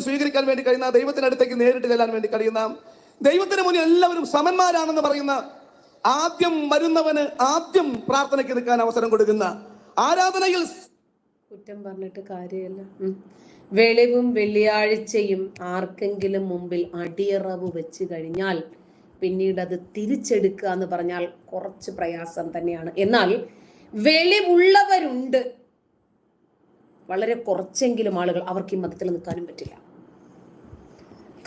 സ്വീകരിക്കാൻ വേണ്ടി കഴിയുന്ന, ദൈവത്തിന്റെ അടുത്തേക്ക് നേരിട്ട് ചെല്ലാൻ വേണ്ടി കഴിയുന്ന, ദൈവത്തിന് മുന്നിൽ എല്ലാവരും സമന്മാരാണെന്ന് പറയുന്ന, ആദ്യം വരുന്നവന് ആദ്യം പ്രാർത്ഥനയ്ക്ക് നിൽക്കാൻ അവസരം കൊടുക്കുന്ന, ആരാധനയിൽ കുറ്റം പറഞ്ഞിട്ട് കാര്യമില്ല. വെളിവും വെള്ളിയാഴ്ചയും ആർക്കെങ്കിലും മുമ്പിൽ അടിയറവ് വെച്ച് കഴിഞ്ഞാൽ പിന്നീട് അത് തിരിച്ചെടുക്കുക എന്ന് പറഞ്ഞാൽ കുറച്ച് പ്രയാസം തന്നെയാണ്. എന്നാൽ വെളിവുള്ളവരുണ്ട്, വളരെ കുറച്ചെങ്കിലും ആളുകൾ, അവർക്ക് ഈ മതത്തിൽ നിൽക്കാനും പറ്റില്ല.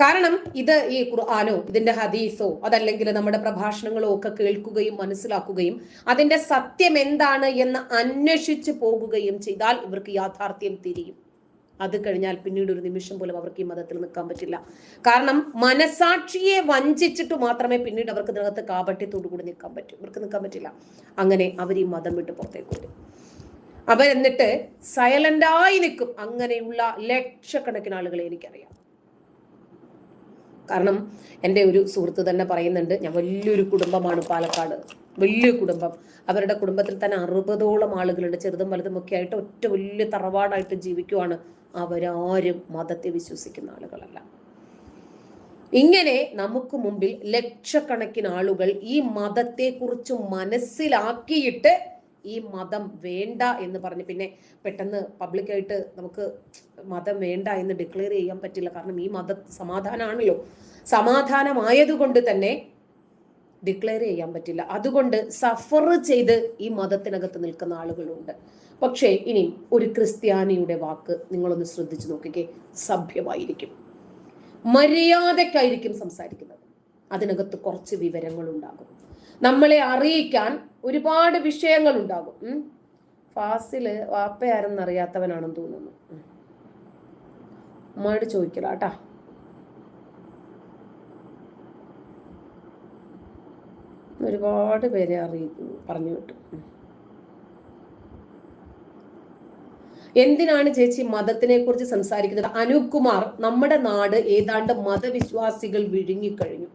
കാരണം ഇത് ഈ ഖുർആനോ ഇതിന്റെ ഹദീസോ അതല്ലെങ്കിൽ നമ്മുടെ പ്രഭാഷണങ്ങളോ ഒക്കെ കേൾക്കുകയും മനസ്സിലാക്കുകയും അതിന്റെ സത്യം എന്താണ് എന്ന് അന്വേഷിച്ച് പോകുകയും ചെയ്താൽ ഇവർക്ക് യാഥാർത്ഥ്യം തിരിയും. അത് കഴിഞ്ഞാൽ പിന്നീട് ഒരു നിമിഷം പോലും അവർക്ക് ഈ മതത്തിൽ നിൽക്കാൻ പറ്റില്ല. കാരണം മനസാക്ഷിയെ വഞ്ചിച്ചിട്ട് മാത്രമേ പിന്നീട് അവർക്ക് ഇതിനകത്ത് കാപട്യത്തോടു കൂടി നിൽക്കാൻ പറ്റൂ. ഇവർക്ക് നിൽക്കാൻ പറ്റില്ല. അങ്ങനെ അവർ ഈ മതം വിട്ട് പുറത്തേക്ക് വരും. അവരെന്നിട്ട് സൈലന്റായി നിൽക്കും. അങ്ങനെയുള്ള ലക്ഷക്കണക്കിന് ആളുകളെ എനിക്കറിയാം. കാരണം എൻ്റെ ഒരു സുഹൃത്ത് തന്നെ പറയുന്നുണ്ട്, ഞാൻ വലിയൊരു കുടുംബമാണ് പാലക്കാട്, വലിയ കുടുംബം. അവരുടെ കുടുംബത്തിൽ തന്നെ 60ഓളം ആളുകളുണ്ട്, ചെറുതും വലുതും ഒക്കെ ആയിട്ട് ഒറ്റ വലിയ തറവാടായിട്ട് ജീവിക്കുവാണ്. അവരാരും മതത്തെ വിശ്വസിക്കുന്ന ആളുകളല്ല. ഇങ്ങനെ നമുക്ക് മുമ്പിൽ ലക്ഷക്കണക്കിന് ആളുകൾ ഈ മതത്തെക്കുറിച്ച് മനസ്സിലാക്കിയിട്ട് ഈ മതം വേണ്ട എന്ന് പറഞ്ഞ് പിന്നെ പെട്ടെന്ന് പബ്ലിക്കായിട്ട് നമുക്ക് മതം വേണ്ട എന്ന് ഡിക്ലെയർ ചെയ്യാൻ പറ്റില്ല. കാരണം ഈ മത സമാധാനമാണല്ലോ, സമാധാനമായതുകൊണ്ട് തന്നെ ഡിക്ലെയർ ചെയ്യാൻ പറ്റില്ല. അതുകൊണ്ട് സഫർ ചെയ്ത് ഈ മതത്തിനകത്ത് നിൽക്കുന്ന ആളുകളുണ്ട്. പക്ഷേ ഇനി ഒരു ക്രിസ്ത്യാനിയുടെ വാക്ക് നിങ്ങളൊന്ന് ശ്രദ്ധിച്ചു നോക്കിക്കേ, സഭ്യമായിരിക്കും, മര്യാദക്കായിരിക്കും സംസാരിക്കുന്നത്. അതിനകത്ത് കുറച്ച് വിവരങ്ങൾ ഉണ്ടാകും, നമ്മളെ അറിയിക്കാൻ ഒരുപാട് വിഷയങ്ങൾ ഉണ്ടാകും. ഫാസില് വാപ്പയാരെന്ന് അറിയാത്തവനാണെന്ന് തോന്നുന്നു. ഉമ്മയോട് ചോദിക്കലാട്ടാ. ഒരുപാട് പേരെ അറിയിക്കുന്നു, പറഞ്ഞു വിട്ടു. എന്തിനാണ് ചേച്ചി മതത്തിനെ കുറിച്ച് സംസാരിക്കുന്നത്? അനൂപ് കുമാർ, നമ്മുടെ നാട് ഏതാണ്ട് മതവിശ്വാസികൾ വിഴുങ്ങിക്കഴിഞ്ഞു.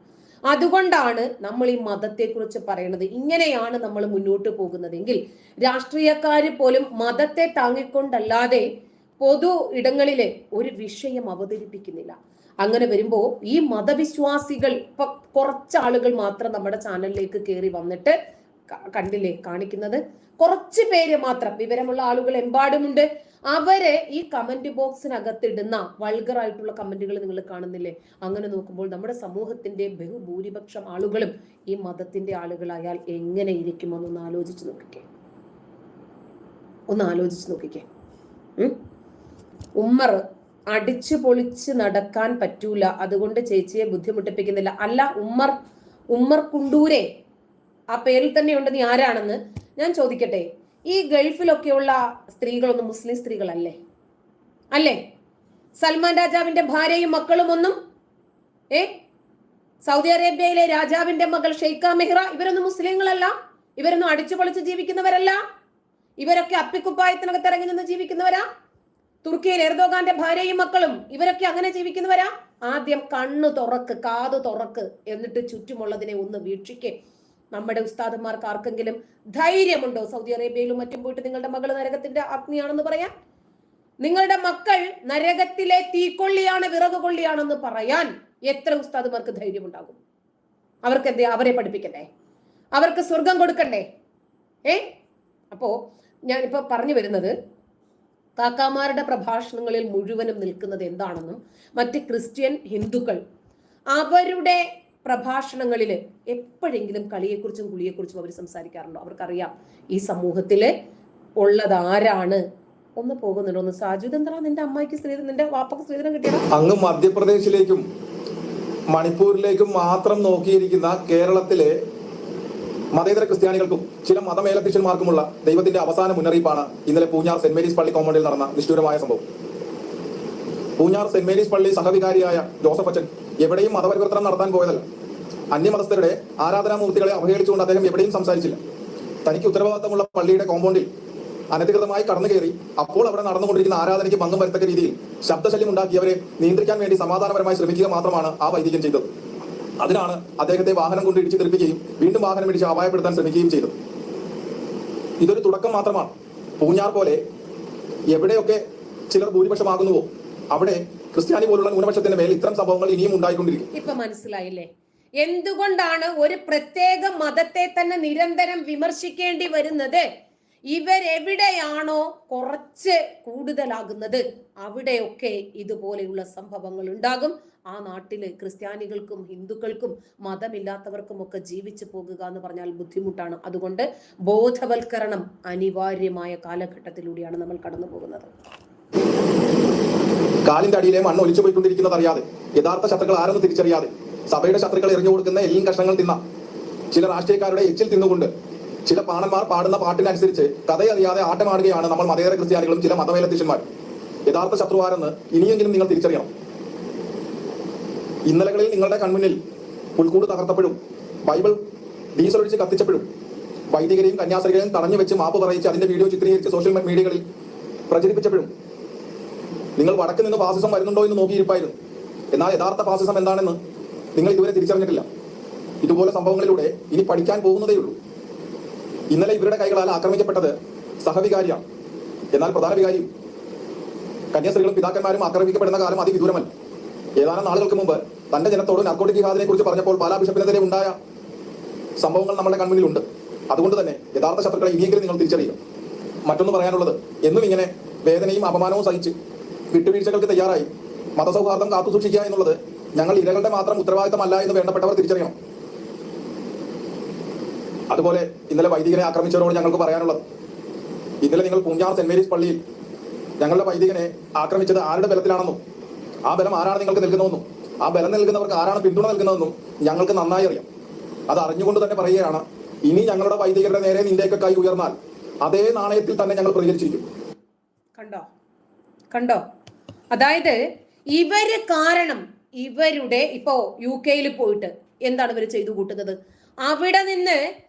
അതുകൊണ്ടാണ് നമ്മൾ ഈ മതത്തെ കുറിച്ച് പറയുന്നത്. ഇങ്ങനെയാണ് നമ്മൾ മുന്നോട്ട് പോകുന്നതെങ്കിൽ രാഷ്ട്രീയക്കാര് പോലും മതത്തെ താങ്ങിക്കൊണ്ടല്ലാതെ പൊതു ഇടങ്ങളിലെ ഒരു വിഷയം അവതരിപ്പിക്കുന്നില്ല. അങ്ങനെ വരുമ്പോ ഈ മതവിശ്വാസികൾ ഇപ്പൊ കുറച്ചാളുകൾ മാത്രം നമ്മുടെ ചാനലിലേക്ക് കയറി വന്നിട്ട് കണ്ടില്ലേ കാണിക്കുന്നത്, കുറച്ച് പേര് മാത്രം, വിവരമുള്ള ആളുകൾ എമ്പാടുമുണ്ട്. അവര് ഈ കമന്റ് ബോക്സിനകത്ത് ഇടുന്ന വൾഗറായിട്ടുള്ള കമന്റുകൾ നിങ്ങൾ കാണുന്നില്ലേ? അങ്ങനെ നോക്കുമ്പോൾ നമ്മുടെ സമൂഹത്തിന്റെ ബഹുഭൂരിപക്ഷം ആളുകളും ഈ മതത്തിന്റെ ആളുകളായാൽ എങ്ങനെ ഇരിക്കുമെന്നൊന്ന് ആലോചിച്ച് നോക്കിക്കേ, ഉമ്മർ അടിച്ചു പൊളിച്ച് നടക്കാൻ പറ്റൂല, അതുകൊണ്ട് ചേച്ചിയെ ബുദ്ധിമുട്ടിപ്പിക്കുന്നില്ല. അല്ല, ഉമ്മർ കുണ്ടൂരെ ആ പേരിൽ തന്നെ ഉണ്ട്. നീ ആരാണെന്ന് ഞാൻ ചോദിക്കട്ടെ? ഈ ഗൾഫിലൊക്കെയുള്ള സ്ത്രീകളൊന്നും മുസ്ലിം സ്ത്രീകളല്ലേ? അല്ലേ? സൽമാൻ രാജാവിന്റെ ഭാര്യയും മക്കളും ഒന്നും സൗദി അറേബ്യയിലെ രാജാവിന്റെ മകൾ ഷെയ്ഖ മെഹ്റ ഇവരൊന്നും മുസ്ലിങ്ങളല്ല. ഇവരൊന്നും അടിച്ചു പൊളിച്ച് ജീവിക്കുന്നവരല്ല. ഇവരൊക്കെ അപ്പിക്കുപ്പായത്തിനകത്ത് ഇറങ്ങി നിന്ന് ജീവിക്കുന്നവരാ. തുർക്കിയിൽ എർദോഗാന്റെ ഭാര്യയും മക്കളും ഇവരൊക്കെ അങ്ങനെ ജീവിക്കുന്നവരാ. ആദ്യം കണ്ണു തുറക്ക്, കാത് തുറക്ക്, എന്നിട്ട് ചുറ്റുമുള്ളതിനെ ഒന്ന് വീക്ഷിക്കേ. നമ്മുടെ ഉസ്താദന്മാർക്ക് ആർക്കെങ്കിലും ധൈര്യമുണ്ടോ സൗദി അറേബ്യയിലും മറ്റും പോയിട്ട് നിങ്ങളുടെ മകൾ നരകത്തിന്റെ അഗ്നിയാണെന്ന് പറയാൻ? നിങ്ങളുടെ മക്കൾ നരകത്തിലെ തീക്കൊള്ളിയാണ്, വിറക് കൊള്ളിയാണെന്ന് പറയാൻ എത്ര ഉസ്താദന്മാർക്ക് ധൈര്യമുണ്ടാകും? അവർക്ക് എന്തേ അവരെ പഠിപ്പിക്കണ്ടേ? അവർക്ക് സ്വർഗം കൊടുക്കണ്ടേ? അപ്പോ ഞാനിപ്പോ പറഞ്ഞു വരുന്നത്, കാക്കാമാരുടെ പ്രഭാഷണങ്ങളിൽ മുഴുവനും നിൽക്കുന്നത് എന്താണെന്നും മറ്റ് ക്രിസ്ത്യൻ ഹിന്ദുക്കൾ അവരുടെ പ്രഭാഷണങ്ങളിൽ എപ്പോഴെങ്കിലും കളിയെക്കുറിച്ചും കുളിയെക്കുറിച്ചും അവർ സംസാരിക്കാറുണ്ടോ? അവർക്കറിയാം ഈ സമൂഹത്തില് ഉള്ളത് ആരാണ്. ഒന്ന് പോകുന്നുണ്ടോ? ഒന്ന് സാജുദ്, എന്താ നിന്റെ അമ്മയ്ക്ക് സ്ത്രീധനം, നിന്റെ വാപ്പക്ക് സ്ത്രീധനം കിട്ടിയതാ? അങ്ങ് മധ്യപ്രദേശിലേക്കും മണിപ്പൂരിലേക്കും മാത്രം നോക്കിയിരിക്കുന്ന കേരളത്തിലെ മതേതര ക്രിസ്ത്യാനികൾക്കും ചില മതമേലധ്യക്ഷന്മാർക്കുമുള്ള ദൈവത്തിന്റെ അവസാന മുന്നറിയിപ്പാണ് ഇന്നലെ പൂഞ്ഞാർ സെന്റ് മേരീസ് പള്ളി കോമ്പൗണ്ടിൽ നടന്ന നിഷ്ഠൂരമായ സംഭവം. പൂഞ്ഞാർ സെന്റ് മേരീസ് പള്ളി സഹവികാരിയായ ജോസഫ് അച്ഛൻ എവിടെയും മതപരിവർത്തനം നടത്താൻ പോയതല്ല. അന്യമതസ്ഥരുടെ ആരാധനാമൂർത്തികളെ അവഹേളിച്ചുകൊണ്ട് അദ്ദേഹം എവിടെയും സംസാരിച്ചില്ല. തനിക്ക് ഉത്തരവാദിത്തമുള്ള പള്ളിയുടെ കോമ്പൗണ്ടിൽ അനധികൃതമായി കടന്നു കയറി അപ്പോൾ അവിടെ നടന്നുകൊണ്ടിരിക്കുന്ന ആരാധനയ്ക്ക് ഭംഗം വരുത്തക്ക രീതിയിൽ ശബ്ദശല്യം ഉണ്ടാക്കിയവരെ നിയന്ത്രിക്കാൻ വേണ്ടി സമാധാനപരമായി ശ്രമിക്കുക മാത്രമാണ് ആ വൈദികൻ ചെയ്തത്. അതിനാണ് അദ്ദേഹത്തെ വാഹനം കൊണ്ട് ഇടിച്ചു തെറിപ്പിക്കുകയും വീണ്ടും വാഹനം ഇടിച്ച് അപായപ്പെടുത്താൻ ശ്രമിക്കുകയും ചെയ്തത്. ഇതൊരു തുടക്കം മാത്രമാണ്. പൂഞ്ഞാർ പോലെ എവിടെയൊക്കെ ചിലർ ഭൂരിപക്ഷമാകുന്നുവോ അവിടെ ക്രിസ്ത്യാനി പോലുള്ള ന്യൂനപക്ഷത്തിന്റെ മേൽ ഇത്തരം സംഭവങ്ങൾ ഇനിയും ഉണ്ടായിക്കൊണ്ടിരിക്കും. ഇപ്പൊ മനസ്സിലായില്ലേ എന്തുകൊണ്ടാണ് ഒരു പ്രത്യേക മതത്തെ തന്നെ നിരന്തരം വിമർശിക്കേണ്ടി വരുന്നത്? ഇവരെവിടെയാണോ കുറച്ച് കൂടുതലാകുന്നത് അവിടെയൊക്കെ ഇതുപോലെയുള്ള സംഭവങ്ങൾ ഉണ്ടാകും. ആ നാട്ടില് ക്രിസ്ത്യാനികൾക്കും ഹിന്ദുക്കൾക്കും മതമില്ലാത്തവർക്കും ഒക്കെ ജീവിച്ചു പോകുക എന്ന് പറഞ്ഞാൽ ബുദ്ധിമുട്ടാണ്. അതുകൊണ്ട് ബോധവൽക്കരണം അനിവാര്യമായ കാലഘട്ടത്തിലൂടെയാണ് നമ്മൾ കടന്നു പോകുന്നത്. കാലിന്റെ അടിയിലെ മണ്ണ് ഒലിച്ചു പോയിക്കൊണ്ടിരിക്കുന്നത് അറിയാതെ, യഥാർത്ഥ ശത്രുക്കൾ ആരെന്ന് തിരിച്ചറിയാതെ, സഭയുടെ ശത്രുക്കൾ എറിഞ്ഞു കൊടുക്കുന്ന എല്ലും കഷ്ണങ്ങൾ തിന്ന ചില രാഷ്ട്രീയക്കാരുടെ എച്ചിൽ തിന്നുകൊണ്ട് ചില പാണന്മാർ പാടുന്ന പാട്ടിനനുസരിച്ച് കഥയറിയാതെ ആട്ടമാടുകയാണ് നമ്മൾ മതേതര ക്രിസ്ത്യാനികളും ചില മതമേലധ്യക്ഷന്മാരും. യഥാർത്ഥ ശത്രുവാരെന്ന് ഇനിയെങ്കിലും നിങ്ങൾ തിരിച്ചറിയണം. ഇന്നലകളിൽ നിങ്ങളുടെ കൺമുന്നിൽ പുൽക്കൂട് തകർത്തപ്പോഴും ബൈബിൾ ഡീസൽ ഒഴിച്ച് കത്തിച്ചപ്പോഴും വൈദികരെയും കന്യാസ്ത്രീകളെയും തടഞ്ഞു വെച്ച് മാപ്പ് പറയിച്ച് അതിന്റെ വീഡിയോ ചിത്രീകരിച്ച് സോഷ്യൽ മീഡിയകളിൽ പ്രചരിപ്പിച്ചപ്പോഴും നിങ്ങൾ വടക്ക് നിന്ന് ഫാസിസം വരുന്നുണ്ടോ എന്ന് നോക്കിയിരിപ്പായിരുന്നു. എന്നാൽ യഥാർത്ഥ ഫാസിസം എന്താണെന്ന് നിങ്ങൾ ഇതുവരെ തിരിച്ചറിഞ്ഞിട്ടില്ല. ഇതുപോലെ സംഭവങ്ങളിലൂടെ ഇനി പഠിക്കാൻ പോകുന്നതേയുള്ളൂ. ഇന്നലെ ഇവരുടെ കൈകളാൽ ആക്രമിക്കപ്പെട്ടത് സഹവികാരിയാണ്. എന്നാൽ പ്രധാന വികാരിയും കന്യാസ്ത്രീകളും പിതാക്കന്മാരും ആക്രമിക്കപ്പെടുന്ന കാലം അതിവിദൂരമല്ല. ഏതാനും നാളുകൾക്ക് മുമ്പ് തന്റെ ജനത്തോട് നാർക്കോട്ടിക് ജിഹാദിനെ കുറിച്ച് പറഞ്ഞപ്പോൾ പാലാ ബിഷപ്പിനെതിരെ ഉണ്ടായ സംഭവങ്ങൾ നമ്മുടെ കൺമുന്നിലുണ്ട്. അതുകൊണ്ട് തന്നെ യഥാർത്ഥ ശത്രുക്കളെ ഇനിയെങ്കിലും നിങ്ങൾ തിരിച്ചറിയുക. മറ്റൊന്ന് പറയാനുള്ളത്, എന്നും ഇങ്ങനെ വേദനയും അപമാനവും സഹിച്ച് വിട്ടുവീഴ്ചകൾക്ക് തയ്യാറായി മതസൗഹാർദ്ദം കാത്തുസൂക്ഷിക്കുക എന്നുള്ളത് ഞങ്ങൾ ഇരകളുടെ മാത്രം ഉത്തരവാദിത്തമല്ല എന്ന് വേണ്ടപ്പെട്ടവർ തിരിച്ചറിയണം. അതുപോലെ ഇന്നലെ വൈദികനെ ആക്രമിച്ചവരോട് ഞങ്ങൾക്ക് പറയാനുള്ളത്, ഇന്നലെ നിങ്ങൾ പൂഞ്ഞാർ സെന്റ് മേരീസ് പള്ളിയിൽ ഞങ്ങളുടെ വൈദികനെ ആക്രമിച്ചത് ആരുടെ ബലത്തിലാണെന്നും ആ ബലം ആരാണ് നിങ്ങൾക്ക് നൽകുന്നതെന്നും ആ ബലം നൽകുന്നവർക്ക് ആരാണ് പിന്തുണ നൽകുന്നതെന്നും ഞങ്ങൾക്ക് നന്നായി അറിയാം. അത് അറിഞ്ഞുകൊണ്ട് തന്നെ പറയുകയാണ്, ഇനി ഞങ്ങളുടെ വൈദികരുടെ നേരെ നിന്റെയൊക്കെ കൈ ഉയർന്നാൽ അതേ നാണയത്തിൽ തന്നെ ഞങ്ങൾ പ്രതികരിച്ചിരിക്കും. കണ്ടോ? അതായത് ഇവര് കാരണം ഇവരുടെ ഇപ്പോ UK പോയിട്ട് എന്താണ് ഇവർ ചെയ്തു കൂട്ടുന്നത്? അവിടെ നിന്ന്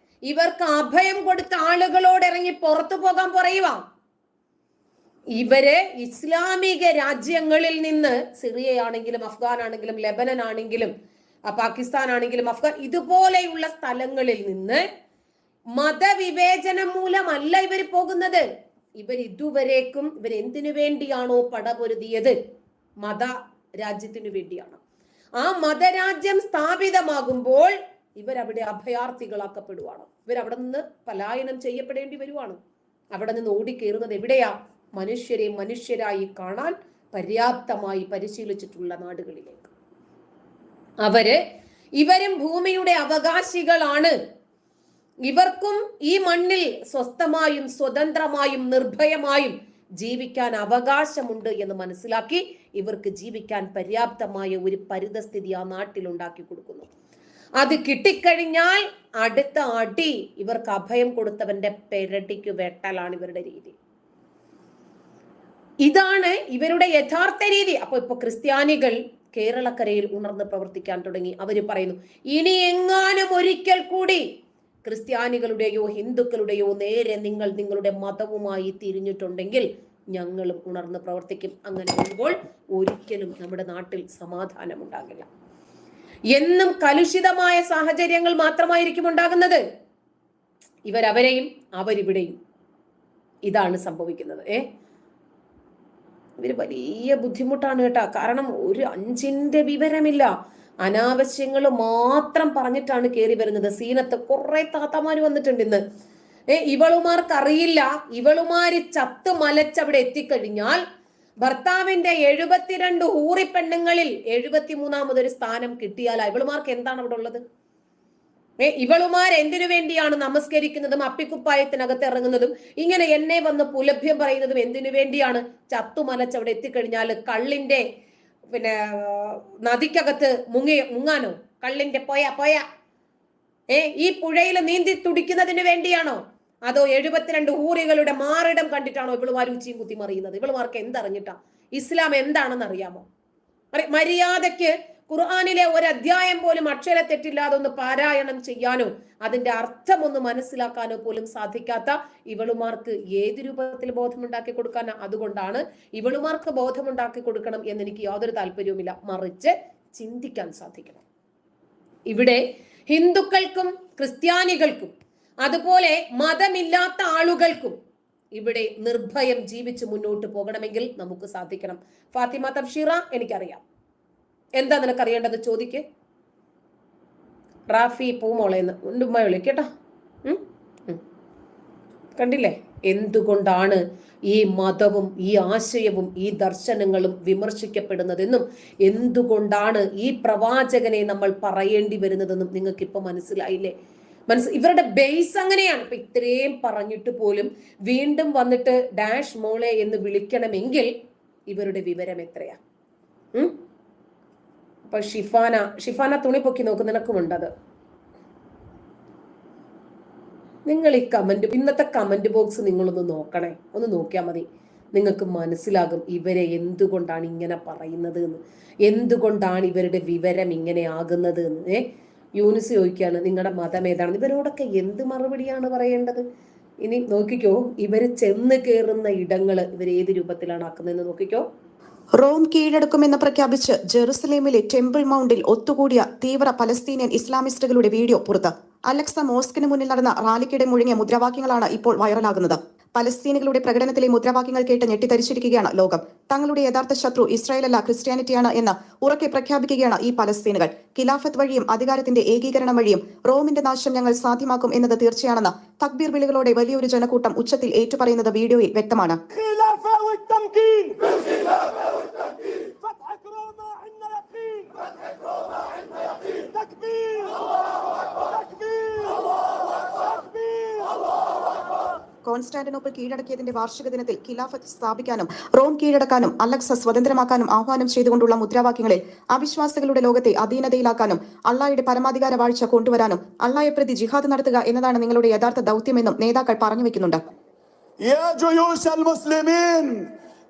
ഇവർക്ക് അഭയം കൊടുത്ത ആളുകളോട് ഇറങ്ങി പുറത്തു പോകാൻ പറയുക. ഇവര് ഇസ്ലാമിക രാജ്യങ്ങളിൽ നിന്ന്, സിറിയയാണെങ്കിലും അഫ്ഗാൻ ആണെങ്കിലും ലെബനൻ ആണെങ്കിലും പാകിസ്ഥാൻ ആണെങ്കിലും അഫ്ഗാൻ, ഇതുപോലെയുള്ള സ്ഥലങ്ങളിൽ നിന്ന് മതവിവേചനം മൂലമല്ല ഇവർ പോകുന്നത്. ഇവർ ഇതുവരേക്കും എന്തിനു വേണ്ടിയാണോ പടപൊരുതിയത്, മത രാജ്യത്തിനു വേണ്ടിയാണ്. ആ മതരാജ്യം സ്ഥാപിതമാകുമ്പോൾ ഇവരവിടെ അഭയാർത്ഥികളാക്കപ്പെടുവാണ്. ഇവരവിടെ നിന്ന് പലായനം ചെയ്യപ്പെടേണ്ടി വരുവാണ്. അവിടെ നിന്ന് ഓടിക്കേറുന്നത് എവിടെയാ? മനുഷ്യരെ മനുഷ്യരായി കാണാൻ പര്യാപ്തമായി പരിശീലിച്ചിട്ടുള്ള നാടുകളിലേക്ക്. ഇവരും ഭൂമിയുടെ അവകാശികളാണ്. ഇവർക്കും ഈ മണ്ണിൽ സ്വസ്ഥമായും സ്വതന്ത്രമായും നിർഭയമായും ജീവിക്കാൻ അവകാശമുണ്ട് എന്ന് മനസ്സിലാക്കി ഇവർക്ക് ജീവിക്കാൻ പര്യാപ്തമായ ഒരു പരിതസ്ഥിതി ആ നാട്ടിൽ ഉണ്ടാക്കി കൊടുക്കുന്നു. അത് കിട്ടിക്കഴിഞ്ഞാൽ അടുത്ത അടി ഇവർക്ക് അഭയം കൊടുത്തവന്റെ പെരടിക്ക് വെട്ടലാണ് ഇവരുടെ രീതി. ഇതാണ് ഇവരുടെ യഥാർത്ഥ രീതി. ഇപ്പൊ ക്രിസ്ത്യാനികൾ കേരളക്കരയിൽ ഉണർന്ന് പ്രവർത്തിക്കാൻ തുടങ്ങി. അവര് പറയുന്നു, ഇനി എങ്ങാനും ഒരിക്കൽ കൂടി ക്രിസ്ത്യാനികളുടെയോ ഹിന്ദുക്കളുടെയോ നേരെ നിങ്ങൾ നിങ്ങളുടെ മതവുമായി തിരിഞ്ഞിട്ടുണ്ടെങ്കിൽ ഞങ്ങളും ഉണർന്ന് പ്രവർത്തിക്കും. അങ്ങനെ വരുമ്പോൾ ഒരിക്കലും നമ്മുടെ നാട്ടിൽ സമാധാനം ഉണ്ടാകില്ല. എന്നും കലുഷിതമായ സാഹചര്യങ്ങൾ മാത്രമായിരിക്കും ഉണ്ടാകുന്നത്. ഇവരവരെയും അവരിവിടെയും. ഇതാണ് സംഭവിക്കുന്നത്. ഇവര് വലിയ ബുദ്ധിമുട്ടാണ് കേട്ടാ. കാരണം ഒരു 5 വിവരമില്ല, അനാവശ്യങ്ങൾ മാത്രം പറഞ്ഞിട്ടാണ് കയറി വരുന്നത്. സീനത്ത് കുറെ താത്തമാര് വന്നിട്ടുണ്ട് ഇന്ന്. ഇവളുമാർക്കറിയില്ല, ഇവളുമാര് ചത്ത് മലച്ചവിടെ എത്തിക്കഴിഞ്ഞാൽ ഭർത്താവിന്റെ 72 ഹൂറി പെണ്ണുങ്ങളിൽ 73ാമതൊരു സ്ഥാനം കിട്ടിയാൽ ഇവളുമാർക്ക് എന്താണ് അവിടെ ഉള്ളത്? ഇവളുമാർ എന്തിനു വേണ്ടിയാണ് നമസ്കരിക്കുന്നതും അപ്പിക്കുപ്പായത്തിനകത്ത് ഇറങ്ങുന്നതും ഇങ്ങനെ എന്നെ വന്ന് പുലഭ്യം പറയുന്നതും എന്തിനു വേണ്ടിയാണ്? ചത്തുമലച്ചവിടെ എത്തിക്കഴിഞ്ഞാൽ കള്ളിന്റെ നദിക്കകത്ത് മുങ്ങാനോ? കള്ളിന്റെ പൊയ ഈ പുഴയിൽ നീന്തി തുടിക്കുന്നതിന് വേണ്ടിയാണോ? അതോ 72 ഹൂറികളുടെ മാറിടം കണ്ടിട്ടാണോ ഇവളുമാർ ഉച്ചയും കുത്തി മറിയുന്നത്? ഇവളുമാർക്ക് എന്തറിഞ്ഞിട്ടാ? ഇസ്ലാം എന്താണെന്ന് അറിയാമോ? മര്യാദയ്ക്ക് ഖുർആനിലെ ഒരു അധ്യായം പോലും അക്ഷരത്തെറ്റില്ലാതെ ഒന്ന് പാരായണം ചെയ്യാനോ അതിന്റെ അർത്ഥം ഒന്ന് മനസ്സിലാക്കാനോ പോലും സാധിക്കാത്ത ഇവളുമാർക്ക് ഏത് രൂപത്തിൽ ബോധമുണ്ടാക്കി കൊടുക്കാനാ? അതുകൊണ്ടാണ് ഇവളുമാർക്ക് ബോധമുണ്ടാക്കി കൊടുക്കണം എന്ന് എനിക്ക് യാതൊരു താല്പര്യവുമില്ല. മറിച്ച് ചിന്തിക്കാൻ സാധിക്കണം. ഇവിടെ ഹിന്ദുക്കൾക്കും ക്രിസ്ത്യാനികൾക്കും അതുപോലെ മതമില്ലാത്ത ആളുകൾക്കും ഇവിടെ നിർഭയം ജീവിച്ച് മുന്നോട്ട് പോകണമെങ്കിൽ നമുക്ക് സാധിക്കണം. ഫാത്തിമ തബ്ഷീറ, എനിക്കറിയാം. എന്താ നിനക്കറിയേണ്ടത്? ചോദിക്ക്. റാഫി പൂമോളെന്ന് ഉമ്മ വിളിക്കട്ടോ. കണ്ടില്ലേ എന്തുകൊണ്ടാണ് ഈ മതവും ഈ ആശയവും ഈ ദർശനങ്ങളും വിമർശിക്കപ്പെടുന്നതെന്നും എന്തുകൊണ്ടാണ് ഈ പ്രവാചകനെ നമ്മൾ പറയേണ്ടി വരുന്നതെന്നും നിങ്ങൾക്ക് ഇപ്പൊ മനസ്സിലായില്ലേ? ഇവരുടെ ബേസ് അങ്ങനെയാണ്. ഇപ്പൊ ഇത്രയും പറഞ്ഞിട്ട് പോലും വീണ്ടും വന്നിട്ട് ഡാഷ് മോളെ എന്ന് വിളിക്കണമെങ്കിൽ ഇവരുടെ വിവരം എത്രയാ? അപ്പൊ ഷിഫാന തുണി പൊക്കി നോക്ക്, നിനക്കുമുണ്ടത്. നിങ്ങൾ ഈ ഇന്നത്തെ കമന്റ് ബോക്സ് നിങ്ങളൊന്ന് നോക്കണേ, ഒന്ന് നോക്കിയാൽ മതി. നിങ്ങൾക്ക് മനസ്സിലാകും ഇവരെ എന്തുകൊണ്ടാണ് ഇങ്ങനെ പറയുന്നത് എന്ന്, എന്തുകൊണ്ടാണ് ഇവരുടെ വിവരം ഇങ്ങനെ ആകുന്നത് എന്ന്. യൂനിസ് ചോദിക്കുകയാണ് നിങ്ങളുടെ മതം ഏതാണ്? ഇവരോടൊക്കെ എന്ത് മറുപടിയാണ് പറയേണ്ടത്? ഇനി നോക്കിക്കോ, ഇവര് ചെന്ന് കയറുന്ന ഇടങ്ങള് ഇവർ ഏത് രൂപത്തിലാണ് ആക്കുന്നതെന്ന് നോക്കിക്കോ. റോം കീഴടക്കുമെന്ന് പ്രഖ്യാപിച്ച് ജെറുസലേമിലെ ടെമ്പിൾ മൗണ്ടിൽ ഒത്തുകൂടിയ തീവ്ര പലസ്തീനിയൻ ഇസ്ലാമിസ്റ്റുകളുടെ വീഡിയോ പുറത്ത്. അലക്സ മോസ്കിന് മുന്നിൽ നടന്ന റാലിക്കിടെ മുഴങ്ങിയ മുദ്രാവാക്യങ്ങളാണ് ഇപ്പോൾ വൈറലാകുന്നത്. പലസ്തീനികളുടെ പ്രകടനത്തിലെ മുദ്രാവാക്യങ്ങൾ കേട്ട് ഞെട്ടിത്തരിച്ചിരിക്കുകയാണ് ലോകം. തങ്ങളുടെ യഥാർത്ഥ ശത്രു ഇസ്രായേലല്ല ക്രിസ്ത്യാനിറ്റിയാണ് എന്ന് ഉറക്കെ പ്രഖ്യാപിക്കുകയാണ് ഈ പലസ്തീനുകൾ. ഖിലാഫത്ത് വഴിയും അധികാരത്തിന്റെ ഏകീകരണം വഴിയും റോമിന്റെ നാശം ഞങ്ങൾ സാധ്യമാക്കും എന്നത് തീർച്ചയാണെന്ന് തക്ബീർ വിളികളോടെ വലിയൊരു ജനക്കൂട്ടം ഉച്ചത്തിൽ ഏറ്റുപറയുന്നത് വീഡിയോയിൽ വ്യക്തമാണ്. കോൺസ്റ്റാന്റിനോപ്പിൾ കീഴടക്കിയതിന്റെ വാർഷിക ദിനത്തിൽ ഖിലാഫത്ത് സ്ഥാപിക്കാനും റോം കീഴടക്കാനും അലക്സ സ്വതന്ത്രമാക്കാനും ആഹ്വാനം ചെയ്തുകൊണ്ടുള്ള മുദ്രാവാക്യങ്ങളിൽ അവിശ്വാസികളുടെ ലോകത്തെ അധീനതയിലാക്കാനും അള്ളാഹയുടെ പരമാധികാര വാഴ്ച കൊണ്ടുവരാനും അള്ളാഹയെ പ്രതി ജിഹാദ് നടത്തുക എന്നതാണ് നിങ്ങളുടെ യഥാർത്ഥ ദൗത്യമെന്നും നേതാക്കൾ പറഞ്ഞു വെക്കുന്നുണ്ട്.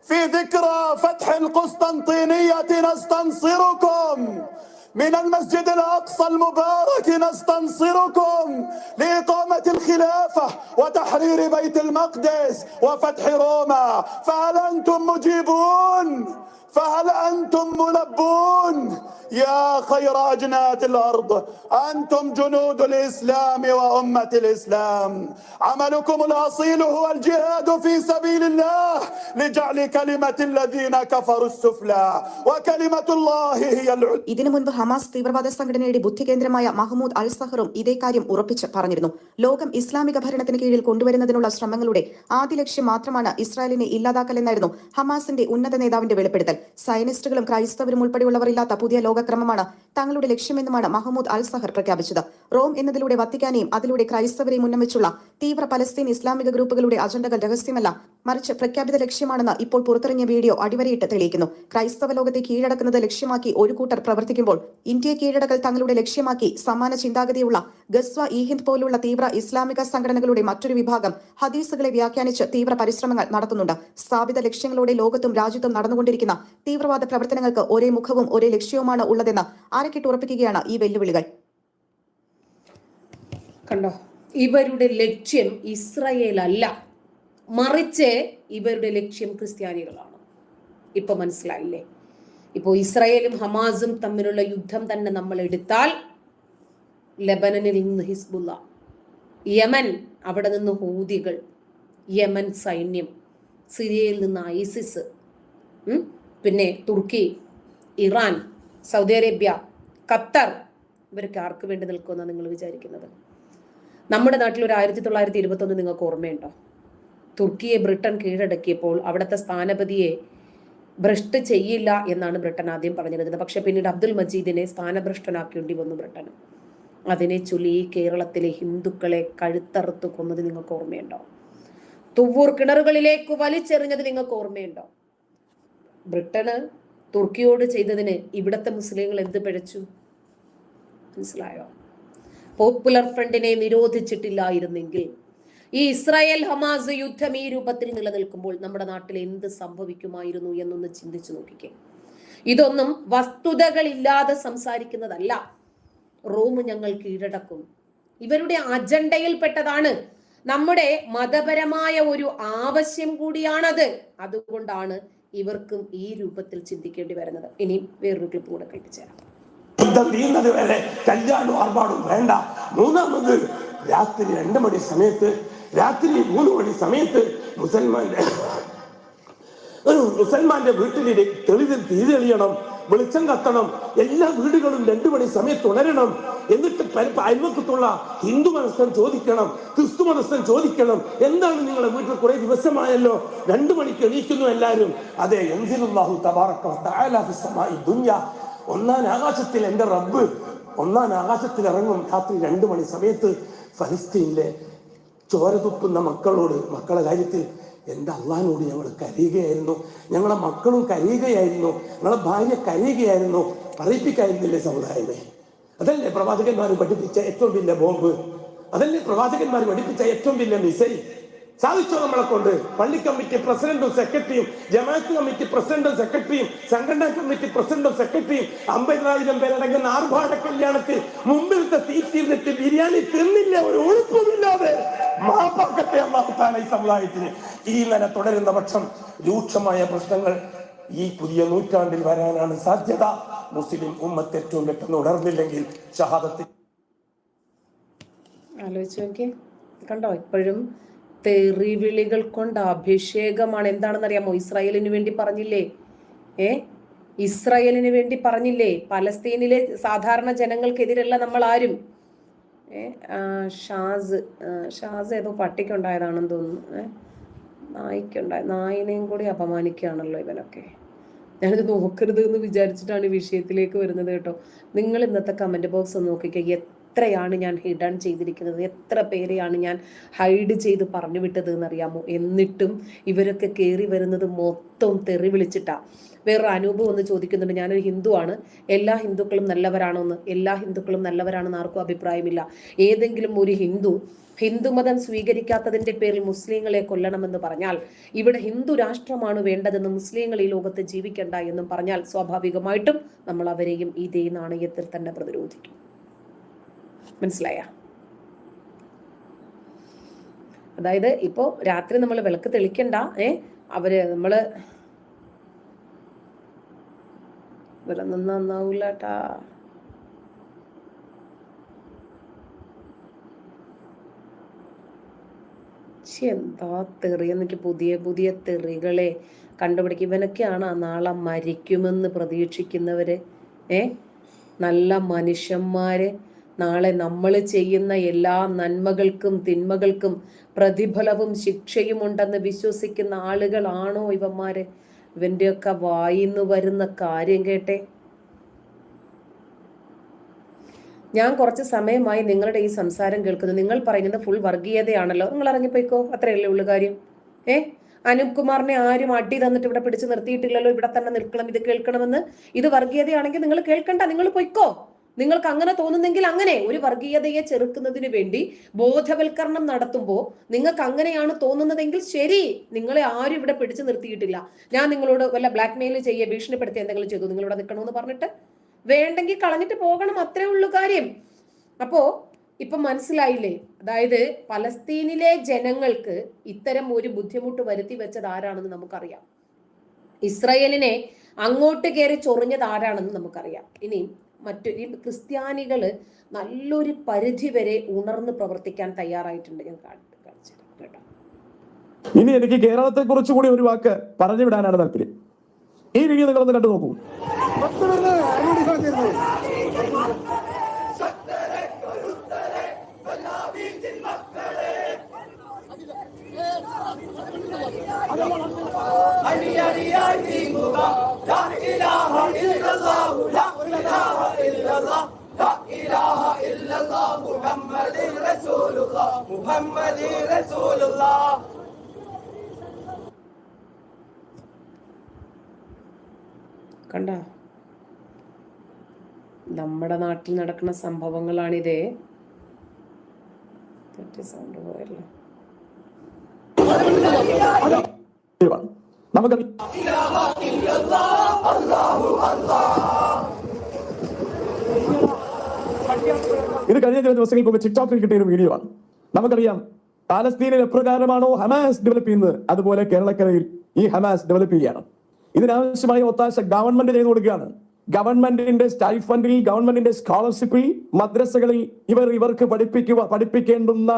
في ذكرى فتح القسطنطينية نستنصركم من المسجد الأقصى المبارك نستنصركم لإقامة الخلافة وتحرير بيت المقدس وفتح روما. فهل أنتم مجيبون؟ فهل أنتم ملبون؟ يا خير أجناد الأرض، أنتم جنود الإسلام وأمة الإسلام. عملكم الأصيل هو الجهاد في سبيل الله لجعل كلمة الذين كفروا السفلى وكلمة الله هي العليا. ഇതിനു മുൻപ് ഹമാസ് തീവ്രവാദ സംഘടനയുടെ ബുദ്ധികേന്ദ്രമായ മഹ്മൂദ് അൽ സഹറും ഇതേ കാര്യം ഉറപ്പിച്ച് പറഞ്ഞിരുന്നു. ലോകം ഇസ്ലാമിക ഭരണത്തിന് കീഴിൽ കൊണ്ടുവരുന്നതിനുള്ള ശ്രമങ്ങളുടെ ആദ്യ ലക്ഷ്യം മാത്രമാണ് ഇസ്രായേലിനെ ഇല്ലാതാക്കലെന്നായിരുന്നു ഹമാസിന്റെ ഉന്നത നേതാവിന്റെ വെളിപ്പെടുത്തൽ. സയനിസ്റ്റുകളും ക്രൈസ്തവരും ഉൾപ്പെടെയുള്ളവർ ഇല്ലാത്ത പുതിയ ലോകക്രമമാണ് തങ്ങളുടെ ലക്ഷ്യമെന്നുമാണ് മഹ്മൂദ് അൽ സഹർ പ്രഖ്യാപിച്ചത്. റോം എന്നതിലൂടെ വത്തിക്കാനെയും അതിലൂടെ ക്രൈസ്തവരെയും ഉന്നമിച്ചുള്ള തീവ്ര പലസ്തീൻ ഇസ്ലാമിക ഗ്രൂപ്പുകളുടെ അജണ്ടകൾ രഹസ്യമല്ല, മറിച്ച് പ്രഖ്യാപിത ലക്ഷ്യമാണെന്ന് ഇപ്പോൾ പുറത്തിറങ്ങിയ വീഡിയോ അടിവരയിട്ട് തെളിയിക്കുന്നു. ക്രൈസ്തവ ലോകത്തെ കീഴടക്കുന്നത് ലക്ഷ്യമാക്കി ഒരു കൂട്ടർ പ്രവർത്തിക്കുമ്പോൾ ഇന്ത്യയെ കീഴടക്കൽ തങ്ങളുടെ ലക്ഷ്യമാക്കി സമാന ചിന്താഗതിയുള്ള ഗസ്വ ഇ ഹിന്ദ് പോലുള്ള തീവ്ര ഇസ്ലാമിക സംഘടനകളുടെ മറ്റൊരു വിഭാഗം ഹദീസുകളെ വ്യാഖ്യാനിച്ച് തീവ്ര പരിശ്രമങ്ങൾ നടത്തുന്നുണ്ട്. സ്ഥാപിത ലക്ഷ്യങ്ങളോടെ ലോകത്തും രാജ്യത്തും നടന്നുകൊണ്ടിരിക്കുന്ന തീവ്രവാദ പ്രവർത്തനങ്ങൾക്ക് ഒരേ മുഖവും ഒരേ ലക്ഷ്യവുമാണ് ഉള്ളതെന്ന് അരക്കിട്ടുറപ്പിക്കുകയാണ് ഈ വെല്ലുവിളികൾ. കണ്ടോ, ഇവരുടെ ലക്ഷ്യം ഇസ്രായേൽ അല്ല, മറിച്ച് ഇവരുടെ ലക്ഷ്യം ക്രിസ്ത്യാനികളാണ്. ഇപ്പൊ മനസ്സിലായില്ലേ? ഇപ്പോൾ ഇസ്രായേലും ഹമാസും തമ്മിലുള്ള യുദ്ധം തന്നെ നമ്മൾ എടുത്താൽ ലെബനനിൽ നിന്ന് ഹിസ്ബുള്ള, യമൻ അവിടെ നിന്ന് ഹൂതികൾ, യമൻ സൈന്യം, സിറിയയിൽ നിന്ന് ഐസിസ്, പിന്നെ തുർക്കി, ഇറാൻ, സൗദി അറേബ്യ, ഖത്തർ, ഇവരൊക്കെ ആർക്ക് വേണ്ടി നിൽക്കുമെന്നാണ് നിങ്ങൾ വിചാരിക്കുന്നത്? നമ്മുടെ നാട്ടിൽ ഒരു 1921 നിങ്ങൾക്ക് ഓർമ്മയുണ്ടോ? തുർക്കിയെ ബ്രിട്ടൻ കീഴടക്കിയപ്പോൾ അവിടുത്തെ സ്ഥാനപതിയെ ഭ്രഷ്ട് ചെയ്യില്ല എന്നാണ് ബ്രിട്ടൻ ആദ്യം പറഞ്ഞിരുന്നത്. പക്ഷെ പിന്നീട് അബ്ദുൽ മജീദിനെ സ്ഥാനഭ്രഷ്ടനാക്കേണ്ടി വന്നു ബ്രിട്ടന്. അതിനെ ചൊല്ലി കേരളത്തിലെ ഹിന്ദുക്കളെ കഴുത്തറുത്ത് കൊന്നത് നിങ്ങൾക്ക് ഓർമ്മയുണ്ടോ? തുവ്വൂർ കിണറുകളിലേക്ക് വലിച്ചെറിഞ്ഞത് നിങ്ങൾക്ക് ഓർമ്മയുണ്ടോ? ബ്രിട്ടന് തുർക്കിയോട് ചെയ്തതിന് ഇവിടത്തെ മുസ്ലിങ്ങൾ എന്ത് പിഴച്ചു? മനസ്സിലായോ? പോപ്പുലർ ഫ്രണ്ടിനെ നിരോധിച്ചിട്ടില്ലായിരുന്നെങ്കിൽ ഈ ഇസ്രായേൽ ഹമാസ് യുദ്ധം ഈ രൂപത്തിൽ നിലനിൽക്കുമ്പോൾ നമ്മുടെ നാട്ടിൽ എന്ത് സംഭവിക്കുമായിരുന്നു എന്നൊന്ന് ചിന്തിച്ചു നോക്കിക്കേ. ഇതൊന്നും വസ്തുതകളില്ലാതെ സംസാരിക്കുന്നതല്ല. റോം ഞങ്ങൾ കീഴടക്കും, ഇവരുടെ അജണ്ടയിൽപ്പെട്ടതാണ്. നമ്മുടെ മതപരമായ ഒരു ആവശ്യം കൂടിയാണത്. അതുകൊണ്ടാണ് ഇവർക്കും ഈ രൂപത്തിൽ ചിന്തിക്കേണ്ടി വരുന്നത്. ഇനി വേറൊരു ക്ലിപ്പ് കൂടെ കേൾപ്പിച്ചുതരാം. യുദ്ധം തീർന്നത് വരെ കല്യാണവും ആർഭാടും വേണ്ട. മൂന്നാമത് രാത്രി 2 മണി സമയത്ത്, രാത്രി 3 മണി സമയത്ത് മുസൽമാന്റെ വീട്ടിൽ തീരെളിയണം, വെളിച്ചം കത്തണം, എല്ലാ വീടുകളും 2 മണി സമയത്ത് ഉണരണം. എന്നിട്ട് അയൽവക്കത്തുള്ള ഹിന്ദു മതസ്ഥൻ ചോദിക്കണം, ക്രിസ്തു മതസ്ഥൻ ചോദിക്കണം, എന്താണ് നിങ്ങളുടെ വീട്ടിൽ കുറെ ദിവസമായല്ലോ 2 മണിക്ക് എണീക്കുന്നു എല്ലാവരും. അതെ, യൻസിലുല്ലാഹു തബാറക വ തആല ഫിസ് സമാഇ ദുനിയ, ഒന്നാം ആകാശത്തിൽ എന്റെ റബ്ബ് ഒന്നാം ആകാശത്തിൽ ഇറങ്ങും രാത്രി 2 മണി സമയത്ത്. ഫലസ്തീനിലെ ചോര തുപ്പുന്ന മക്കളുടെ കാര്യത്തിൽ എൻ്റെ അള്ളാഹിനോട് ഞങ്ങൾ കരയുകയായിരുന്നു, ഞങ്ങളെ മക്കളും കരയുകയായിരുന്നു, ഞങ്ങളെ ഭാര്യ കരയുകയായിരുന്നു. പറയിപ്പിക്കായിരുന്നില്ലേ സമുദായമേ? അതല്ലേ പ്രവാചകന്മാർ പഠിപ്പിച്ച ഏറ്റവും വലിയ ബോംബ്? അതല്ലേ പ്രവാചകന്മാർ പഠിപ്പിച്ച ഏറ്റവും വലിയ മിസൈൽ? സാധിച്ചോ നമ്മളെ കൊണ്ട്? പള്ളി കമ്മിറ്റി പ്രസിഡന്റും സെക്രട്ടറിയും, ജമാഅത്ത് കമ്മിറ്റി പ്രസിഡന്റും സെക്രട്ടറിയും, സംഘടനാ കമ്മിറ്റി പ്രസിഡന്റും സെക്രട്ടറിയും 50,000 പേരടങ്ങുന്ന ആർഭാട കല്യാണത്തിൽ മുമ്പിലത്തെ സീറ്റിരുന്നിട്ട് ബിരിയാണി തിന്നില്ല, ഒരു ഉളുപ്പുമില്ലാതെ. മാപ്പാക്കട്ടെ അല്ലാഹു തആല ഈ സമുദായത്തിന്. ഈ നില തുടരുന്ന പക്ഷം രൂക്ഷമായ പ്രശ്നങ്ങൾ ഈ പുതിയ നൂറ്റാണ്ടിൽ വരാനാണ് സാധ്യത. മുസ്ലിം ഉമ്മത്ത് ഏറ്റവും പെട്ടെന്ന് ഉണർന്നില്ലെങ്കിൽ ഷഹാദത്തിൽ. ആലോചിച്ച് നോക്കിയേ, കണ്ടോ? ഇപ്പോഴും തെറിവിളികൾ കൊണ്ട് അഭിഷേകമാണ്. എന്താണെന്നറിയാമോ? ഇസ്രായേലിന് വേണ്ടി പറഞ്ഞില്ലേ? ഇസ്രായേലിന് വേണ്ടി പറഞ്ഞില്ലേ? പലസ്തീനിലെ സാധാരണ ജനങ്ങൾക്കെതിരല്ല നമ്മൾ ആരും. ഷാസ് ഏതോ പട്ടിക്കുണ്ടായതാണെന്ന് തോന്നുന്നു, നായിനെയും കൂടി അപമാനിക്കുകയാണല്ലോ ഇവനൊക്കെ. ഞാനിത് നോക്കരുത് എന്ന് വിചാരിച്ചിട്ടാണ് ഈ വിഷയത്തിലേക്ക് വരുന്നത് കേട്ടോ. നിങ്ങൾ ഇന്നത്തെ കമന്റ് ബോക്സ് നോക്കിക്കുക, എത്രയാണ് ഞാൻ ഹിഡൺ ചെയ്തിരിക്കുന്നത്, എത്ര പേരെയാണ് ഞാൻ ഹൈഡ് ചെയ്ത് പറഞ്ഞു വിട്ടത് എന്നറിയാമോ? എന്നിട്ടും ഇവരൊക്കെ കയറി വരുന്നത് മൊത്തം തെറി വിളിച്ചിട്ടാ. വേറൊരു അനൂപ് ഒന്ന് ചോദിക്കുന്നുണ്ട്, ഞാനൊരു ഹിന്ദുവാണ്, എല്ലാ ഹിന്ദുക്കളും നല്ലവരാണോ എന്ന്. എല്ലാ ഹിന്ദുക്കളും നല്ലവരാണെന്ന് ആർക്കും അഭിപ്രായമില്ല. ഏതെങ്കിലും ഒരു ഹിന്ദുമതം സ്വീകരിക്കാത്തതിന്റെ പേരിൽ മുസ്ലിങ്ങളെ കൊല്ലണമെന്ന് പറഞ്ഞാൽ, ഇവിടെ ഹിന്ദു രാഷ്ട്രമാണ് വേണ്ടതെന്ന്, മുസ്ലിങ്ങൾ ഈ ലോകത്ത് ജീവിക്കണ്ട എന്നും പറഞ്ഞാൽ സ്വാഭാവികമായിട്ടും നമ്മൾ അവരെയും ഇതേ നാണയത്തിൽ തന്നെ പ്രതിരോധിക്കും. മനസ്സിലായ? അതായത് ഇപ്പോ രാത്രി നമ്മൾ വിളക്ക് തെളിക്കണ്ട, നമ്മള് ഇവിടെ നന്നാവൂലട്ടാ. എന്താ തെറിയെന്നൊക്കെ പുതിയ പുതിയ തെറികളെ കണ്ടുപിടിക്കും. ഇവനൊക്കെയാണ് നാളെ മരിക്കുമെന്ന് പ്രതീക്ഷിക്കുന്നവര്, നല്ല മനുഷ്യന്മാര്. നാളെ നമ്മൾ ചെയ്യുന്ന എല്ലാ നന്മകൾക്കും തിന്മകൾക്കും പ്രതിഫലവും ശിക്ഷയും ഉണ്ടെന്ന് വിശ്വസിക്കുന്ന ആളുകളാണോ ഇവന്മാര്? ഇവന്റെയൊക്കെ വായിന്ന് വരുന്ന കാര്യം കേട്ടെ. ഞാൻ കുറച്ച് സമയമായി നിങ്ങളുടെ ഈ സംസാരം കേൾക്കുന്നത്. നിങ്ങൾ പറയുന്നത് ഫുൾ വർഗീയതയാണല്ലോ. നിങ്ങൾ ഇറങ്ങിപ്പോയിക്കോ, അത്രയല്ലേ ഉള്ളു കാര്യം. അനൂപ് കുമാറിനെ ആരും അടി തന്നിട്ട് ഇവിടെ പിടിച്ച് നിർത്തിയിട്ടില്ലല്ലോ. ഇവിടെ തന്നെ നിൽക്കണം, ഇത് കേൾക്കണമെന്ന്. ഇത് വർഗീയതയാണെങ്കിൽ നിങ്ങൾ കേൾക്കണ്ട, നിങ്ങൾ പൊയ്ക്കോ. നിങ്ങൾക്ക് അങ്ങനെ തോന്നുന്നെങ്കിൽ അങ്ങനെ. ഒരു വർഗീയതയെ ചെറുക്കുന്നതിന് വേണ്ടി ബോധവൽക്കരണം നടത്തുമ്പോൾ നിങ്ങൾക്ക് അങ്ങനെയാണ് തോന്നുന്നതെങ്കിൽ ശരി, നിങ്ങളെ ആരും ഇവിടെ പിടിച്ചു നിർത്തിയിട്ടില്ല. ഞാൻ നിങ്ങളോട് വല്ല ബ്ലാക്ക് മെയിൽ ചെയ്യേ, ഭീഷണിപ്പെടുത്തി എന്തെങ്കിലും ചെയ്തു നിങ്ങൾ ഇവിടെ നിൽക്കണമെന്ന് പറഞ്ഞിട്ട്? വേണ്ടെങ്കിൽ കളഞ്ഞിട്ട് പോകണം, അത്രേ ഉള്ളൂ കാര്യം. അപ്പോ ഇപ്പൊ മനസ്സിലായില്ലേ? അതായത് പലസ്തീനിലെ ജനങ്ങൾക്ക് ഇത്തരം ഒരു ബുദ്ധിമുട്ട് വരുത്തി വെച്ചത് ആരാണെന്ന് നമുക്കറിയാം. ഇസ്രായേലിനെ അങ്ങോട്ട് കയറി ചൊറിഞ്ഞത് ആരാണെന്ന് നമുക്കറിയാം. ഇനി ഈ ക്രിസ്ത്യാനികള് നല്ലൊരു പരിധി വരെ ഉണർന്ന് പ്രവർത്തിക്കാൻ തയ്യാറായിട്ടുണ്ട്. ഞാൻ കാണിച്ചു കേട്ടോ. ഇനി എനിക്ക് കേരളത്തെ കുറിച്ച് കൂടി ഒരു വാക്ക് പറഞ്ഞു വിടാനാണ് താല്പര്യം. ഈ വീഡിയോ നിങ്ങളൊന്ന് കണ്ടു നോക്കൂ. കണ്ട, നമ്മുടെ നാട്ടിൽ നടക്കുന്ന സംഭവങ്ങളാണിതേ. സൗണ്ട് പോയല്ലോ. നമുക്ക് ഇത് കഴിഞ്ഞ ചില ദിവസങ്ങൾക്ക് മുമ്പ് ടിക്ടോക്കിൽ കിട്ടിയ ഒരു വീഡിയോ ആണ്. നമുക്കറിയാം പാലസ്തീനിൽ എപ്രകാരമാണോ ഹമാസ് ഡെവലപ്പ് ചെയ്യുന്നത്, അതുപോലെ കേരളക്കരയിൽ ഈ ഹമാസ് ഡെവലപ്പ് ചെയ്യുകയാണ്. ഇതിനാവശ്യമായ ഒത്താശ ഗവൺമെന്റ് ചെയ്തു കൊടുക്കുകയാണ്. ഗവൺമെന്റിന്റെ സ്റ്റൈഫൻഡിൽ, ഗവൺമെന്റിന്റെ സ്കോളർഷിപ്പിൽ മദ്രസകളിൽ ഇവർക്ക് പഠിപ്പിക്കേണ്ടുന്ന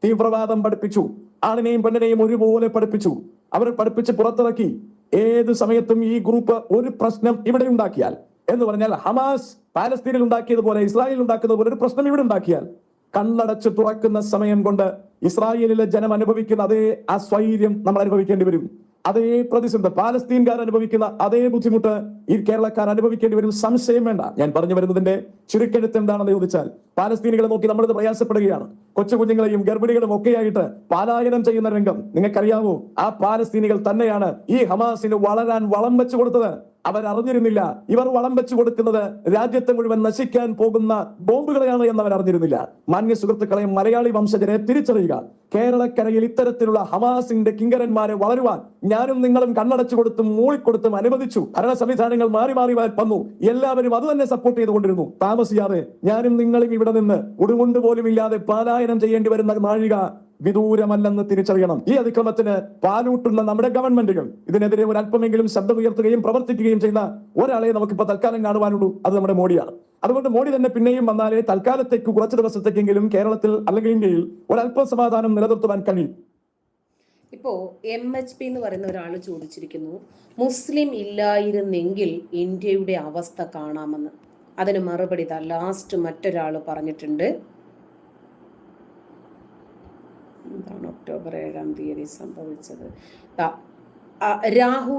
തീവ്രവാദം പഠിപ്പിച്ചു. ആണിനെയും പെണ്ണിനെയും ഒരുപോലെ പഠിപ്പിച്ചു. അവർ പഠിപ്പിച്ച് പുറത്തിറക്കി. ഏത് സമയത്തും ഈ ഗ്രൂപ്പ് ഒരു പ്രശ്നം ഇവിടെ ഉണ്ടാക്കിയാൽ, എന്ന് പറഞ്ഞാൽ ഹമാസ് പാലസ്തീനിൽ ഉണ്ടാക്കിയതുപോലെ ഇസ്രായേലിൽ ഉണ്ടാക്കുന്നത് പോലെ ഒരു പ്രശ്നം ഇവിടെ ഉണ്ടാക്കിയാൽ, കണ്ണടച്ച് തുറക്കുന്ന സമയം കൊണ്ട് ഇസ്രായേലിലെ ജനം അനുഭവിക്കുന്ന അതേ അസ്വൈര്യം നമ്മൾ അനുഭവിക്കേണ്ടി വരും. അതേ പ്രതിസന്ധി പാലസ്തീൻകാർ അനുഭവിക്കുന്ന അതേ ബുദ്ധിമുട്ട് ഈ കേരളക്കാർ അനുഭവിക്കേണ്ടി വരും. സംശയം വേണ്ട. ഞാൻ പറഞ്ഞു വരുന്നതിന്റെ ചുരുക്കെഴുത്ത് എന്താണെന്ന് ചോദിച്ചാൽ, പാലസ്തീനികളെ നോക്കി നമ്മളിത് പ്രയാസപ്പെടുകയാണ്. കൊച്ചു കുഞ്ഞുങ്ങളെയും ഗർഭിണികളും ഒക്കെയായിട്ട് പലായനം ചെയ്യുന്ന രംഗം നിങ്ങൾക്കറിയാമോ? ആ പാലസ്തീനികൾ തന്നെയാണ് ഈ ഹമാസിന് വളരാൻ വളം വെച്ചു കൊടുത്തത്. അവരറിഞ്ഞിരുന്നില്ല ഇവർ വളം വെച്ചു കൊടുക്കുന്നത് രാജ്യത്തെ മുഴുവൻ നശിക്കാൻ പോകുന്ന ബോംബുകളെയാണ് എന്ന് അവർ അറിഞ്ഞിരുന്നില്ല. മാന്യ സുഹൃത്തുക്കളെ, മലയാളി വംശജരെ തിരിച്ചറിയുക. കേരളക്കരയിൽ ഇത്തരത്തിലുള്ള ഹമാസിന്റെ കിങ്കരന്മാരെ വളരുവാൻ ഞാനും നിങ്ങളും കണ്ണടച്ചു കൊടുത്തും മൂളിക്കൊടുത്തും അനുവദിച്ചു. ഭരണ സംവിധാനങ്ങൾ മാറി മാറി വന്നു. എല്ലാവരും അത് തന്നെ സപ്പോർട്ട് ചെയ്തുകൊണ്ടിരുന്നു. താമസിയാതെ ഞാനും നിങ്ങളും ഇവിടെ നിന്ന് ഉടുകൊണ്ട് പോലും ഇല്ലാതെ പലായനം ചെയ്യേണ്ടി വരുന്ന നാഴിക വിദൂരമല്ലെന്ന് തിരിച്ചറിയണം. ഈ അതിക്രമത്തിന് പാലൂട്ടുന്ന നമ്മുടെ ഗവൺമെന്റുകൾ ഇതിനെതിരെ ഒരല്പമെങ്കിലും ശബ്ദമുയർത്തുകയും പ്രവർത്തിക്കുകയും ചെയ്യുന്ന ഒരാളെ നമുക്കിപ്പോ തൽക്കാലം കാണുവാനുള്ളൂ. അത് നമ്മുടെ മോഡിയാണ്. അതുകൊണ്ട് മോഡി തന്നെ പിന്നെയും വന്നാലേ തൽക്കാലത്തേക്ക് കുറച്ച് ദിവസത്തേക്കെങ്കിലും കേരളത്തിൽ അല്ലെങ്കിൽ ഇന്ത്യയിൽ ഒരല്പ സമാധാനം നിലനിർത്തുവാൻ കഴിയും. ഇപ്പോ MHP എന്ന് പറയുന്ന ഒരാൾ ചോദിച്ചിരിക്കുന്നു, മുസ്ലിം ഇല്ലായിരുന്നെങ്കിൽ ഇന്ത്യയുടെ അവസ്ഥ കാണാമെന്ന്. അതിന് മറുപടി ലാസ്റ്റ് മറ്റൊരാൾ പറഞ്ഞിട്ടുണ്ട്. എന്താണ് ഒക്ടോബർ 7-ാം തീയതി സംഭവിച്ചത്? രാഹു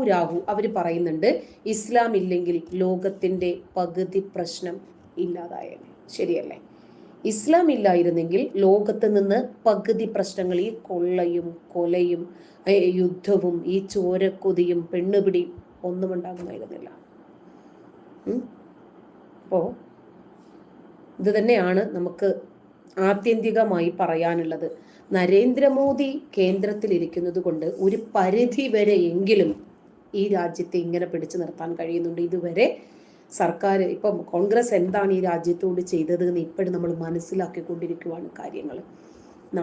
അവർ പറയുന്നുണ്ട്, ഇസ്ലാം ഇല്ലെങ്കിൽ ലോകത്തിന്റെ പകുതി പ്രശ്നം ഇല്ലാതായേനെ. ശരിയല്ലേ? ഇസ്ലാം ഇല്ലായിരുന്നെങ്കിൽ ലോകത്ത് നിന്ന് പകുതി പ്രശ്നങ്ങൾ, ഈ കൊള്ളയും കൊലയും യുദ്ധവും ഈ ചോരക്കൊതിയും പെണ്ണുപിടിയും ഒന്നും ഉണ്ടാകുമായിരുന്നില്ല. അപ്പോൾ ഇത് തന്നെയാണ് നമുക്ക് ആത്യന്തികമായി പറയാനുള്ളത്. നരേന്ദ്രമോദി കേന്ദ്രത്തിലിരിക്കുന്നത് കൊണ്ട് ഒരു പരിധി വരെ എങ്കിലും ഈ രാജ്യത്തെ ഇങ്ങനെ പിടിച്ചു നിർത്താൻ കഴിയുന്നുണ്ട്. ഇതുവരെ സർക്കാർ, ഇപ്പം കോൺഗ്രസ് എന്താണ് ഈ രാജ്യത്തോട് ചെയ്തത് എന്ന് ഇപ്പോഴും നമ്മൾ മനസ്സിലാക്കിക്കൊണ്ടിരിക്കുകയാണ് കാര്യങ്ങൾ.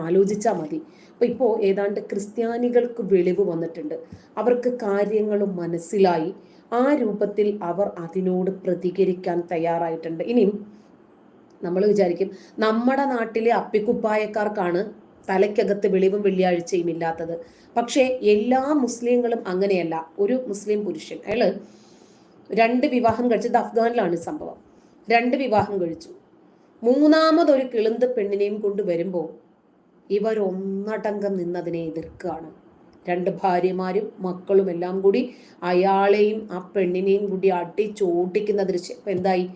ആലോചിച്ചാൽ മതി. ഇപ്പോൾ ഏതാണ്ട് ക്രിസ്ത്യാനികൾക്ക് വെളിവ് വന്നിട്ടുണ്ട്. അവർക്ക് കാര്യങ്ങളും മനസ്സിലായി. ആ രൂപത്തിൽ അവർ അതിനോട് പ്രതികരിക്കാൻ തയ്യാറായിട്ടുണ്ട്. ഇനിയും നമ്മൾ വിചാരിക്കും നമ്മുടെ നാട്ടിലെ അപ്പിക്കുപ്പായക്കാർക്കാണ് തലയ്ക്കകത്ത് വെളിവും വെള്ളിയാഴ്ചയും ഇല്ലാത്തത്. പക്ഷേ എല്ലാ മുസ്ലിങ്ങളും അങ്ങനെയല്ല. ഒരു മുസ്ലിം പുരുഷൻ, അയാൾ 2 വിവാഹം കഴിച്ചത് അഫ്ഗാനിലാണ് സംഭവം. 2 വിവാഹം കഴിച്ചു. 3ാമതൊരു കിളുന്ത് പെണ്ണിനെയും കൊണ്ട് വരുമ്പോൾ ഇവർ ഒന്നടങ്കം നിന്നതിനെ എതിർക്കുകയാണ്. 2 ഭാര്യമാരും മക്കളും എല്ലാം കൂടി അയാളെയും ആ പെണ്ണിനെയും കൂടി അടിച്ചോടിക്കുന്ന ദൃശ്യം. ഇപ്പം എന്തായി?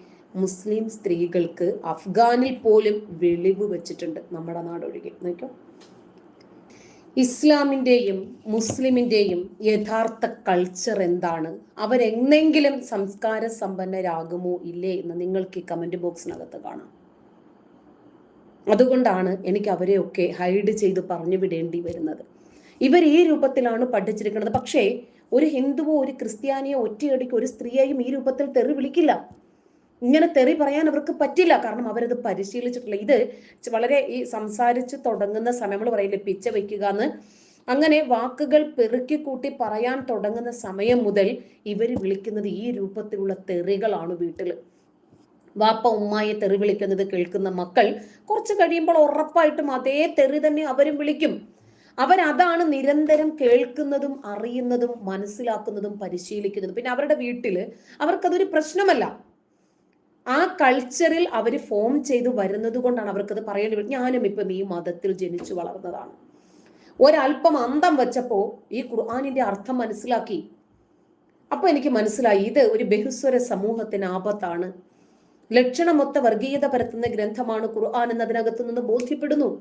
മുസ്ലിം സ്ത്രീകൾക്ക് അഫ്ഗാനിൽ പോലും വെളിവ് വെച്ചിട്ടുണ്ട്, നമ്മുടെ നാടൊഴികെ. നോക്കോ, ഇസ്ലാമിൻ്റെയും മുസ്ലിമിൻ്റെയും യഥാർത്ഥ കൾച്ചർ എന്താണ്? അവരെന്നെങ്കിലും സംസ്കാര സമ്പന്നരാകുമോ ഇല്ലേ എന്ന് നിങ്ങൾക്ക് ഈ കമന്റ് ബോക്സിനകത്ത് കാണാം. അതുകൊണ്ടാണ് എനിക്ക് അവരെയൊക്കെ ഹൈഡ് ചെയ്ത് പറഞ്ഞു വിടേണ്ടി വരുന്നത്. ഇവർ ഈ രൂപത്തിലാണ് പഠിച്ചിരിക്കുന്നത്. പക്ഷേ ഒരു ഹിന്ദുവോ ഒരു ക്രിസ്ത്യാനിയോ ഒറ്റയടിക്ക് ഒരു സ്ത്രീയെയും ഈ രൂപത്തിൽ തെറി വിളിക്കില്ല. ഇങ്ങനെ തെറി പറയാൻ അവർക്ക് പറ്റില്ല. കാരണം അവരത് പരിശീലിച്ചിട്ടില്ല. ഇത് വളരെ ഈ സംസാരിച്ച് തുടങ്ങുന്ന സമയം, നമ്മൾ പറയില്ലേ പിച്ച വയ്ക്കുക എന്ന്, അങ്ങനെ വാക്കുകൾ പെറുക്കി കൂട്ടി പറയാൻ തുടങ്ങുന്ന സമയം മുതൽ ഇവർ വിളിക്കുന്നത് ഈ രൂപത്തിലുള്ള തെറികളാണ്. വീട്ടിൽ വാപ്പ ഉമ്മായെ തെറി വിളിക്കുന്നത് കേൾക്കുന്ന മക്കൾ കുറച്ച് കഴിയുമ്പോൾ ഉറപ്പായിട്ടും അതേ തെറി തന്നെ അവരും വിളിക്കും. അവരതാണ് നിരന്തരം കേൾക്കുന്നതും അറിയുന്നതും മനസ്സിലാക്കുന്നതും പരിശീലിക്കുന്നതും. പിന്നെ അവരുടെ വീട്ടിൽ അവർക്കതൊരു പ്രശ്നമല്ല. ആ കൾച്ചറിൽ അവർ ഫോം ചെയ്ത് വരുന്നത് കൊണ്ടാണ് അവർക്കത് പറയേണ്ടി വരും. ഞാനും ഇപ്പം ഈ മതത്തിൽ ജനിച്ചു വളർന്നതാണ്. ഒരല്പം അന്തം വെച്ചപ്പോൾ ഈ ഖുർആനിന്റെ അർത്ഥം മനസ്സിലാക്കി. അപ്പൊ എനിക്ക് മനസ്സിലായി ഇത് ഒരു ബഹുസ്വര സമൂഹത്തിന് ആപത്താണ്. ലക്ഷണമൊത്ത വർഗീയത പരത്തുന്ന ഗ്രന്ഥമാണ് ഖുർആൻ എന്നതിനകത്ത് നിന്ന് ബോധ്യപ്പെടുന്നു.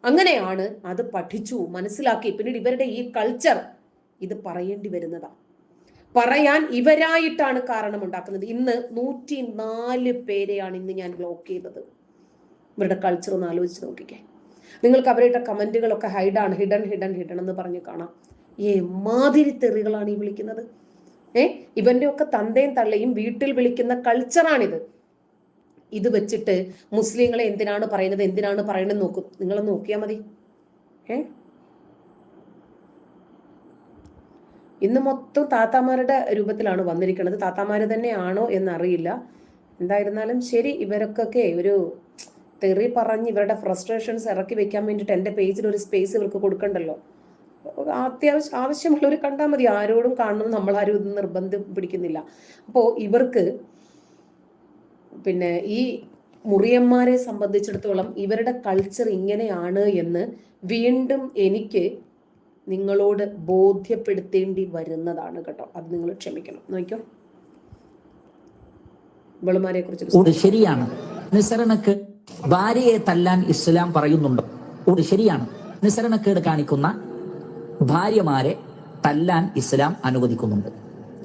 അങ്ങനെയാണ് അത് പഠിച്ചു മനസ്സിലാക്കി. പിന്നീട് ഇവരുടെ ഈ കൾച്ചർ ഇത് പറയേണ്ടി വരുന്നതാ. പറയാൻ ഇവരായിട്ടാണ് കാരണമുണ്ടാക്കുന്നത്. ഇന്ന് 104 പേരെയാണ് ഇന്ന് ഞാൻ ബ്ലോക്ക് ചെയ്തത്. ഇവരുടെ കൾച്ചർ ഒന്ന് ആലോചിച്ച് നോക്കിക്കേ. നിങ്ങൾക്ക് അവരുടെ കമന്റുകളൊക്കെ ഹൈഡാണ്, ഹിഡൻ എന്ന് പറഞ്ഞ് കാണാം. എമാതിരി തെറികളാണ് ഈ വിളിക്കുന്നത്. ഇവന്റെ ഒക്കെ തന്തയും തള്ളയും വീട്ടിൽ വിളിക്കുന്ന കൾച്ചറാണിത്. ഇത് വെച്ചിട്ട് മുസ്ലിങ്ങളെ എന്തിനാണ് പറയുന്നത് നോക്കും. നിങ്ങൾ നോക്കിയാൽ മതി. ഇന്ന് മൊത്തം താത്താമാരുടെ രൂപത്തിലാണ് വന്നിരിക്കുന്നത്. താത്താമാര് തന്നെയാണോ എന്നറിയില്ല. എന്തായിരുന്നാലും ശരി, ഇവർക്കൊക്കെ ഒരു തെറി പറഞ്ഞ് ഇവരുടെ ഫ്രസ്ട്രേഷൻസ് ഇറക്കി വെക്കാൻ വേണ്ടിയിട്ട് എൻ്റെ പേജിൽ ഒരു സ്പേസ് ഇവർക്ക് കൊടുക്കണ്ടല്ലോ. ആവശ്യമുള്ളവർ കണ്ടാൽ മതി. ആരോടും കാണണമെന്ന് നമ്മളാരും ഇത് നിർബന്ധം പിടിക്കുന്നില്ല. അപ്പോൾ ഇവർക്ക് പിന്നെ ഈ മുറിയന്മാരെ സംബന്ധിച്ചിടത്തോളം ഇവരുടെ കൾച്ചർ ഇങ്ങനെയാണ് എന്ന് വീണ്ടും എനിക്ക് നിങ്ങളോട് ബോധ്യപ്പെടുത്തേണ്ടി വരുന്നതാണ് കേട്ടോ. അത് നിങ്ങൾ ക്ഷമിക്കണം. നോക്കിയോ, വെളുമാരെ കുറിച്ച് ശരിയാണ്. നിസ്സരണക്ക് ഭാര്യയെ തല്ലാൻ ഇസ്ലാം പറയുന്നുണ്ടോ? ശരിയാണ്. നിസ്സരണക്കേട് കാണിക്കുന്ന ഭാര്യമാരെ തല്ലാൻ ഇസ്ലാം അനുവദിക്കുന്നുണ്ട്.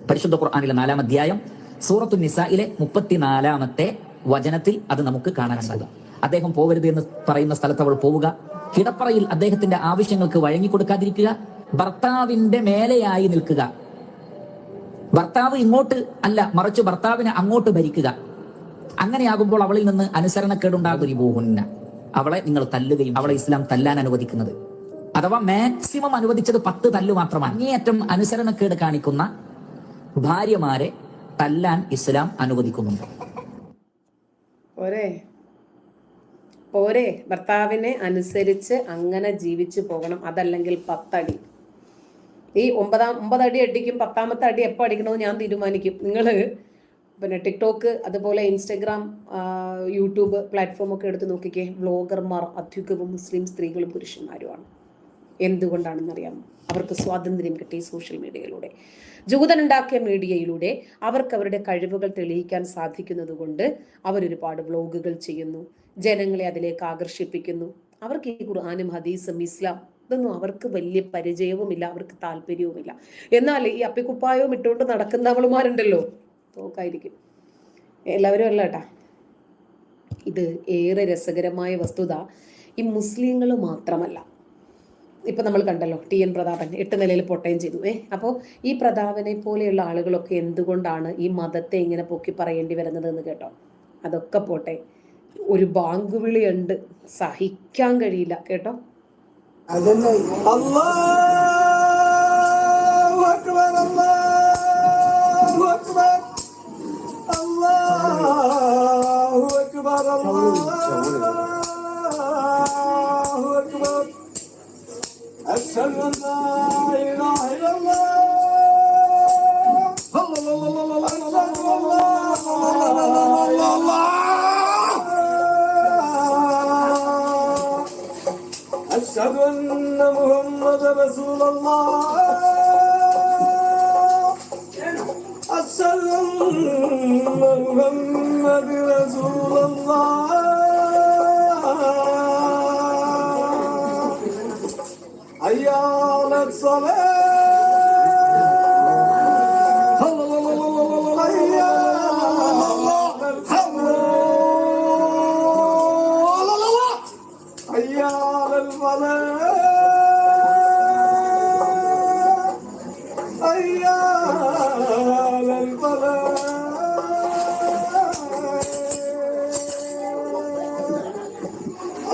പരിശുദ്ധ ഖുർആനിലെ 4-ാം അധ്യായം സൂറത്തു നിസായിലെ 34-ാമത്തെ വചനത്തിൽ അത് നമുക്ക് കാണാൻ സാധിക്കും. അദ്ദേഹം പോകരുത് എന്ന് പറയുന്ന സ്ഥലത്ത് അവൾ പോവുക, കിടപ്പറയിൽ അദ്ദേഹത്തിന്റെ ആവശ്യങ്ങൾക്ക് വഴങ്ങിക്കൊടുക്കാതിരിക്കുക, ഭർത്താവിന്റെ മേലെയായി നിൽക്കുക, ഭർത്താവ് ഇങ്ങോട്ട് അല്ല മറിച്ച് ഭർത്താവിനെ അങ്ങോട്ട് ഭരിക്കുക. അങ്ങനെയാകുമ്പോൾ അവളിൽ നിന്ന് അനുസരണക്കേടുണ്ടാകുന്ന അവളെ നിങ്ങൾ തല്ലുകയും അവളെ ഇസ്ലാം തല്ലാൻ അനുവദിക്കുന്നത്. അഥവാ മാക്സിമം അനുവദിച്ചത് 10 തല്ല് മാത്രമാണ്. അങ്ങേയറ്റം അനുസരണക്കേട് കാണിക്കുന്ന ഭാര്യമാരെ തല്ലാൻ ഇസ്ലാം അനുവദിക്കുന്നുണ്ട്. പോരെ, ഭർത്താവിനെ അനുസരിച്ച് അങ്ങനെ ജീവിച്ചു പോകണം. അതല്ലെങ്കിൽ 10 അടി. ഈ 9 അടി അടിക്കും, 10ാമത്തെ അടി എപ്പോൾ അടിക്കണമെന്ന് ഞാൻ തീരുമാനിക്കും. നിങ്ങൾ പിന്നെ ടിക്ടോക്ക് അതുപോലെ ഇൻസ്റ്റഗ്രാം യൂട്യൂബ് പ്ലാറ്റ്ഫോം ഒക്കെ എടുത്ത് നോക്കിക്കേ. വ്ളോഗർമാർ അധികവും മുസ്ലിം സ്ത്രീകളും പുരുഷന്മാരുമാണ്. എന്തുകൊണ്ടാണെന്നറിയാമോ? അവർക്ക് സ്വാതന്ത്ര്യം കിട്ടി സോഷ്യൽ മീഡിയയിലൂടെ. ജൂതനുണ്ടാക്കിയ മീഡിയയിലൂടെ അവർക്ക് അവരുടെ കഴിവുകൾ തെളിയിക്കാൻ സാധിക്കുന്നത് കൊണ്ട് അവരൊരുപാട് വ്ലോഗുകൾ ചെയ്യുന്നു, ജനങ്ങളെ അതിലേക്ക് ആകർഷിപ്പിക്കുന്നു. അവർക്ക് ഈ ഖുർആനും ഹദീസും ഇസ്ലാം ഇതൊന്നും അവർക്ക് വലിയ പരിചയവുമില്ല, അവർക്ക് താല്പര്യവുമില്ല. എന്നാൽ ഈ അപ്പിക്കുപ്പായവും ഇട്ടുകൊണ്ട് നടക്കുന്നവളുമാരുണ്ടല്ലോ, നോക്കായിരിക്കും. എല്ലാവരും അല്ല കേട്ടാ. ഇത് ഏറെ രസകരമായ വസ്തുത ഈ മുസ്ലിങ്ങൾ മാത്രമല്ല. ഇപ്പൊ നമ്മൾ കണ്ടല്ലോ TN പ്രതാപൻ 8 നിലയിൽ പൊട്ടയും ചെയ്തു. അപ്പോൾ ഈ പ്രതാപനെ പോലെയുള്ള ആളുകളൊക്കെ എന്തുകൊണ്ടാണ് ഈ മതത്തെ ഇങ്ങനെ പൊക്കി പറയേണ്ടി വരുന്നത് എന്ന് കേട്ടോ. അതൊക്കെ പോട്ടെ, ഒരു ബാങ്ക് വിളിയുണ്ട്, സഹിക്കാൻ കഴിയില്ല കേട്ടോ. അല്ലാഹു അക്ബർ, അല്ലാഹു അക്ബർ, അല്ലാഹു അക്ബർ, അല്ലാഹു അക്ബർ. അശ്ഹദു അൻ ലാ ഇലാഹ ഇല്ലല്ലാഹ്, അശ്ഹദു അന്ന മുഹമ്മദ റസൂലുള്ളാഹ്, അശ്ഹദു അന്ന മുഹമ്മദ റസൂലുള്ളാഹ്. ഹയ്യ അലസ് സ്വലാത്ത്,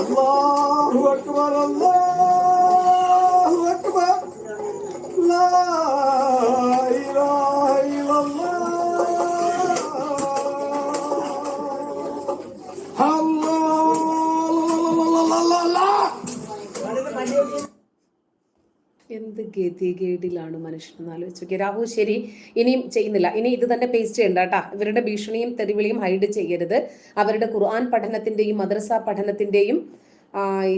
അല്ലാഹു അക്ബർ, അല്ലാഹു അക്ബർ, ലാ ഇലാഹ ഇല്ലല്ലാഹ്, അല്ലാഹ്. എന്ത് ഗതികേടിലാണ് മനുഷ്യനെന്ന് ആലോചിച്ച് നോക്കിയ. രാഹു ശരി, ഇനിയും ചെയ്യുന്നില്ല. ഇനി ഇത് തന്നെ പേസ്റ്റ് ചെയ്യണ്ട കേട്ടാ. ഇവരുടെ ഭീഷണിയും തെറിവിളിയും ഹൈഡ് ചെയ്യരുത്. അവരുടെ ഖുർആൻ പഠനത്തിന്റെയും മദ്രസ പഠനത്തിന്റെയും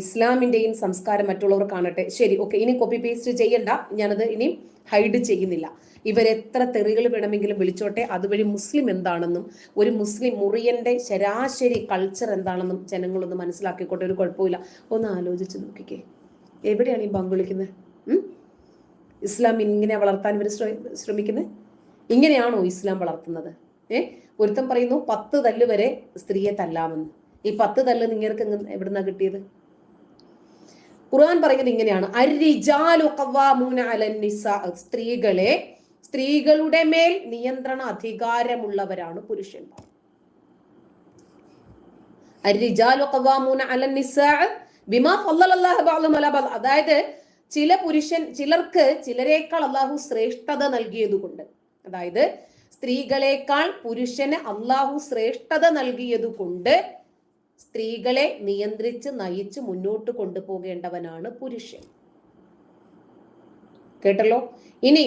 ഇസ്ലാമിന്റെയും സംസ്കാരം മറ്റുള്ളവർ കാണട്ടെ. ശരി, ഓക്കെ, ഇനി കോപ്പി പേസ്റ്റ് ചെയ്യണ്ട. ഞാനത് ഇനിയും ഹൈഡ് ചെയ്യുന്നില്ല. ഇവരെത്ര തെറികൾ വേണമെങ്കിലും വിളിച്ചോട്ടെ. അതുവഴി മുസ്ലിം എന്താണെന്നും ഒരു മുസ്ലിം മുറിയന്റെ ശരാശരി കൾച്ചർ എന്താണെന്നും ജനങ്ങളൊന്ന് മനസ്സിലാക്കിക്കോട്ടെ. ഒരു കുഴപ്പമില്ല. ഒന്ന് ആലോചിച്ച് നോക്കിക്കേ, എവിടെയാണ് ഈ ബാങ്ക് വിളിക്കുന്നത്? ഇസ്ലാം ഇങ്ങനെ വളർത്താൻ ഇവർ ശ്രമിക്കുന്നത്? ഇങ്ങനെയാണോ ഇസ്ലാം വളർത്തുന്നത്? ഒരുത്തൻ പറയുന്നു 10 തല്ല് വരെ സ്ത്രീയെ തല്ലാമെന്ന്. ഈ 10 തല്ല് നിങ്ങൾക്ക് എവിടുന്നാ കിട്ടിയത്? ഖുർആൻ പറയുന്നത് ഇങ്ങനെയാണ്, അർരിജാലു ഖവ്വാമൂന അലൻ നിസാ, സ്ത്രീകളുടെ മേൽ നിയന്ത്രണ അധികാരമുള്ളവരാണ് പുരുഷന്മാർ. അർരിജാലു ഖവ്വാമൂന അലൻ നിസാ ബിമാ ഫളലല്ലാഹു ബഅദഹും അലാ ബഅദ്. അതായത് ചിലർക്ക് ചിലരേക്കാൾ അള്ളാഹു ശ്രേഷ്ഠത നൽകിയതുകൊണ്ട്, അതായത് സ്ത്രീകളെക്കാൾ പുരുഷന് അള്ളാഹു ശ്രേഷ്ഠത നൽകിയതുകൊണ്ട് സ്ത്രീകളെ നിയന്ത്രിച്ച് നയിച്ച് മുന്നോട്ട് കൊണ്ടുപോകേണ്ടവനാണ് പുരുഷൻ. കേട്ടല്ലോ. ഇനി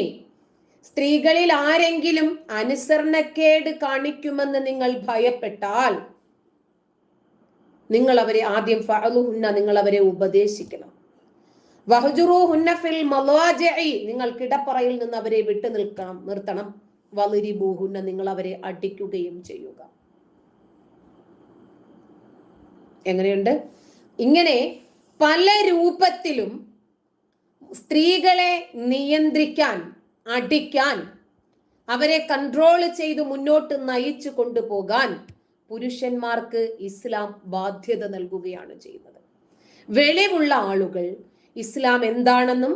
സ്ത്രീകളിൽ ആരെങ്കിലും അനുസരണക്കേട് കാണിക്കുമെന്ന് നിങ്ങൾ ഭയപ്പെട്ടാൽ നിങ്ങൾ അവരെ ആദ്യം ഫഅലുഹുന്ന, നിങ്ങൾ അവരെ ഉപദേശിക്കണം. വഹ്ജുറൂഹുന്ന ഫിൽ മളാജിഇ, നിങ്ങൾ കിടപ്പറയിൽ നിന്ന് അവരെ വിട്ടു നിർത്തണം. വളിരിബൂഹുന്ന, നിങ്ങൾ അവരെ അടിക്കുകയും ചെയ്യുക. എങ്ങനെയുണ്ട്? ഇങ്ങനെ പല രൂപത്തിലും സ്ത്രീകളെ നിയന്ത്രിക്കാൻ, അടിക്കാൻ, അവരെ കൺട്രോൾ ചെയ്ത് മുന്നോട്ട് നയിച്ചു കൊണ്ടുപോകാൻ പുരുഷന്മാർക്ക് ഇസ്ലാം ബാധ്യത നൽകുകയാണ് ചെയ്യുന്നത്. വെളിവുള്ള ആളുകൾ ഇസ്ലാം എന്താണെന്നും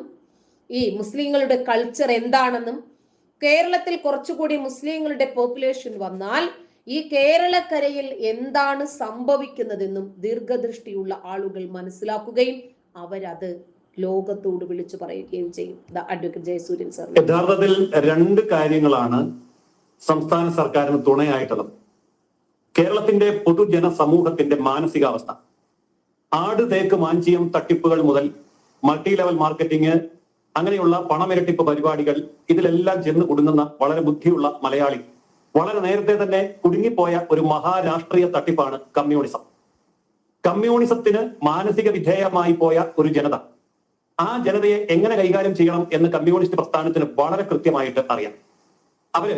ഈ മുസ്ലിങ്ങളുടെ കൾച്ചർ എന്താണെന്നും, കേരളത്തിൽ കുറച്ചുകൂടി മുസ്ലിങ്ങളുടെ പോപ്പുലേഷൻ വന്നാൽ ഈ കേരളക്കരയിൽ എന്താണ് സംഭവിക്കുന്നതെന്നും ദീർഘദൃഷ്ടിയുള്ള ആളുകൾ മനസ്സിലാക്കുകയും അവരത് ലോകത്തോട് വിളിച്ചു പറയുകയും ചെയ്യും. അഡ്വക്കേറ്റ് ജയസൂര്യൻ സർ, യഥാർത്ഥത്തിൽ 2 കാര്യങ്ങളാണ് സംസ്ഥാന സർക്കാരിന് തുണയായിട്ടുള്ളത്. കേരളത്തിന്റെ പൊതുജന സമൂഹത്തിന്റെ മാനസികാവസ്ഥ, ആട് തേക്ക് മാഞ്ചിയം തട്ടിപ്പുകൾ മുതൽ മൾട്ടി ലെവൽ മാർക്കറ്റിംഗ്, അങ്ങനെയുള്ള പണമിരട്ടിപ്പ് പരിപാടികൾ, ഇതിലെല്ലാം ചെന്ന് കുടുങ്ങുന്ന വളരെ ബുദ്ധിയുള്ള മലയാളി വളരെ നേരത്തെ തന്നെ കുടുങ്ങിപ്പോയ ഒരു മഹാരാഷ്ട്രീയ തട്ടിപ്പാണ് കമ്മ്യൂണിസം. കമ്മ്യൂണിസത്തിന് മാനസിക വിധേയമായി പോയ ഒരു ജനത ആ ജനതയെ എങ്ങനെ കൈകാര്യം ചെയ്യണം എന്ന് കമ്മ്യൂണിസ്റ്റ് പ്രസ്ഥാനത്തിന് വളരെ കൃത്യമായിട്ട് അറിയാം. അവര്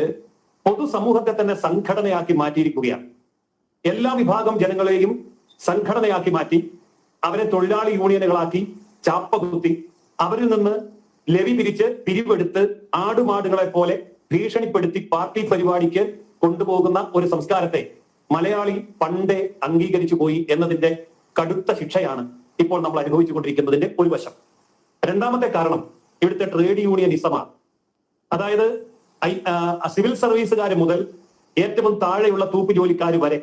പൊതുസമൂഹത്തെ തന്നെ സംഘടനയാക്കി മാറ്റിയിരിക്കുകയാണ്. എല്ലാ വിഭാഗം ജനങ്ങളെയും സംഘടനയാക്കി മാറ്റി അവരെ തൊഴിലാളി യൂണിയനുകളാക്കി ചാപ്പകുത്തി അവരിൽ നിന്ന് ലെവി പിരിച്ച് പിരിവെടുത്ത് ആടുമാടുകളെ പോലെ ഭീഷണിപ്പെടുത്തി പാർട്ടി പരിപാടിക്ക് കൊണ്ടുപോകുന്ന ഒരു സംസ്കാരത്തെ മലയാളി പണ്ടേ അംഗീകരിച്ചു പോയി എന്നതിന്റെ കടുത്ത ശിക്ഷയാണ് ഇപ്പോൾ നമ്മൾ അനുഭവിച്ചുകൊണ്ടിരിക്കുന്നതിന്റെ ഒരു വശം. രണ്ടാമത്തെ കാരണം ഇവിടുത്തെ ട്രേഡ് യൂണിയനിസമാണ്. അതായത് സിവിൽ സർവീസുകാർ മുതൽ ഏറ്റവും താഴെയുള്ള തൂപ്പ് ജോലിക്കാർ വരെ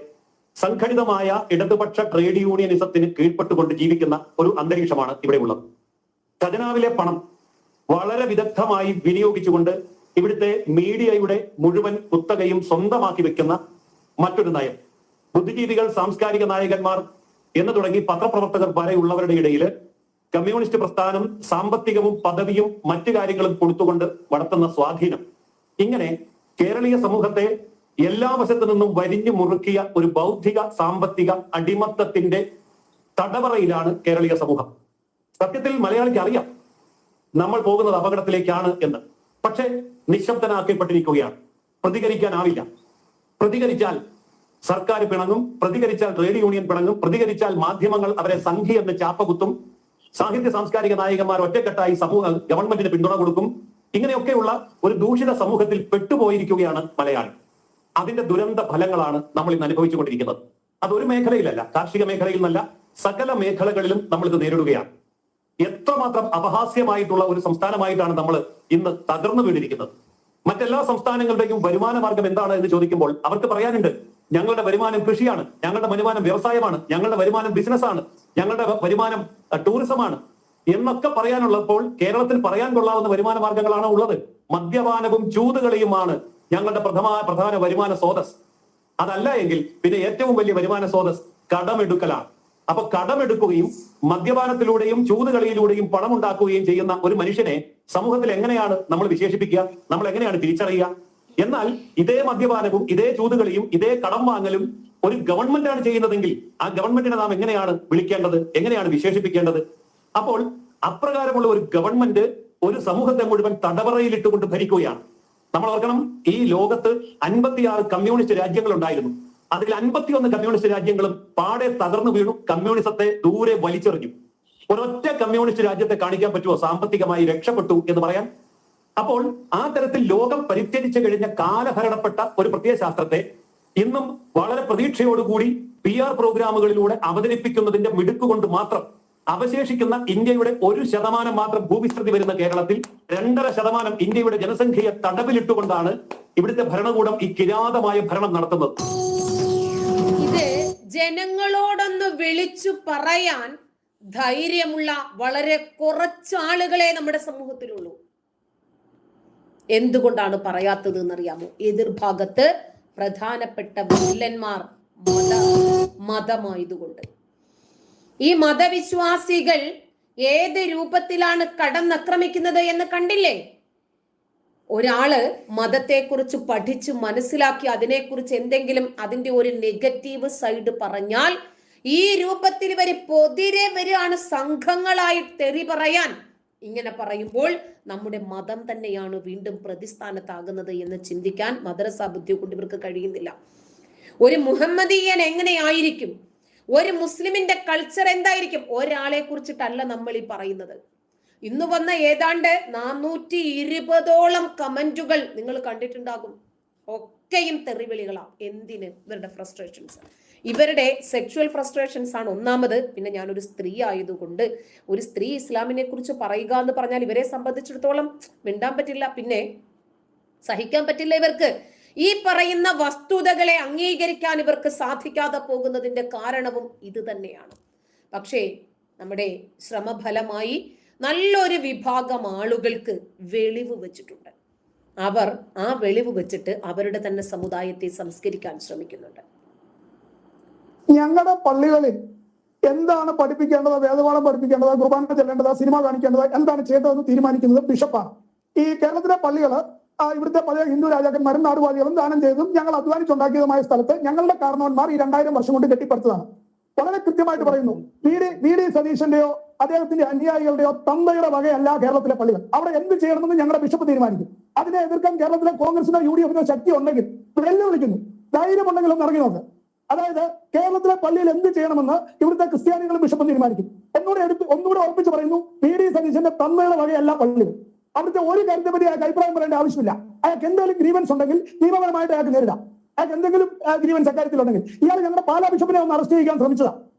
സംഘടിതമായ ഇടതുപക്ഷ ട്രേഡ് യൂണിയനിസത്തിന് കീഴ്പ്പെട്ടുകൊണ്ട് ജീവിക്കുന്ന ഒരു അന്തരീക്ഷമാണ് ഇവിടെ ഉള്ളത്. ഖജനാവിലെ പണം വളരെ വിദഗ്ധമായി വിനിയോഗിച്ചുകൊണ്ട് ഇവിടുത്തെ മീഡിയയുടെ മുഴുവൻ കുത്തകയും സ്വന്തമാക്കി വെക്കുന്ന മറ്റൊരു നയം. ബുദ്ധിജീവികൾ, സാംസ്കാരിക നായകന്മാർ എന്ന് തുടങ്ങി പത്രപ്രവർത്തകർ വരെയുള്ളവരുടെ ഇടയിൽ കമ്മ്യൂണിസ്റ്റ് പ്രസ്ഥാനം സാമ്പത്തികവും പദവിയും മറ്റു കാര്യങ്ങളും കൊടുത്തുകൊണ്ട് വളർത്തുന്ന സ്വാധീനം, ഇങ്ങനെ കേരളീയ സമൂഹത്തെ എല്ലാ വശത്തു നിന്നും വരിഞ്ഞു മുറുക്കിയ ഒരു ബൗദ്ധിക സാമ്പത്തിക അടിമത്തത്തിന്റെ തടവറയിലാണ് കേരളീയ സമൂഹം. സത്യത്തിൽ മലയാളിക്ക് അറിയാം നമ്മൾ പോകുന്നത് അപകടത്തിലേക്കാണ് എന്ന്. പക്ഷെ നിശബ്ദനാക്കപ്പെട്ടിരിക്കുകയാണ്. പ്രതികരിക്കാനാവില്ല. പ്രതികരിച്ചാൽ സർക്കാർ പിണങ്ങും, പ്രതികരിച്ചാൽ ട്രേഡ് യൂണിയൻ പിണങ്ങും, പ്രതികരിച്ചാൽ മാധ്യമങ്ങൾ അവരെ സംഘി എന്ന് ചാപ്പകുത്തും, സാഹിത്യ സാംസ്കാരിക നായകന്മാർ ഒറ്റക്കെട്ടായി ഗവൺമെന്റിന് പിന്തുണ കൊടുക്കും. ഇങ്ങനെയൊക്കെയുള്ള ഒരു ദൂഷിത സമൂഹത്തിൽ പെട്ടുപോയിരിക്കുകയാണ് മലയാളി. അതിന്റെ ദുരന്ത ഫലങ്ങളാണ് നമ്മൾ ഇന്ന് അനുഭവിച്ചുകൊണ്ടിരിക്കുന്നത്. അതൊരു മേഖലയിലല്ല, കാർഷിക മേഖലയിൽ നിന്നല്ല, സകല മേഖലകളിലും നമ്മൾ ഇത് നേരിടുകയാണ്. എത്രമാത്രം അപഹാസ്യമായിട്ടുള്ള ഒരു സംസ്ഥാനമായിട്ടാണ് നമ്മൾ ഇന്ന് തകർന്നു വീണിരിക്കുന്നത്. മറ്റെല്ലാ സംസ്ഥാനങ്ങളുടെയും വരുമാന മാർഗം എന്താണ് എന്ന് ചോദിക്കുമ്പോൾ അവർക്ക് പറയാനുണ്ട്, ഞങ്ങളുടെ വരുമാനം കൃഷിയാണ്, ഞങ്ങളുടെ വരുമാനം വ്യവസായമാണ്, ഞങ്ങളുടെ വരുമാനം ബിസിനസ്സാണ്, ഞങ്ങളുടെ വരുമാനം ടൂറിസമാണ് എന്നൊക്കെ പറയാനുള്ളപ്പോൾ കേരളത്തിൽ പറയാൻ കൊള്ളാവുന്ന വരുമാന മാർഗങ്ങളാണ് ഉള്ളത്. മദ്യപാനവും ചൂതുകളിയുമാണ് ഞങ്ങളുടെ പ്രധാന വരുമാന സ്രോതസ്. അതല്ല എങ്കിൽ പിന്നെ ഏറ്റവും വലിയ വരുമാന സ്രോതസ് കടമെടുക്കലാണ്. അപ്പൊ കടമെടുക്കുകയും മദ്യപാനത്തിലൂടെയും ചൂതുകളിയിലൂടെയും പണം ഉണ്ടാക്കുകയും ചെയ്യുന്ന ഒരു മനുഷ്യനെ സമൂഹത്തിൽ എങ്ങനെയാണ് നമ്മൾ വിശേഷിപ്പിക്കുക? നമ്മൾ എങ്ങനെയാണ് തിരിച്ചറിയുക? എന്നാൽ ഇതേ മദ്യപാനവും ഇതേ ചൂതുകളിയും ഇതേ കടം വാങ്ങലും ഒരു ഗവൺമെന്റാണ് ചെയ്യുന്നതെങ്കിൽ ആ ഗവൺമെന്റിനെ നാം എങ്ങനെയാണ് വിളിക്കേണ്ടത്? എങ്ങനെയാണ് വിശേഷിപ്പിക്കേണ്ടത്? അപ്പോൾ അപ്രകാരമുള്ള ഒരു ഗവൺമെന്റ് ഒരു സമൂഹത്തെ മുഴുവൻ തടവറയിലിട്ടുകൊണ്ട് ഭരിക്കുകയാണ്. നമ്മൾ ഓർക്കണം, ഈ ലോകത്ത് 56 കമ്മ്യൂണിസ്റ്റ് രാജ്യങ്ങൾ ഉണ്ടായിരുന്നു. അതിൽ 51 കമ്മ്യൂണിസ്റ്റ് രാജ്യങ്ങളും പാടെ തകർന്നു വീണു, കമ്മ്യൂണിസത്തെ ദൂരെ വലിച്ചെറിഞ്ഞു. ഒരൊറ്റ കമ്മ്യൂണിസ്റ്റ് രാജ്യത്തെ കാണിക്കാൻ പറ്റുമോ സാമ്പത്തികമായി രക്ഷപ്പെട്ടു എന്ന് പറയാൻ? അപ്പോൾ ആ തരത്തിൽ ലോകം പരിത്യജിച്ചു കഴിഞ്ഞ കാലഹരണപ്പെട്ട ഒരു പ്രത്യയശാസ്ത്രത്തെ ഇന്നും വളരെ പ്രതീക്ഷയോടുകൂടി PR പ്രോഗ്രാമുകളിലൂടെ അവതരിപ്പിക്കുന്നതിന്റെ മിടുക്കുകൊണ്ട് മാത്രം അവശേഷിക്കുന്ന ഇന്ത്യയുടെ 1% മാത്രം ഭൂവിസ്തൃതി വരുന്ന കേരളത്തിൽ 2.5% ഇന്ത്യയുടെ ജനസംഖ്യയെ തടവിലിട്ടുകൊണ്ടാണ് ഇവിടുത്തെ ഭരണകൂടം ഈ കിരാതമായ ഭരണം നടത്തുന്നത്. ഇത് ജനങ്ങളോടൊന്ന് വിളിച്ചു പറയാൻ ധൈര്യമുള്ള വളരെ കുറച്ചാളുകളെ നമ്മുടെ സമൂഹത്തിലുള്ളൂ. എന്തുകൊണ്ടാണ് പറയാത്തത് എന്നറിയാമോ? എതിർഭാഗത്ത് പ്രധാനപ്പെട്ട വില്ലന്മാർ മതമായതുകൊണ്ട്. ഈ മതവിശ്വാസികൾ ഏത് രൂപത്തിലാണ് കടന്നാക്രമിക്കുന്നത് എന്ന് കണ്ടില്ലേ? ഒരാള് മതത്തെക്കുറിച്ച് പഠിച്ച് മനസ്സിലാക്കി അതിനെക്കുറിച്ച് എന്തെങ്കിലും അതിന്റെ ഒരു നെഗറ്റീവ് സൈഡ് പറഞ്ഞാൽ ഈ രൂപത്തിൽ ഇവര് പൊതിരെ വരികയാണ്, സംഘങ്ങളായി തെറി പറയാൻ. ഇങ്ങനെ പറയുമ്പോൾ നമ്മുടെ മതം തന്നെയാണ് വീണ്ടും പ്രതിസ്ഥാനത്താകുന്നത് എന്ന് ചിന്തിക്കാൻ മദ്രസ ബുദ്ധി കൊണ്ട് ഇവർക്ക് കഴിയുന്നില്ല. ഒരു മുഹമ്മദീയൻ എങ്ങനെയായിരിക്കും? ഒരു മുസ്ലിമിന്റെ കൾച്ചർ എന്തായിരിക്കും? ഒരാളെ കുറിച്ചിട്ടല്ല നമ്മൾ ഈ പറയുന്നത്. ഇന്ന് വന്ന ഏതാണ്ട് 420ഓളം കമന്റുകൾ നിങ്ങൾ കണ്ടിട്ടുണ്ടാകും. ഒക്കെയും തെറിവിളികളാണ്. എന്തിന്? ഇവരുടെ ഫ്രസ്ട്രേഷൻസ്, ഇവരുടെ സെക്ഷുവൽ ഫ്രസ്ട്രേഷൻസ് ആണ് ഒന്നാമത്. പിന്നെ ഞാനൊരു സ്ത്രീ ആയതുകൊണ്ട് ഒരു സ്ത്രീ ഇസ്ലാമിനെ കുറിച്ച് പറയുക എന്ന് പറഞ്ഞാൽ ഇവരെ സംബന്ധിച്ചിടത്തോളം മിണ്ടാൻ പറ്റില്ല, പിന്നെ സഹിക്കാൻ പറ്റില്ല. ഇവർക്ക് ഈ പറയുന്ന വസ്തുതകളെ അംഗീകരിക്കാൻ ഇവർക്ക് സാധിക്കാതെ പോകുന്നതിന്റെ കാരണവും ഇത് തന്നെയാണ്. പക്ഷേ നമ്മുടെ ശ്രമഫലമായി നല്ലൊരു വിഭാഗം ആളുകൾക്ക് വെളിവ് വെച്ചിട്ടുണ്ട്. അവർ ആ വെളിവ് വെച്ചിട്ട് അവരുടെ തന്നെ സമുദായത്തെ സംസ്കരിക്കാൻ ശ്രമിക്കുന്നുണ്ട്. ഞങ്ങളുടെ പള്ളികളിൽ എന്താണ് പഠിപ്പിക്കേണ്ടത്, വേദപാഠം പഠിപ്പിക്കേണ്ടത്, കുർബാന ചെല്ലേണ്ടത്, സിനിമ കാണിക്കേണ്ടത്, എന്താണ് ചെയ്യേണ്ടതെന്ന് തീരുമാനിക്കുന്നത് ബിഷപ്പാണ്. ഈ കേരളത്തിലെ പള്ളികൾ ഇവിടുത്തെ പഴയ ഹിന്ദു രാജാക്കന്മാരും നാടുവാഴികളും ദാനം ചെയ്തതും ഞങ്ങൾ അധ്വാനിച്ചുണ്ടാക്കിയതുമായ സ്ഥലത്ത് ഞങ്ങളുടെ കാരണവന്മാർ ഈ 2000 വർഷം കൊണ്ട് കെട്ടിപ്പടുത്തതാണ്. വളരെ കൃത്യമായിട്ട് പറയുന്നു. വി ഡി സതീശന്റെയോ അദ്ദേഹത്തിന്റെ അനുയായികളുടെയോ തന്തയുടെ വകയല്ല കേരളത്തിലെ പള്ളികൾ. അവിടെ എന്ത് ചെയ്യണമെന്ന് ഞങ്ങളുടെ ബിഷപ്പ് തീരുമാനിക്കും. അതിനെ എതിർക്കാൻ കേരളത്തിലെ കോൺഗ്രസിനോ UDF-നോ ശക്തി ഉണ്ടെങ്കിൽ വെല്ലുവിളിക്കുന്നു. ധൈര്യമുണ്ടെങ്കിലും ഇറങ്ങി നോക്ക്. അതായത് കേരളത്തിലെ പള്ളിയിൽ എന്ത് ചെയ്യണമെന്ന് ഇവിടുത്തെ ക്രിസ്ത്യാനികളും ബിഷപ്പും തീരുമാനിക്കും. ഒന്നുകൂടെ ഉറപ്പിച്ച് പറയുന്നു, PD സതീശന്റെ തന്തയുടെ വകയല്ല പള്ളികൾ. അവിടുത്തെ ഒരു കാര്യത്തെപ്പറ്റി അയാൾക്ക് അഭിപ്രായം പറയേണ്ട ആവശ്യമില്ല. അയാൾക്ക് എന്തെങ്കിലും ഗ്രീവൻസ് ഉണ്ടെങ്കിൽ നിയമപരമായിട്ട് അയാൾക്ക് നേരിടാം. അയാൾക്ക് എന്തെങ്കിലും ഗ്രീവൻസ് അക്കാര്യത്തിലുണ്ടെങ്കിൽ. ഇയാൾ ഞങ്ങളുടെ പാലാ ബിഷപ്പിനെ ഒന്ന് അറസ്റ്റ് ചെയ്യാൻ ശ്രമിച്ചതാ.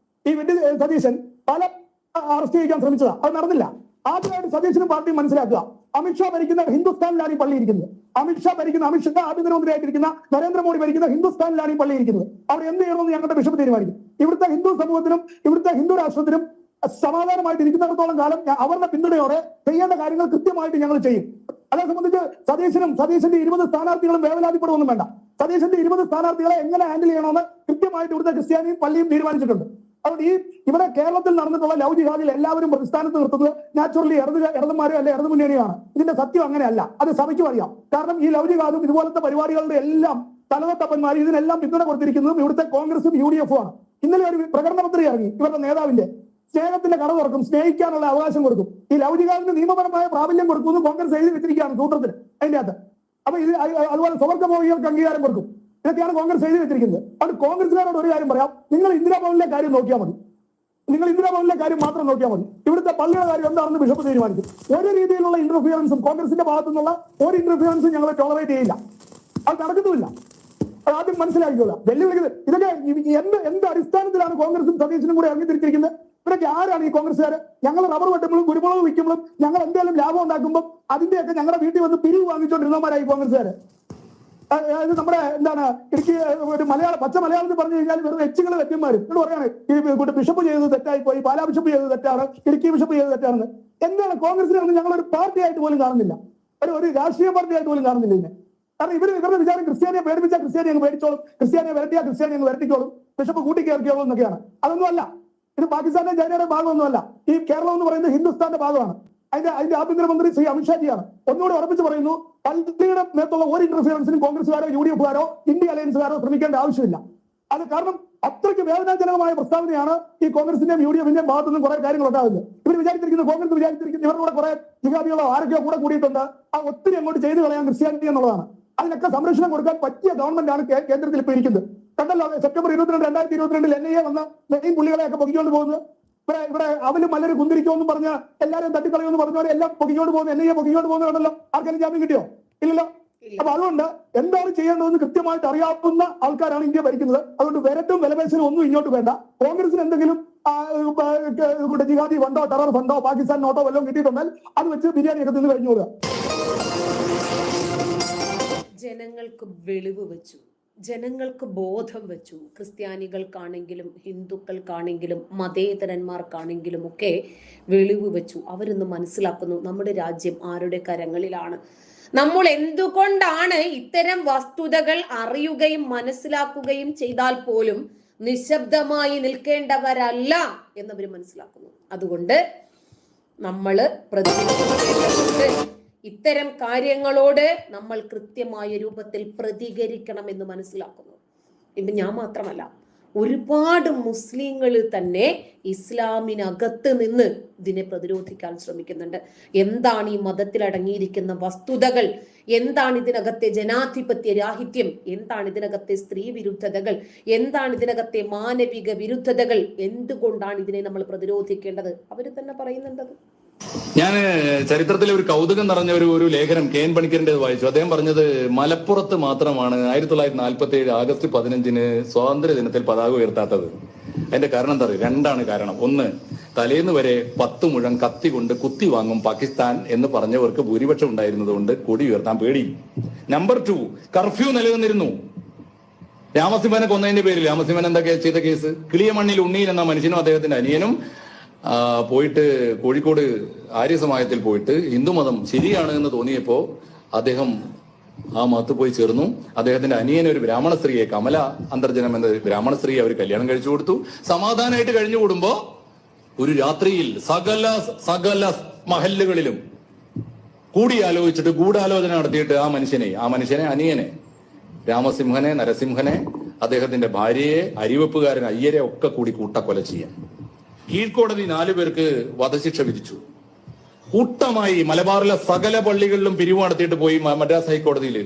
ഈ സതീശൻ പല അറസ്റ്റ് ചെയ്യാൻ ശ്രമിച്ചതാ, അത് നടന്നില്ല. ആദ്യമായിട്ട് സതീശനും പാർട്ടിയും മനസ്സിലാക്കുക, അമിത്ഷാ ഭരിക്കുന്ന ഹിന്ദുസ്ഥാനിലാണ് ഈ പള്ളി ഇരിക്കുന്നത്. അമിത്ഷാ ആഭ്യന്തരമന്ത്രിയായിട്ടിരിക്കുന്ന നരേന്ദ്രമോദി ഭരിക്കുന്ന ഹിന്ദുസ്ഥാനിലാണ് ഈ പള്ളി ഇരിക്കുന്നത്. അവിടെ എന്ത് ചെയ്യണമെന്ന് ഞങ്ങളുടെ ബിഷപ്പ് തീരുമാനിക്കും. ഇവിടുത്തെ ഹിന്ദു സമൂഹത്തിനും ഇവിടുത്തെ ഹിന്ദു രാഷ്ട്രത്തിനും സമാധാനമായിട്ട് ഇരിക്കുന്നിടത്തോളം കാലം അവരുടെ പിന്തുണയോടെ ചെയ്യേണ്ട കാര്യങ്ങൾ കൃത്യമായിട്ട് ഞങ്ങൾ ചെയ്യും. അതേ സംബന്ധിച്ച് സതീശന്റെ 20 സ്ഥാനാർത്ഥികളും വേവലാതിപ്പെടുവൊന്നും വേണ്ട. സതീശന്റെ 20 സ്ഥാനാർത്ഥികളെ എങ്ങനെ ഹാൻഡിൽ ചെയ്യണമെന്ന് കൃത്യമായിട്ട് ഇവിടുത്തെ ക്രിസ്ത്യാനിയും പള്ളിയും തീരുമാനിച്ചിട്ടുണ്ട്. അതുകൊണ്ട് ഇവിടെ കേരളത്തിൽ നടന്നിട്ടുള്ള ലവ് ജിഹാദിൽ എല്ലാവരും പ്രതിസ്ഥാനത്ത് നിർത്തുന്നത് നാച്ചുറലി ഇടതുമാരോ അല്ലെ ഇടതു മുന്നണിയാണ്. ഇതിന്റെ സത്യം അങ്ങനെയല്ല, അത് സഭയ്ക്കും അറിയാം. കാരണം ഈ ലവ് ജിഹാദും ഇതുപോലത്തെ പരിപാടികളുടെ എല്ലാം തലതൊട്ടപ്പന്മാർ ഇതിനെല്ലാം പിന്തുണ കൊടുത്തിരിക്കുന്നതും ഇവിടുത്തെ കോൺഗ്രസും UDF-ഉം ആണ്. ഇന്നലെ ഒരു പ്രകടന പത്രിക ഇറങ്ങി ഇവരുടെ നേതാവിന്റെ. സ്നേഹത്തിന്റെ കട തുറക്കും, സ്നേഹിക്കാനുള്ള അവകാശം കൊടുക്കും, ഈ ലവ് ജിഹാദിന് നിയമപരമായ പ്രാബല്യം കൊടുക്കുമെന്ന് കോൺഗ്രസ് എഴുതി വെച്ചിരിക്കുകയാണ് സൂത്രത്തിന് അതിന്റെ അകത്ത്. അപ്പൊ ഇത് അതുപോലെ സ്വർഗമോഹികൾക്ക് അംഗീകാരം കൊടുക്കും. ഇതൊക്കെയാണ് കോൺഗ്രസ് എഴുതി വെച്ചിരിക്കുന്നത്. അതുകൊണ്ട് കോൺഗ്രസുകാരോട് ഒരു കാര്യം പറയാം, നിങ്ങൾ ഇന്ദിരാഭവനിലെ കാര്യം നോക്കിയാൽ മതി. നിങ്ങൾ ഇന്ദിരാഭവനിലെ കാര്യം മാത്രം നോക്കിയാൽ മതി. ഇവിടുത്തെ പള്ളിയുടെ കാര്യം എന്താണെന്ന് ബിഷപ്പ് തീരുമാനിക്കും. ഒരു രീതിയിലുള്ള ഇന്റർഫിയറൻസും കോൺഗ്രസിന്റെ ഭാഗത്തു നിന്നുള്ള ഒരു ഇന്റർഫിയറൻസും ഞങ്ങൾ ടോളറേറ്റ് ചെയ്യില്ല. അത് നടക്കുന്നുമില്ല. അത് ആദ്യം മനസ്സിലാക്കിക്കൊള്ളാം. വെല്ലുവിളിക്കുന്നത് ഇതൊക്കെ എന്ത് അടിസ്ഥാനത്തിലാണ് കോൺഗ്രസും സതീശനും കൂടെ ഇറങ്ങി തിരിച്ചിരിക്കുന്നത്? ഇവരൊക്കെ ആരാണ് ഈ കോൺഗ്രസ്സുകാർ? ഞങ്ങൾ റബ്ബർ വെട്ടുമ്പോഴും കുരുമുളക് വിൽക്കുമ്പോഴും ഞങ്ങൾ എന്തെങ്കിലും ലാഭം ഉണ്ടാക്കുമ്പോൾ അതിന്റെയൊക്കെ ഞങ്ങളുടെ വീട്ടിൽ വന്ന് പിരിവ് വാങ്ങിച്ചുകൊണ്ടിരുന്നവന്മാരായി കോൺഗ്രസ്സുകാർ. അതായത് നമ്മുടെ ഇടുക്കി ഒരു പച്ച മലയാളത്തിൽ പറഞ്ഞു കഴിഞ്ഞാൽ വെറും എച്ചുകൾ വ്യക്തിമാരും ഇവിടെ പറയാണ് ഈ ബിഷപ്പ് ചെയ്തത് തെറ്റായി പോയി, പാലാ ബിഷപ്പ് ചെയ്തത് തെറ്റാണ്, ഇടുക്കി ബിഷപ്പ് ചെയ്തത് തെറ്റാണെന്ന്. എന്താണ് കോൺഗ്രസിനെ ഞങ്ങളൊരു പാർട്ടിയായിട്ട് പോലും കാണുന്നില്ല, ഒരു രാഷ്ട്രീയ പാർട്ടിയായിട്ട് പോലും കാണുന്നില്ല ഇതിനെ. കാരണം ഇവരുടെ വിചാരം ക്രിസ്ത്യാനിയെ പേടിപ്പിച്ചാൽ ക്രിസ്ത്യാനി അങ്ങ് പേടിച്ചോളും, ക്രിസ്ത്യാനിയെ വരട്ടിയാൽ ക്രിസ്ത്യാനി അങ്ങ് വരട്ടിക്കോളും, ബിഷപ്പ് കൂട്ടിക്കേറിക്കോളും എന്നൊക്കെയാണ്. അതൊന്നും അല്ല. ഇത് പാകിസ്ഥാന്റെ ചൈനയുടെ ഭാഗമൊന്നുമല്ല. ഈ കേരളം എന്ന് പറയുന്നത് ഹിന്ദുസ്ഥാന്റെ ഭാഗമാണ്. അതിന്റെ ആഭ്യന്തരമന്ത്രി ശ്രീ അമിത്ഷാജിയാണ്. ഒന്നുകൂടെ ഉറപ്പിച്ച് പറയുന്നു, പള്ളിയുടെ മേത്തുള്ള ഒരു ഇന്റർഫിയറൻസിനും കോൺഗ്രസുകാരോ UDF-കാരോ ഇന്ത്യ അലയൻസുകാരോ ശ്രമിക്കേണ്ട ആവശ്യമില്ല. അത് കാരണം അത്രയ്ക്ക് വേദനാജനകമായ പ്രസ്താവനയാണ് ഈ കോൺഗ്രസിന്റെയും UDF-ന്റെയും ഭാഗത്തു നിന്നും കുറെ കാര്യങ്ങൾ ഉണ്ടാകുന്നത്. ഇവർ വിചാരിച്ചിരിക്കുന്നത്, കോൺഗ്രസ് വിചാരിച്ചിരിക്കുന്നത് ഇവരുടെ കൂടെ കുറെ ജിഹാദികളോ ആരൊക്കെയോ കൂടെ കൂടിയിട്ടുണ്ട്, ആ ഒത്തിരി അങ്ങോട്ട് ചെയ്തു കളയാൻ ക്രിസ്ത്യാനിറ്റി എന്നുള്ളതാണ്. അതിനൊക്കെ സംരക്ഷണം കൊടുക്കാൻ പറ്റിയ ഗവൺമെന്റാണ് കേന്ദ്രത്തിൽ ഇപ്പോൾ ഇരിക്കുന്നത്. കണ്ടല്ലോ, സെപ്റ്റംബർ 22, 2022 NIA വന്ന മെയിൻ പുള്ളികളെയൊക്കെ പൊക്കിക്കൊണ്ട് പോകുന്നത്. ഇവിടെ അവലും മല്ലൊരു കുന്തിരിക്കുമെന്ന് പറഞ്ഞ് എല്ലാവരും തട്ടിക്കളയുമെന്ന് പറഞ്ഞവരെ എല്ലാം പൊക്കിക്കൊണ്ട് പോകുന്നു. NIA പൊക്കിക്കൊണ്ട് പോകുന്നുണ്ടല്ലോ. ആർക്കെങ്കിലും ജാമ്യം കിട്ടിയോ? ഇല്ലല്ലോ. അപ്പൊ അതുകൊണ്ട് എന്താണ് ചെയ്യേണ്ടതെന്ന് കൃത്യമായിട്ട് അറിയാവുന്ന ആൾക്കാരാണ് ഇന്ത്യ ഭരിക്കുന്നത്. അതുകൊണ്ട് വിരട്ടും വിലപേശലും ഒന്നും ഇങ്ങോട്ട് വേണ്ട. കോൺഗ്രസിന് എന്തെങ്കിലും ജിഹാദി ഫണ്ടോ ടെറർ ഫണ്ടോ പാകിസ്ഥാൻ നോട്ടോ വല്ലതും കിട്ടിയിട്ടുണ്ടെങ്കിൽ അത് വെച്ച് ബിരിയാണിയൊക്കെ തിന്ന് കഴിഞ്ഞു കൊടുക്കുക. ജനങ്ങൾക്ക് വെളിവ് വെച്ചു, ജനങ്ങൾക്ക് ബോധം വെച്ചു. ക്രിസ്ത്യാനികൾക്കാണെങ്കിലും ഹിന്ദുക്കൾക്കാണെങ്കിലും മതേതരന്മാർക്കാണെങ്കിലും ഒക്കെ വെളിവ് വെച്ചു. അവരൊന്ന് മനസ്സിലാക്കുന്നു നമ്മുടെ രാജ്യം ആരുടെ കരങ്ങളിലാണ്. നമ്മൾ എന്തുകൊണ്ടാണ് ഇത്തരം വസ്തുതകൾ അറിയുകയും മനസ്സിലാക്കുകയും ചെയ്താൽ പോലും നിശബ്ദമായി നിൽക്കേണ്ടവരല്ല എന്നവർ മനസ്സിലാക്കുന്നു. അതുകൊണ്ട് നമ്മൾ ഇത്തരം കാര്യങ്ങളോട് നമ്മൾ കൃത്യമായ രൂപത്തിൽ പ്രതികരിക്കണമെന്ന് മനസ്സിലാക്കുന്നു. ഇത് ഞാൻ മാത്രമല്ല, ഒരുപാട് മുസ്ലിങ്ങൾ തന്നെ ഇസ്ലാമിനകത്ത് നിന്ന് ഇതിനെ പ്രതിരോധിക്കാൻ ശ്രമിക്കുന്നുണ്ട്. എന്താണ് ഈ മതത്തിൽ അടങ്ങിയിരിക്കുന്ന വസ്തുതകൾ, എന്താണ് ഇതിനകത്തെ ജനാധിപത്യ രാഹിത്യം, എന്താണ് ഇതിനകത്തെ സ്ത്രീ വിരുദ്ധതകൾ, എന്താണ് ഇതിനകത്തെ മാനവിക വിരുദ്ധതകൾ, എന്തുകൊണ്ടാണ് ഇതിനെ നമ്മൾ പ്രതിരോധിക്കേണ്ടത്, അവർ തന്നെ പറയുന്നുണ്ടത്. ഞാൻ ചരിത്രത്തിലെ ഒരു കൗതുകം നിറഞ്ഞ ഒരു ലേഖനം KN പണിക്കറിന്റെ വായിച്ചു. അദ്ദേഹം പറഞ്ഞത് മലപ്പുറത്ത് മാത്രമാണ് 1947 ആഗസ്റ്റ് 15 സ്വാതന്ത്ര്യ ദിനത്തിൽ പതാക ഉയർത്താത്തത്. അതിന്റെ കാരണം എന്താ പറയുക? രണ്ടാണ് കാരണം. ഒന്ന്, തലേന്ന് വരെ 10 മുഴം കത്തി കൊണ്ട് കുത്തി വാങ്ങും പാകിസ്ഥാൻ എന്ന് പറഞ്ഞവർക്ക് ഭൂരിപക്ഷം ഉണ്ടായിരുന്നത് കൊണ്ട് കൊടി ഉയർത്താൻ പേടി. നമ്പർ 2, കർഫ്യൂ നിലനിന്നിരുന്നു. രാമസിംഹനെ കൊന്നതിന്റെ പേരിൽ രാമസിംഹൻ എന്താ ചെയ്ത കേസ്? കിളിയമണ്ണിൽ ഉണ്ണിയിൽ എന്ന മനുഷ്യനും അദ്ദേഹത്തിന്റെ അനിയനും പോയിട്ട് കോഴിക്കോട് ആര്യസമാജത്തിൽ പോയിട്ട് ഹിന്ദുമതം ശരിയാണ് എന്ന് തോന്നിയപ്പോ അദ്ദേഹം ആ മതത്ത് പോയി ചേർന്നു. അദ്ദേഹത്തിന്റെ അനിയന് ഒരു ബ്രാഹ്മണ സ്ത്രീയെ, കമല അന്തർജനം എന്ന ബ്രാഹ്മണ സ്ത്രീയെ അവർ കല്യാണം കഴിച്ചു കൊടുത്തു. സമാധാനമായിട്ട് കഴിഞ്ഞു കൂടുമ്പോ ഒരു രാത്രിയിൽ സകല മഹല്ലുകളിലും കൂടിയാലോചിച്ചിട്ട് ഗൂഢാലോചന നടത്തിയിട്ട് ആ മനുഷ്യനെ അനിയനെ, രാമസിംഹനെ, നരസിംഹനെ, അദ്ദേഹത്തിന്റെ ഭാര്യയെ, അരിവെപ്പുകാരൻ അയ്യരെ ഒക്കെ കൂടി കൂട്ടക്കൊല ചെയ്യാൻ. കീഴ്ക്കോടതി 4 പേർക്ക് വധശിക്ഷ വിധിച്ചു. കൂട്ടമായി മലബാറിലെ സകല പള്ളികളിലും പിരിവ് നടത്തിയിട്ട് പോയി മദ്രാസ് ഹൈക്കോടതിയിൽ.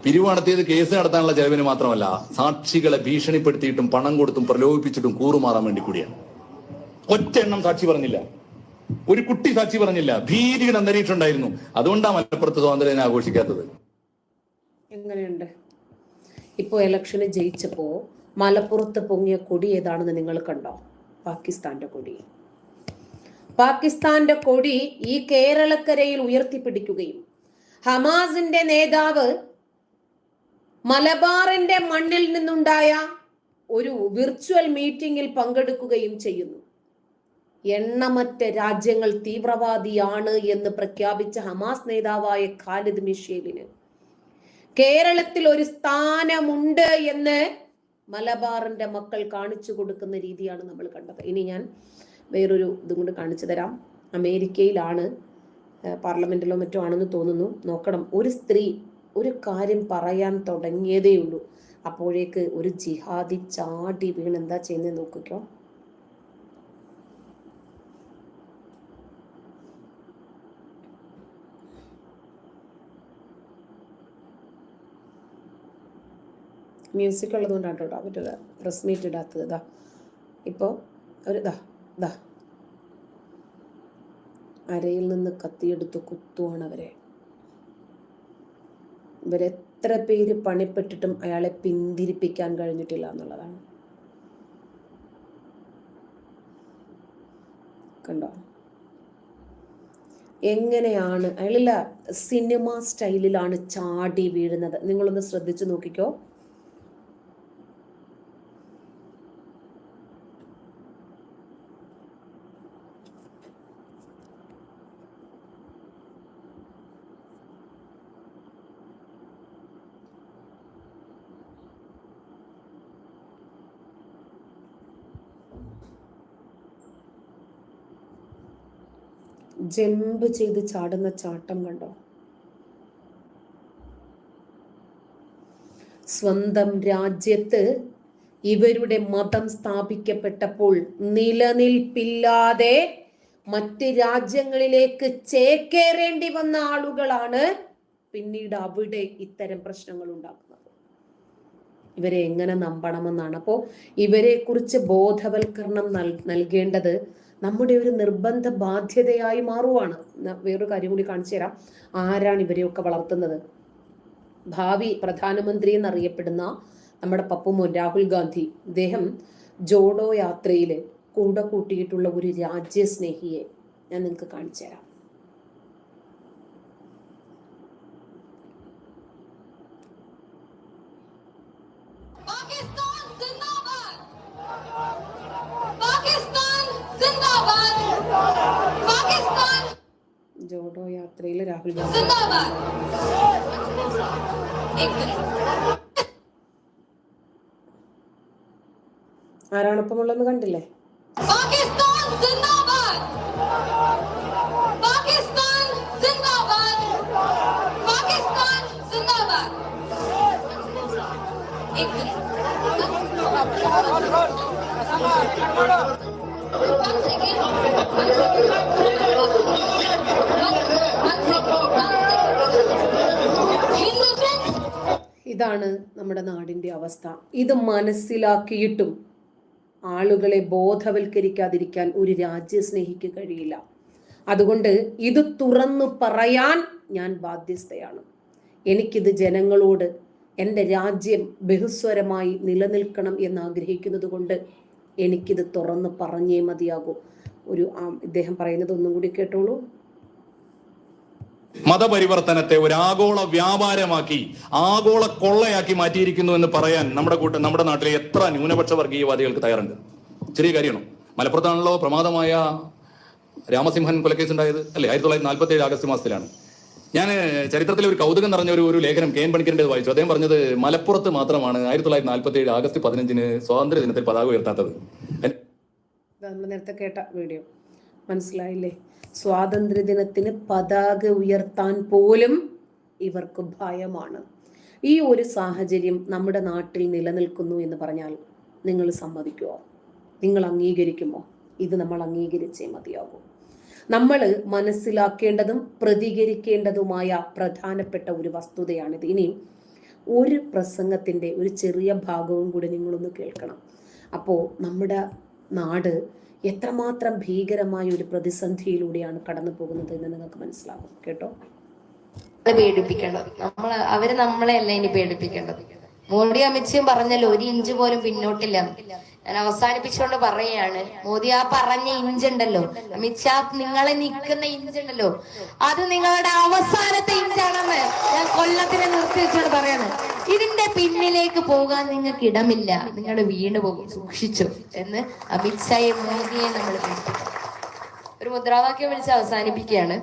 പിരിവ് നടത്തിയത് കേസ് നടത്താനുള്ള ചെലവിന് മാത്രമല്ല, സാക്ഷികളെ ഭീഷണിപ്പെടുത്തിയിട്ടും പണം കൊടുത്തും പ്രലോഭിപ്പിച്ചിട്ടും കൂറുമാറാൻ വേണ്ടി കൂടിയാണ്. ഒറ്റ എണ്ണം സാക്ഷി പറഞ്ഞില്ല, ഒരു കുട്ടി സാക്ഷി പറഞ്ഞില്ല. ഭീതിയുടെ അന്തരീക്ഷം ഉണ്ടായിരുന്നു. അതുകൊണ്ടാണ് മലപ്പുറത്ത് സ്വാതന്ത്ര്യം ആഘോഷിക്കാത്തത്. എങ്ങനെയുണ്ട്? ഇപ്പോൾ ഇലക്ഷന് ജയിച്ചപ്പോ മലപ്പുറത്ത് പൊങ്ങിയ കൊടി ഏതാണെന്ന് നിങ്ങൾ കണ്ടോ? പാകിസ്ഥാന്റെ കൊടി. പാകിസ്ഥാന്റെ കൊടി ഈ കേരളക്കരയിൽ ഉയർത്തിപ്പിടിക്കുകയും ഹമാസിന്റെ നേതാവ് മലബാറിന്റെ മണ്ണിൽ നിന്നുണ്ടായ ഒരു വിർച്വൽ മീറ്റിംഗിൽ പങ്കെടുക്കുകയും ചെയ്യുന്നു. എണ്ണമറ്റ രാജ്യങ്ങൾ തീവ്രവാദിയാണ് എന്ന് പ്രഖ്യാപിച്ച ഹമാസ് നേതാവായ ഖാലിദ് മിഷേലിന് കേരളത്തിൽ ഒരു സ്ഥാനമുണ്ട് എന്ന് മലബാറിന്റെ മക്കൾ കാണിച്ചു കൊടുക്കുന്ന രീതിയാണ് നമ്മൾ കണ്ടത്. ഇനി ഞാൻ വേറൊരു ഇതും കൊണ്ട് കാണിച്ചു തരാം. അമേരിക്കയിലാണ്, പാർലമെന്റിലോ മറ്റോ ആണെന്ന് തോന്നുന്നു. നോക്കണം, ഒരു സ്ത്രീ ഒരു കാര്യം പറയാൻ തുടങ്ങിയതേ ഉള്ളൂ, അപ്പോഴേക്ക് ഒരു ജിഹാദി ചാടി വീണ് എന്താ ചെയ്യുന്നത് നോക്കിക്കോ. മ്യൂസിക് ഉള്ളതുകൊണ്ടാണ് കേട്ടോ പറ്റില്ല പ്രസ് മീറ്റ് ഇടാത്തത്. ഇതാ ഇപ്പോൾ ഒരു ദാ അരയിൽ നിന്ന് കത്തിയെടുത്ത് കുത്തുവാണ് അവരെ. ഇവരെത്ര പേര് പണിപ്പെട്ടിട്ടും അയാളെ പിന്തിരിപ്പിക്കാൻ കഴിഞ്ഞിട്ടില്ല എന്നുള്ളതാണ്. കണ്ടോ എങ്ങനെയാണ് അയാളില്ല, സിനിമ സ്റ്റൈലിലാണ് ചാടി വീഴുന്നത്. നിങ്ങളൊന്ന് ശ്രദ്ധിച്ചു നോക്കിക്കോ. ജമ്പ് ചെയ്ത് ചാടുന്ന ചാട്ടം കണ്ടോ? സ്വന്തം രാജ്യത്ത് ഇവരുടെ മതം സ്ഥാപിക്കപ്പെട്ടപ്പോൾ നിലനിൽപ്പില്ലാതെ മറ്റ് രാജ്യങ്ങളിലേക്ക് ചേക്കേറേണ്ടി വന്ന ആളുകളാണ് പിന്നീട് അവിടെ ഇത്തരം പ്രശ്നങ്ങൾ ഉണ്ടാക്കുന്നത്. ഇവരെ എങ്ങനെ നമ്പണമെന്നാണ്. അപ്പോൾ ഇവരെ കുറിച്ച് ബോധവൽക്കരണം നൽകേണ്ടത് നമ്മുടെ ഒരു നിർബന്ധ ബാധ്യതയായി മാറുവാണ്. വേറൊരു കാര്യം കൂടി കാണിച്ചു തരാം. ആരാണ് ഇവരെയൊക്കെ വളർത്തുന്നത്? ഭാവി പ്രധാനമന്ത്രി എന്നറിയപ്പെടുന്ന നമ്മുടെ പപ്പുമോൻ രാഹുൽ ഗാന്ധി, ഇദ്ദേഹം ജോഡോ യാത്രയിൽ കൂടെ കൂട്ടിയിട്ടുള്ള ഒരു രാജ്യസ്നേഹിയെ ഞാൻ നിങ്ങൾക്ക് കാണിച്ചു തരാം. ജോഡോ യാത്രയിൽ രാഹുൽ ഗാന്ധി ആരാണൊപ്പമുള്ളതെന്ന് കണ്ടില്ലേ? ഇതാണ് നമ്മുടെ നാടിന്റെ അവസ്ഥ. ഇത് മനസ്സിലാക്കിയിട്ടും ആളുകളെ ബോധവൽക്കരിക്കാതിരിക്കാൻ ഒരു രാജ്യസ്നേഹിക്ക് കഴിയില്ല. അതുകൊണ്ട് ഇത് തുറന്നു പറയാൻ ഞാൻ ബാധ്യസ്ഥയാണ്. എനിക്കിത് ജനങ്ങളോട് എൻ്റെ രാജ്യം ബഹുസ്വരമായി നിലനിൽക്കണം എന്ന് ആഗ്രഹിക്കുന്നത് കൊണ്ട് എനിക്കിത് തുറന്ന് പറഞ്ഞേ മതിയാകൂ. ഇദ്ദേഹം പറയുന്നത് ഒന്നും കൂടി കേട്ടോളൂ. മതപരിവർത്തനത്തെ ഒരു ആഗോള വ്യാപാരമാക്കി ആഗോള കൊള്ളയാക്കി മാറ്റിയിരിക്കുന്നു എന്ന് പറയാൻ നമ്മുടെ നാട്ടിലെ എത്ര ന്യൂനപക്ഷ വർഗീയവാദികൾക്ക് തയ്യാറുണ്ട്? ചെറിയ കാര്യമാണോ? മലപ്പുറത്താണല്ലോ പ്രമാദമായ രാമസിംഹൻ കൊലക്കേസ് ഉണ്ടായത്, അല്ലെ? 1947 ആഗസ്റ്റ് മാസത്തിലാണ്. ഞാൻ ചരിത്രത്തിലെ ഒരു കൗതുകം നിറഞ്ഞ ഒരു ലേഖനം കെ എൻ പണിക്കറിന്റെ വായിച്ചു. അദ്ദേഹം പറഞ്ഞത് മലപ്പുറത്ത് മാത്രമാണ് 1947 ആഗസ്റ്റ് 15 സ്വാതന്ത്ര്യ ദിനത്തിൽ പതാക ഉയർത്താത്തത്. നേരത്തെ കേട്ട വീഡിയോ മനസ്സിലായില്ലേ? സ്വാതന്ത്ര്യ ദിനത്തിന് പതാക ഉയർത്താൻ പോലും ഇവർക്ക് ഭയമാണ്. ഈ ഒരു സാഹചര്യം നമ്മുടെ നാട്ടിൽ നിലനിൽക്കുന്നു എന്ന് പറഞ്ഞാൽ നിങ്ങൾ സമ്മതിക്കുമോ? നിങ്ങൾ അംഗീകരിക്കുമോ? ഇത് നമ്മൾ അംഗീകരിച്ചേ മതിയാകൂ. നമ്മൾ മനസ്സിലാക്കേണ്ടതും പ്രതികരിക്കേണ്ടതുമായ പ്രധാനപ്പെട്ട ഒരു വസ്തുതയാണിത്. ഇനി ഒരു പ്രസംഗത്തിൻ്റെ ഒരു ചെറിയ ഭാഗവും കൂടി നിങ്ങളൊന്ന് കേൾക്കണം. അപ്പോൾ നമ്മുടെ നാട് എത്രമാത്രം ഭീകരമായ ഒരു പ്രതിസന്ധിയിലൂടെയാണ് കടന്നു പോകുന്നത് എന്ന് നിങ്ങൾക്ക് മനസ്സിലാകും. കേട്ടോ. പേടിപ്പിക്കേണ്ടത് അവര് നമ്മളെയല്ല ഇനി പേടിപ്പിക്കേണ്ടത്. മോദി അമിത്ഷായും പറഞ്ഞല്ലോ 1 ഇഞ്ച് പോലും പിന്നോട്ടില്ല. ഞാൻ അവസാനിപ്പിച്ചുകൊണ്ട് പറയാണ്, മോദി ആ പറഞ്ഞ ഇഞ്ചുണ്ടല്ലോ, അമിത്ഷാ നിങ്ങളെ നിൽക്കുന്ന ഇഞ്ചുണ്ടല്ലോ, അത് നിങ്ങളുടെ അവസാനത്തെ ഇഞ്ചാണെന്ന് ഞാൻ കൊല്ലത്തിനെ നിർത്തി വെച്ചോണ്ട് പറയാണ്. ഇതിന്റെ പിന്നിലേക്ക് പോകാൻ നിങ്ങൾക്ക് ഇടമില്ല, നിങ്ങൾ വീണ് പോകും, സൂക്ഷിച്ചു എന്ന് അമിത്ഷായെ മോദിയെ നമ്മൾ ഒരു മുദ്രാവാക്യം വിളിച്ച് അവസാനിപ്പിക്കുകയാണ്.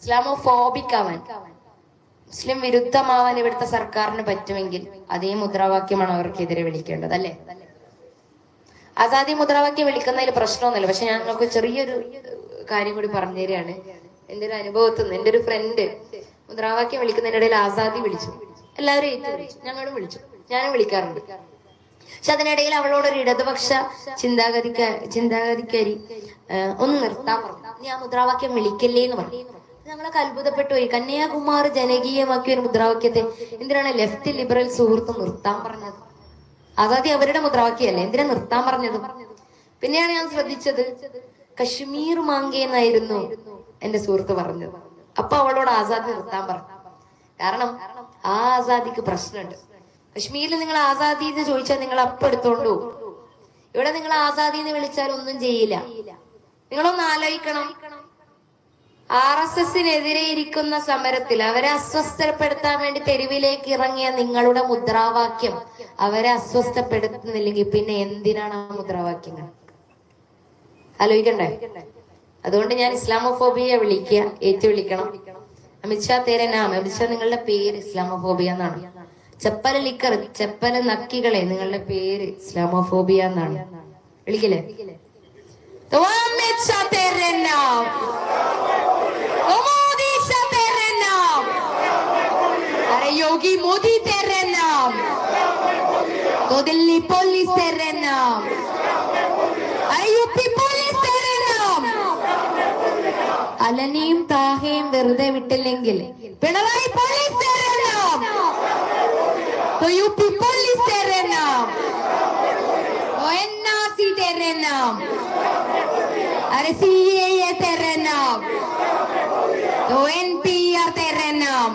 ഇസ്ലാമോഫോബിക് ആവാൻ, മുസ്ലിം വിരുദ്ധമാവാൻ ഇവിടുത്തെ സർക്കാരിന് പറ്റുമെങ്കിൽ അതേ മുദ്രാവാക്യമാണ് അവർക്കെതിരെ വിളിക്കേണ്ടത്, അല്ലേ? ആസാദി മുദ്രാവാക്യം വിളിക്കുന്നതിൽ പ്രശ്നമൊന്നുമില്ല. പക്ഷെ ഞങ്ങൾക്ക് ചെറിയൊരു കാര്യം കൂടി പറഞ്ഞു തരികയാണ്. എന്റെ ഒരു അനുഭവത്തിൽ നിന്ന് എൻ്റെ ഒരു ഫ്രണ്ട് മുദ്രാവാക്യം വിളിക്കുന്നതിനിടയിൽ ആസാദി വിളിച്ചു. എല്ലാവരും വിളിച്ചു, ഞങ്ങളും വിളിച്ചു, ഞാനും വിളിക്കാറുണ്ട്. പക്ഷെ അതിനിടയിൽ അവളോടൊരു ഇടതുപക്ഷ ചിന്താഗതിക്കാരി ഒന്ന് നിർത്താൻ പറഞ്ഞു. നീ ആ മുദ്രാവാക്യം വിളിക്കല്ലേ എന്ന് പറഞ്ഞു. ഞങ്ങളൊക്കെ അത്ഭുതപ്പെട്ടു പോയി. കന്യാകുമാരി ജനകീയമാക്കിയ ഒരു മുദ്രാവാക്യത്തെ എന്തിനാണ് ലെഫ്റ്റ് ലിബറൽ സുഹൃത്ത് നിർത്താൻ പറഞ്ഞത്? ആസാദി അവരുടെ മുദ്രാവാക്യമല്ലേ, എന്തിനാ നിർത്താൻ പറഞ്ഞത്? പിന്നെയാണ് ഞാൻ ശ്രദ്ധിച്ചത്, കശ്മീർ മാങ്കേ എന്നായിരുന്നു എന്റെ സുഹൃത്ത് പറഞ്ഞത്. അപ്പൊ അവളോട് ആസാദി നിർത്താൻ പറഞ്ഞു. കാരണം ആ ആസാദിക്ക് പ്രശ്നമുണ്ട്. കശ്മീരിൽ നിങ്ങൾ ആസാദി എന്ന് ചോദിച്ചാൽ നിങ്ങൾ അപ്പം എടുത്തോണ്ടു. ഇവിടെ നിങ്ങൾ ആസാദി എന്ന് വിളിച്ചാൽ ഒന്നും ചെയ്യില്ല. നിങ്ങളൊന്ന് ആലോചിക്കണം, RSSനെതിരെ ഇരിക്കുന്ന സമരത്തിൽ അവരെ അസ്വസ്ഥപ്പെടുത്താൻ വേണ്ടി തെരുവിലേക്ക് ഇറങ്ങിയ നിങ്ങളുടെ മുദ്രാവാക്യം അവരെ അസ്വസ്ഥപ്പെടുത്തുന്നില്ലെങ്കിൽ പിന്നെ എന്തിനാണ് ആ മുദ്രാവാക്യങ്ങൾ? ആലോചിക്കണ്ടേ? അതുകൊണ്ട് ഞാൻ ഇസ്ലാമോഫോബിയ ഏറ്റുവിളിക്കണം. അമിത്ഷാ തേരെ നാം, അമിത്ഷാ നിങ്ങളുടെ പേര് ഇസ്ലാമോഫോബിയ എന്നാണ്. ചെപ്പല ലിക്കർ, ചെപ്പല നക്കികളെ, നിങ്ങളുടെ പേര് ഇസ്ലാമോഫോബിയ എന്നാണ്. വിളിക്കില്ലേ? അമിത്ഷാ തേരെ നാം, മോദി ഷാ തേരെ നാം, അരെ യോഗി മോദി തേരെ നാം, तो दिल्ली पुलिस तेरे नाम, यूपी पुलिस तेरे नाम. അലനിയും താഹയും വെറുതെ വിട്ടില്ലെങ്കിൽ പിണറായി പോലീസ് तेरे नाम, तो यूपी पुलिस तेरे नाम, तो NRC तेरे नाम, अरे CAA तेरे नाम, तो NPR तेरे नाम.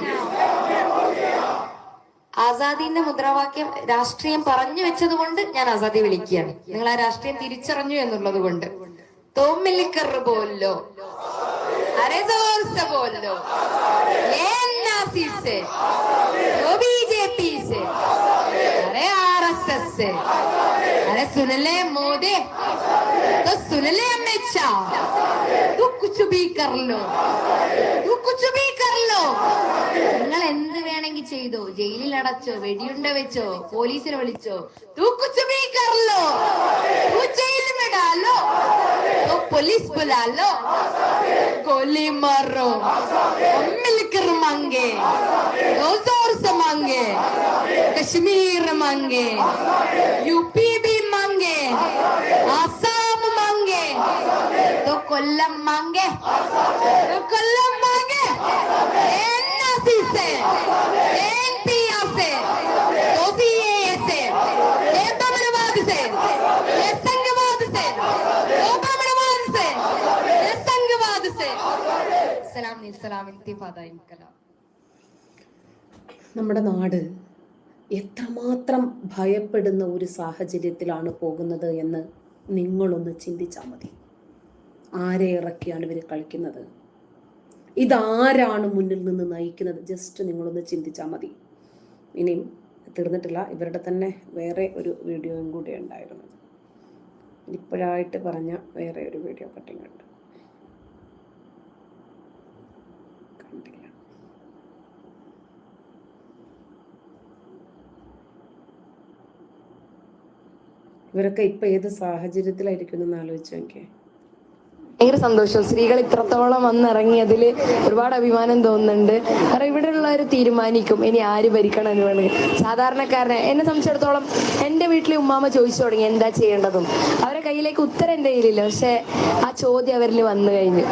ആസാദിന്റെ മുദ്രാവാക്യം രാഷ്ട്രീയം പറഞ്ഞു വെച്ചത് കൊണ്ട് ഞാൻ ആസാദി വിളിക്കുകയാണ്. നിങ്ങൾ ആ രാഷ്ട്രീയം തിരിച്ചറിഞ്ഞു എന്നുള്ളത് കൊണ്ട്. തോമിലിക്കർ ബോലോ, അരെ जोर से बोलो, NRC से, BJP से, अरे RSS से, अरे सुन ले मोदी तो सुन ले अमित शाह, तू कुछ भी कर लो, तू कुछ भी कर लो. നിങ്ങൾ എന്ത് വേണമെങ്കിൽ ചെയ്തോ, ജയിലിൽ അടച്ചോ, വെടിയുണ്ട വെച്ചോ, പോലീസിനെ വിളിച്ചോ, तू कुछ भी कर लो, तू जेल में डालो, तो पुलिस बुला लो, गोली मारो, मिलकर मांगे, जोर से मांगे, कश्मीर मांगे, यूपी भी मांगे, आसाम मांगे, तो कोल्लम मांगे, तो कोल्लम मांगे, NRC से, NPR से, तो CAA से, तमिलनाड से, संघवाद से, तमिलनाड से, संघवाद से. सलाम इंतिफादा इनकलाब. നമ്മുടെ നാട് എത്രമാത്രം ഭയപ്പെടുന്ന ഒരു സാഹചര്യത്തിലാണ് പോകുന്നത് എന്ന് നിങ്ങളൊന്ന് ചിന്തിച്ചാൽ മതി. ആരെ ഇറക്കിയാണ് ഇവർ കളിക്കുന്നത്? ഇതാരാണ് മുന്നിൽ നിന്ന് നയിക്കുന്നത്? ജസ്റ്റ് നിങ്ങളൊന്ന് ചിന്തിച്ചാൽ മതി. ഇനിയും തീർന്നിട്ടില്ല, ഇവരുടെ തന്നെ വേറെ ഒരു വീഡിയോയും കൂടി ഉണ്ടായിരുന്നു. ഇപ്പോഴായിട്ട് പറഞ്ഞ വേറെ ഒരു വീഡിയോ കട്ടിങ് ഉണ്ട്, കണ്ടില്ല. ഇവരൊക്കെ ഇപ്പൊ ഏത് സാഹചര്യത്തിലായിരിക്കും എന്ന് ആലോചിച്ച് നോക്കിയേ. ഭയങ്കര സന്തോഷം. സ്ത്രീകൾ ഇത്രത്തോളം വന്നിറങ്ങിയതിൽ ഒരുപാട് അഭിമാനം തോന്നുന്നുണ്ട്. കാരണം ഇവിടെ ഉള്ളവർ തീരുമാനിക്കും ഇനി ആര് ഭരിക്കണം എന്ന് വേണമെങ്കിൽ. സാധാരണക്കാരനെ എന്നെ സംബന്ധിച്ചിടത്തോളം എൻ്റെ വീട്ടിലെ ഉമ്മാമ ചോദിച്ചു തുടങ്ങി എന്താ ചെയ്യേണ്ടതും. അവരുടെ കയ്യിലേക്ക് ഉത്തരം എൻ്റെ കയ്യിലില്ല, പക്ഷെ ആ ചോദ്യം അവരിൽ വന്നു കഴിഞ്ഞു.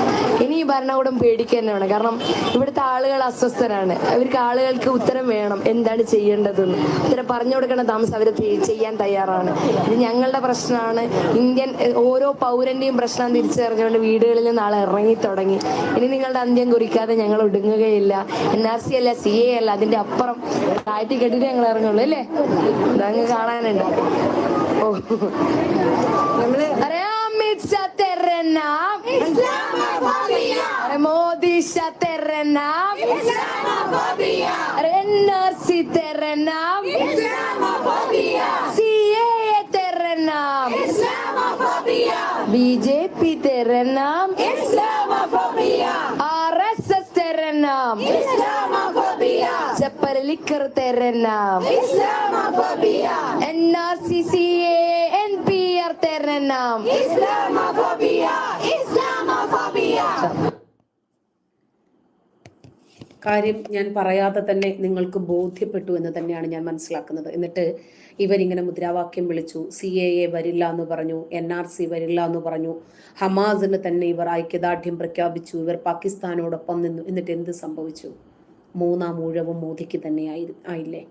ഇനി ഈ ഭരണകൂടം പേടിക്കുക തന്നെ വേണം. കാരണം ഇവിടുത്തെ ആളുകൾ അസ്വസ്ഥരാണ്. അവർക്ക് ആളുകൾക്ക് ഉത്തരം വേണം, എന്താണ് ചെയ്യേണ്ടതെന്ന് ഉത്തരം പറഞ്ഞു കൊടുക്കേണ്ട താമസം അവർ ചെയ്യാൻ തയ്യാറാണ്. ഇത് ഞങ്ങളുടെ പ്രശ്നമാണ്. ഇന്ത്യൻ ഓരോ പൗരന്റെയും പ്രശ്നം തിരിച്ചറിഞ്ഞുകൊണ്ട് വീടുകളിൽ നാളെ ഇറങ്ങി തുടങ്ങി. ഇനി നിങ്ങളുടെ അന്ത്യം കുറിക്കാതെ ഞങ്ങൾ ഒടുങ്ങുകയില്ല. NRC അല്ല, CA അല്ല, അതിന്റെ അപ്പുറം താഴ്ത്തി കെട്ടിട്ട് ഞങ്ങൾ ഇറങ്ങുള്ളൂ അല്ലേ? അതങ്ങ് കാണാനുണ്ട്. ഓ അരെ അമിത് ഷാ തെരെ നാം അരെ മോദി ഷാ തെരെ നാം അരെ NRC തെരെ നാം CA തെരെ നാം BJP तेरे नाम इस्लामोफोबिया, RSS तेरे नाम इस्लामोफोबिया, चप्पल लिखकर तेरे नाम इस्लामोफोबिया, NRC CA NPR तेरे नाम इस्लामोफोबिया, इस्लामोफोबिया. കാര്യം ഞാൻ പറയാതെ തന്നെ നിങ്ങൾക്ക് ബോധ്യപ്പെട്ടു എന്ന് തന്നെയാണ് ഞാൻ മനസ്സിലാക്കുന്നത്. എന്നിട്ട് ഇവരിങ്ങനെ മുദ്രാവാക്യം വിളിച്ചു, CAA വരില്ല എന്ന് പറഞ്ഞു, NRC വരില്ല എന്ന് പറഞ്ഞു, ഹമാസിന് തന്നെ ഇവർ ഐക്യദാർഢ്യം പ്രഖ്യാപിച്ചു, ഇവർ പാകിസ്ഥാനോടൊപ്പം നിന്നു. എന്നിട്ട് എന്ത് സംഭവിച്ചു? മൂന്നാം ഊഴവും മോദിക്ക് തന്നെ ആയില്ലേ?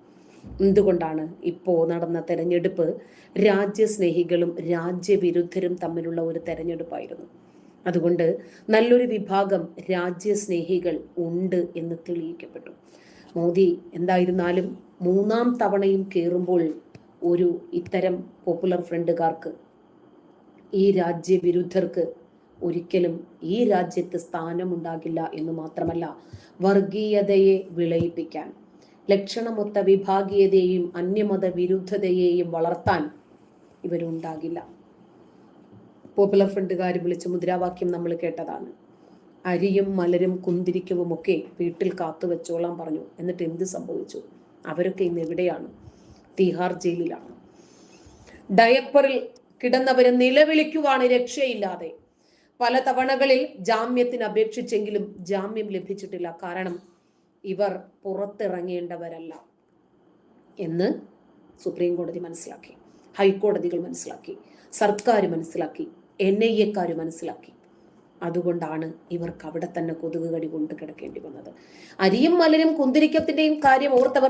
എന്തുകൊണ്ടാണ്? ഇപ്പോൾ നടന്ന തെരഞ്ഞെടുപ്പ് രാജ്യസ്നേഹികളും രാജ്യവിരുദ്ധരും തമ്മിലുള്ള ഒരു തെരഞ്ഞെടുപ്പായിരുന്നു. അതുകൊണ്ട് നല്ലൊരു വിഭാഗം രാജ്യസ്നേഹികൾ ഉണ്ട് എന്ന് തെളിയിക്കപ്പെട്ടു. മോദി എന്തായിരുന്നാലും മൂന്നാം തവണയും കയറുമ്പോൾ ഒരു ഇത്തരം പോപ്പുലർ ഫ്രണ്ടുകാർക്ക്, ഈ രാജ്യവിരുദ്ധർക്ക് ഒരിക്കലും ഈ രാജ്യത്ത് സ്ഥാനമുണ്ടാകില്ല എന്ന് മാത്രമല്ല, വർഗീയതയെ വിളയിപ്പിക്കാൻ, ലക്ഷണമൊത്ത വിഭാഗീയതയെയും അന്യമത വിരുദ്ധതയെയും വളർത്താൻ ഇവരുണ്ടാകില്ല. പോപ്പുലർ ഫ്രണ്ടുകാർ വിളിച്ച മുദ്രാവാക്യം നമ്മൾ കേട്ടതാണ്. അരിയും മലരും കുന്തിരിക്കവും ഒക്കെ വീട്ടിൽ കാത്തുവെച്ചോളാൻ പറഞ്ഞു. എന്നിട്ട് എന്ത് സംഭവിച്ചു? അവരൊക്കെ ഇന്ന് എവിടെയാണ്? തിഹാർ ജയിലിലാണ്. ഡയപ്പറിൽ കിടന്നവരെ നിലവിളിക്കുവാണ് രക്ഷയില്ലാതെ. പല തവണകളിൽ ജാമ്യത്തിന് അപേക്ഷിച്ചെങ്കിലും ജാമ്യം ലഭിച്ചിട്ടില്ല. കാരണം ഇവർ പുറത്തിറങ്ങേണ്ടവരല്ല എന്ന് സുപ്രീം കോടതി മനസ്സിലാക്കി, ഹൈക്കോടതികൾ മനസ്സിലാക്കി, സർക്കാർ മനസ്സിലാക്കി, NIA മനസ്സിലാക്കി. അതുകൊണ്ടാണ് ഇവർക്ക് അവിടെ തന്നെ കൊതുക് കടി കൊണ്ട് കിടക്കേണ്ടി വന്നത്. അരിയും മലരും കുന്തിരിക്കത്തിന്റെയും കാര്യം ഓർത്തവർ